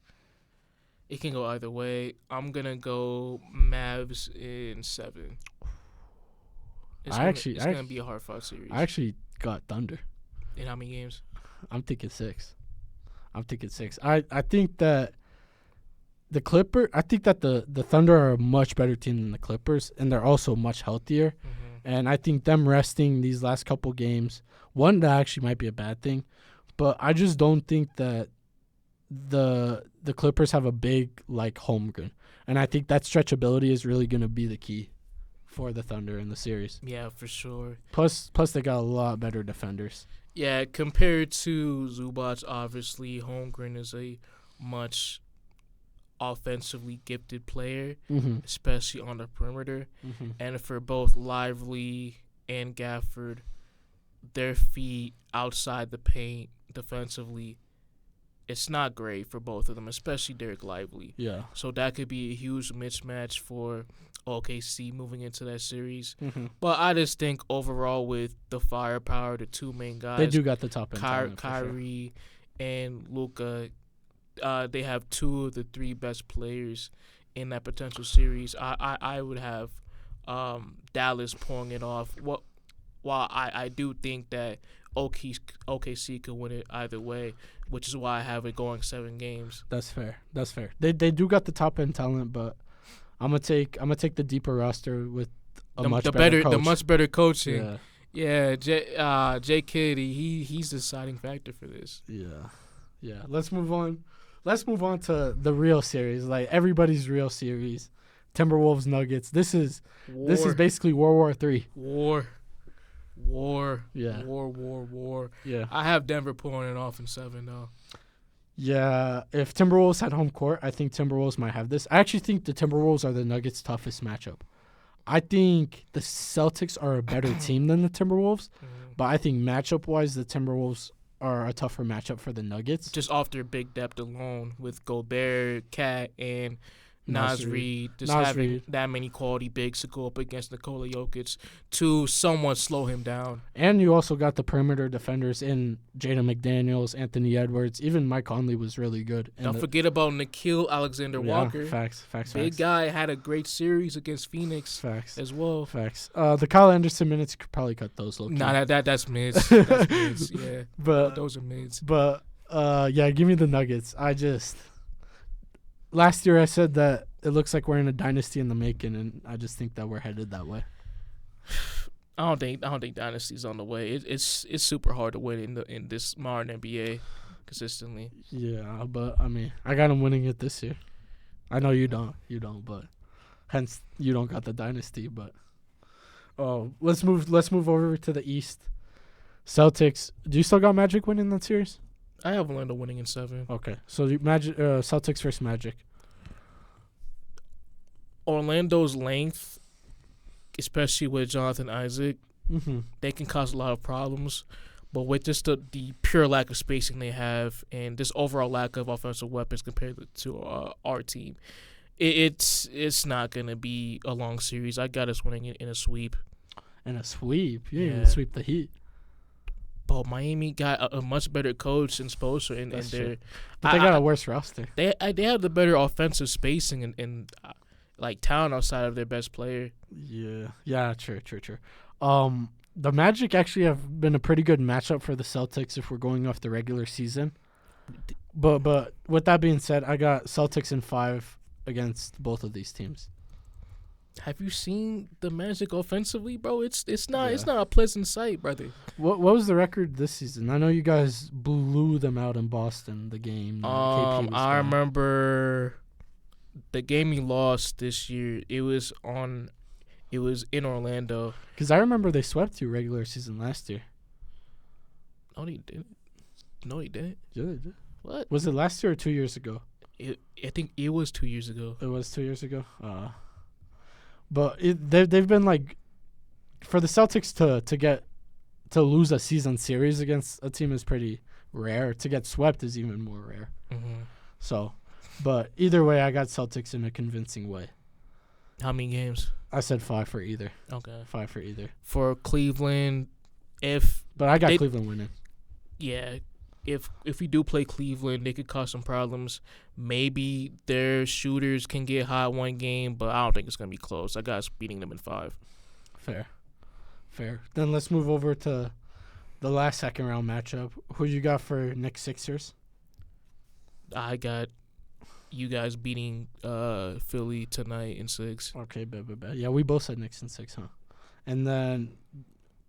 A: It can go either way. I'm gonna go Mavs in 7. It's gonna be a hard fought series.
B: I actually got Thunder.
A: In how many games?
B: I'm thinking 6. I think that the Thunder are a much better team than the Clippers, and they're also much healthier.
A: Mm-hmm.
B: And I think them resting these last couple games, one, that actually might be a bad thing, but I just don't think that the Clippers have a big like Holmgren, and I think that stretchability is really going to be the key for the Thunder in the series.
A: Yeah, for sure.
B: Plus they got a lot better defenders.
A: Yeah, compared to Zubac, obviously Holmgren is a much offensively gifted player, especially on the perimeter. And for both Lively and Gafford, their feet outside the paint defensively, it's not great for both of them, especially Derek Lively.
B: Yeah.
A: So that could be a huge mismatch for OKC moving into that series. But I just think overall with the firepower, the two main guys,
B: they do got the top end.
A: Kyrie and Luka, they have 2 of the 3 best players in that potential series. I would have Dallas pulling it off. While I do think that OKC could win it either way, which is why I have it going 7 games.
B: That's fair. They do got the top end talent, but I'm gonna take the deeper roster with the much better coaching.
A: Yeah, J Kidd, he's the deciding factor for this.
B: Yeah. Let's move on. Let's move on to the real series, like everybody's real series. Timberwolves Nuggets. This is basically World War III.
A: War.
B: Yeah.
A: War.
B: Yeah.
A: I have Denver pulling it off in 7 though.
B: Yeah. If Timberwolves had home court, I think Timberwolves might have this. I actually think the Timberwolves are the Nuggets' toughest matchup. I think the Celtics are a better team than the Timberwolves, but I think matchup-wise, the Timberwolves are a tougher matchup for the Nuggets.
A: Just off their big depth alone with Gobert, Cat, and Naz Reid, having that many quality bigs to go up against Nikola Jokic to somewhat slow him down.
B: And you also got the perimeter defenders in Jaden McDaniels, Anthony Edwards. Even Mike Conley was really good.
A: Don't forget about Nickeil Alexander-Walker.
B: Facts.
A: Big guy had a great series against Phoenix as well.
B: Facts. The Kyle Anderson minutes, you could probably cut those low-key.
A: Nah, that's mids. That's mids, yeah.
B: But
A: those are mids.
B: But, yeah, give me the Nuggets. Last year I said that it looks like we're in a dynasty in the making, and I just think that we're headed that way.
A: I don't think dynasty's on the way. It's super hard to win in this modern NBA consistently.
B: Yeah, but I mean, I got them winning it this year. I know you don't, but hence you don't got the dynasty. But let's move over to the East. Celtics. Do you still got Magic winning that series?
A: I have Orlando winning in 7.
B: Okay, so Magic, Celtics versus Magic.
A: Orlando's length, especially with Jonathan Isaac, they can cause a lot of problems. But with just the pure lack of spacing they have and this overall lack of offensive weapons compared to our team, it's not going to be a long series. I got us winning in a sweep.
B: In a sweep? You didn't even sweep the Heat.
A: But Miami got a much better coach and Spoelstra, and
B: but they got a worse roster.
A: They have the better offensive spacing and like talent outside of their best player.
B: Yeah, true. The Magic actually have been a pretty good matchup for the Celtics if we're going off the regular season. But with that being said, I got Celtics in 5 against both of these teams.
A: Have you seen the Magic offensively, bro? It's not a pleasant sight, brother.
B: What was the record this season? I know you guys blew them out in Boston. The game.
A: I remember the game he lost this year, it was in Orlando.
B: Because I remember they swept you regular season last year.
A: No, he didn't. No, he didn't.
B: Yeah, they did.
A: What?
B: Was it last year or 2 years ago?
A: I think it was 2 years ago.
B: It was 2 years ago. But they've been like, for the Celtics to lose a season series against a team is pretty rare. To get swept is even more rare.
A: Mm-hmm.
B: So, but either way, I got Celtics in a convincing way.
A: How many games?
B: I said 5 for either.
A: Okay.
B: 5 for either.
A: For Cleveland,
B: But I got Cleveland winning.
A: Yeah, if we do play Cleveland, they could cause some problems. Maybe their shooters can get hot one game, but I don't think it's gonna be close. I got us beating them in 5.
B: Fair. Then let's move over to the last second round matchup. Who you got for Knicks Sixers?
A: I got you guys beating Philly tonight in 6.
B: Okay, bet. Yeah, we both said Knicks in 6, huh? And then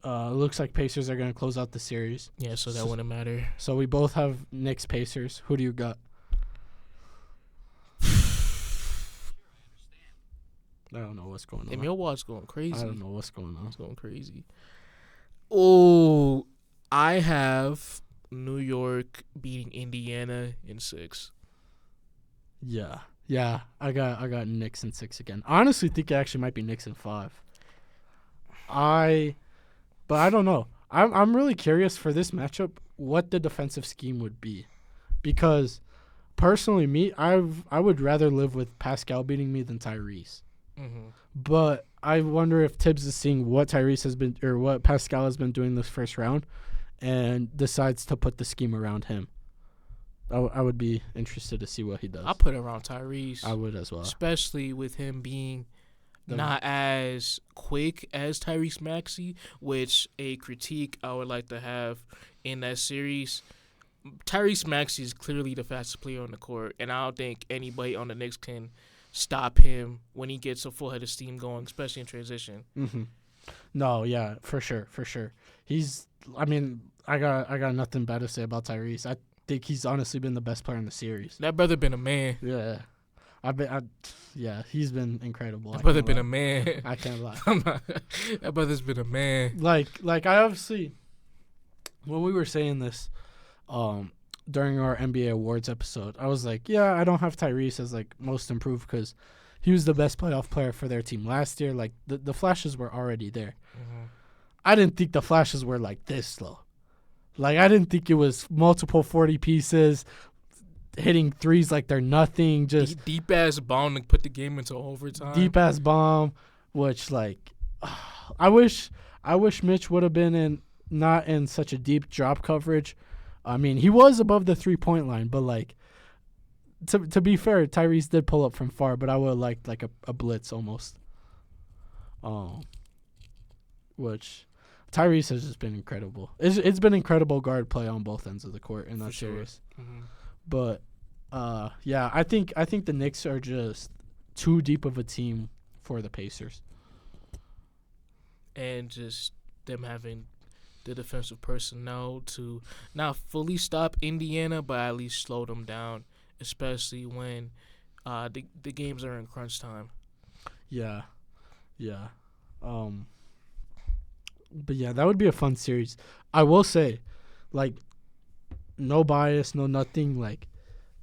B: it looks like Pacers are going to close out the series.
A: Yeah, so that wouldn't matter.
B: So we both have Knicks Pacers. Who do you got? I don't know what's going on.
A: And Milwaukee's going crazy.
B: I don't know what's going on.
A: It's going crazy. Oh, I have New York beating Indiana in 6.
B: Yeah. I got Knicks in 6 again. I honestly think it actually might be Knicks in 5. But I don't know. I'm really curious for this matchup what the defensive scheme would be, because personally, I would rather live with Pascal beating me than Tyrese.
A: Mm-hmm.
B: But I wonder if Tibbs is seeing what Tyrese has been or what Pascal has been doing this first round, and decides to put the scheme around him. I would be interested to see what he does.
A: I'll put it around Tyrese.
B: I would as well,
A: especially with him being not as quick as Tyrese Maxey, which a critique I would like to have in that series. Tyrese Maxey is clearly the fastest player on the court, and I don't think anybody on the Knicks can stop him when he gets a full head of steam going, especially in transition.
B: Mm-hmm. No, yeah, for sure. I got nothing bad to say about Tyrese. I think he's honestly been the best player in the series.
A: That brother been a man.
B: Yeah. He's been incredible.
A: That brother been a man.
B: I can't lie.
A: That brother's been a man.
B: Like I obviously, when we were saying this, during our NBA awards episode, I was like, yeah, I don't have Tyrese as like most improved because he was the best playoff player for their team last year. Like the flashes were already there.
A: Mm-hmm.
B: I didn't think the flashes were like this slow. Like I didn't think it was multiple 40 pieces, hitting threes like they're nothing. Just
A: deep ass bomb to put the game into overtime.
B: Deep ass bomb, which like, I wish Mitch would have been not in such a deep drop coverage. I mean, he was above the 3-point line, but like, to be fair, Tyrese did pull up from far, but I would have liked like a blitz almost. Which Tyrese has just been incredible. It's been incredible guard play on both ends of the court in that series. Sure. Mm-hmm. But yeah, I think the Knicks are just too deep of a team for the Pacers.
A: And just them having the defensive personnel to not fully stop Indiana, but at least slow them down, especially when the games are in crunch time.
B: Yeah. But yeah, that would be a fun series. I will say, like, no bias, no nothing. Like,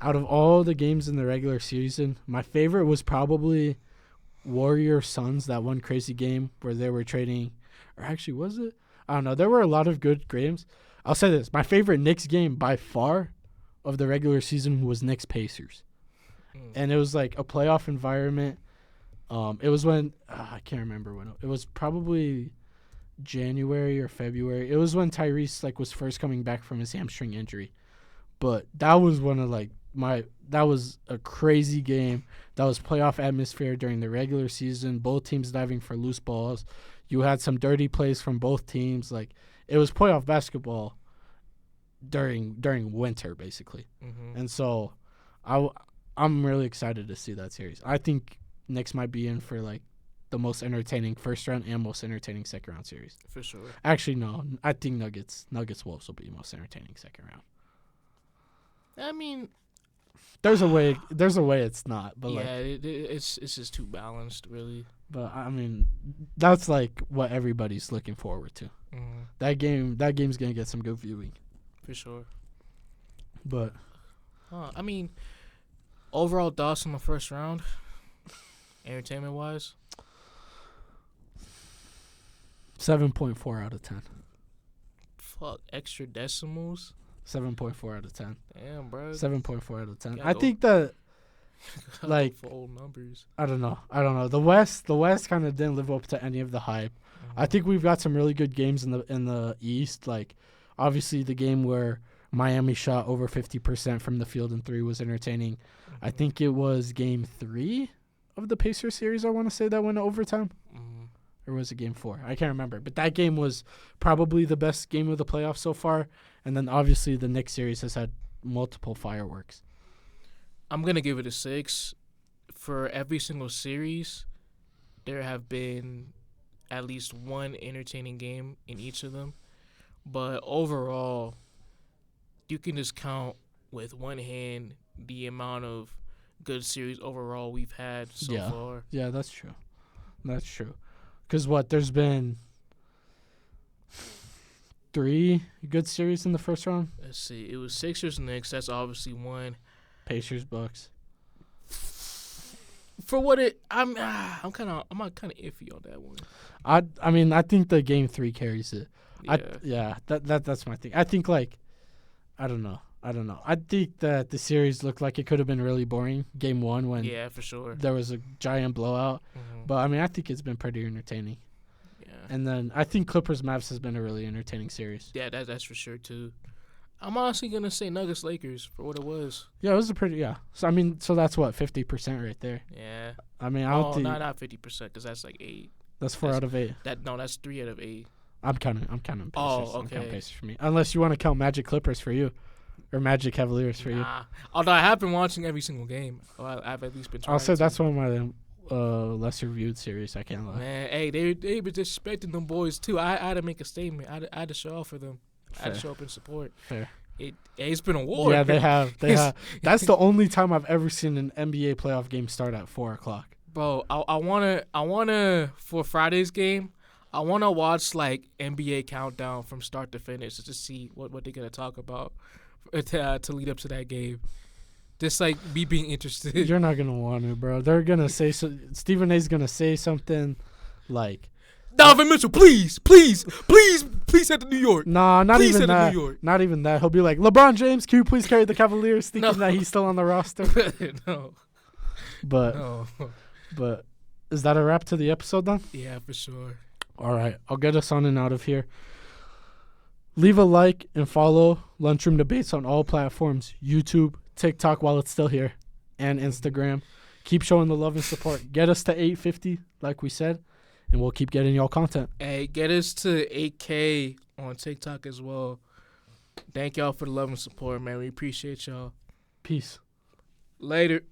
B: out of all the games in the regular season, my favorite was probably Warriors Suns, that one crazy game where they were trading. Or actually, was it? I don't know. There were a lot of good games. I'll say this. My favorite Knicks game by far of the regular season was Knicks Pacers. And it was like a playoff environment. It was when I can't remember when. It was probably January or February. It was when Tyrese like was first coming back from his hamstring injury. But that was one of like that was a crazy game. That was playoff atmosphere during the regular season. Both teams diving for loose balls. You had some dirty plays from both teams. Like, it was playoff basketball during winter basically. Mm-hmm. And so I'm really excited to see that series. I think Knicks might be in for like the most entertaining first round and most entertaining second round series.
A: For sure.
B: Actually, no. I think Nuggets Wolves will be most entertaining second round.
A: I mean,
B: There's a way. There's a way it's not. But
A: yeah, it's just too balanced, really.
B: But I mean, that's like what everybody's looking forward to.
A: Mm-hmm.
B: That game's gonna get some good viewing.
A: For sure.
B: But
A: I mean, overall thoughts on the first round, entertainment wise.
B: 7.4 out of 10.
A: Fuck, extra decimals.
B: 7.4 out of 10.
A: Damn, bro.
B: 7.4 out of 10.
A: Gotta
B: I
A: go.
B: think that
A: Like full numbers.
B: I don't know. The West kind of didn't live up to any of the hype.
A: Mm-hmm.
B: I think we've got some really good games in the East. Like obviously the game where Miami shot over 50% from the field in 3 was entertaining.
A: Mm-hmm.
B: I think it was game 3 of the Pacers series. I want to say that went to overtime.
A: Mm-hmm.
B: Or was it game 4? I can't remember. But that game was probably the best game of the playoffs so far. And then obviously the Knicks series has had multiple fireworks.
A: I'm going to give it a 6. For every single series, there have been at least one entertaining game in each of them. But overall, you can just count with one hand the amount of good series overall we've had so far.
B: Yeah, that's true. That's true. Because there's been 3 good series in the first round?
A: Let's see. It was Sixers Knicks. That's obviously one.
B: Pacers Bucks.
A: For what I'm kind of iffy on that one.
B: I mean I think the game 3 carries it.
A: Yeah.
B: That's my thing. I think I don't know. I think that the series looked like it could have been really boring. Game 1 when
A: for sure.
B: there was a giant blowout.
A: Mm-hmm.
B: But I mean I think it's been pretty entertaining.
A: Yeah.
B: And then I think Clippers Mavs has been a really entertaining series.
A: Yeah, that's for sure too. I'm honestly gonna say Nuggets Lakers for what it was.
B: Yeah, it was a pretty So that's what 50% right there.
A: Yeah.
B: I mean I don't think
A: not 50% because that's like 8.
B: that's 4 out of 8.
A: That's 3 out of 8.
B: I'm counting Pacers.
A: Oh,
B: I'm
A: okay.
B: counting Pacers for me. Unless you want to count Magic Clippers for you, or Magic Cavaliers for you.
A: Although I have been watching every single game. I've at least been trying.
B: I'll say that's one of my lesser viewed series. I can't lie.
A: Man, hey, they been disrespecting them boys too. I had to make a statement. I had to show off for them. I had to show up in support.
B: Fair.
A: It's been a war.
B: Yeah, they have. That's the only time I've ever seen an NBA playoff game start at 4:00.
A: Bro, I wanna for Friday's game. I wanna watch like NBA countdown from start to finish just to see what they're gonna talk about to lead up to that game. Just like me being interested.
B: You're not gonna want to, bro. They're gonna say Stephen A's gonna say something like,
A: Donovan Mitchell, please head to New York.
B: Nah, not
A: please
B: even
A: head
B: that.
A: to New York.
B: Not even that. He'll be like, LeBron James, can you please carry the Cavaliers, thinking that he's still on the roster.
A: No.
B: But is that a wrap to the episode then?
A: Yeah, for sure.
B: All right, I'll get us on and out of here. Leave a like and follow Lunchroom Debates on all platforms, YouTube, TikTok while it's still here, and Instagram. Keep showing the love and support. Get us to 850, like we said, and we'll keep getting y'all content.
A: Hey, get us to 8K on TikTok as well. Thank y'all for the love and support, man. We appreciate y'all.
B: Peace.
A: Later.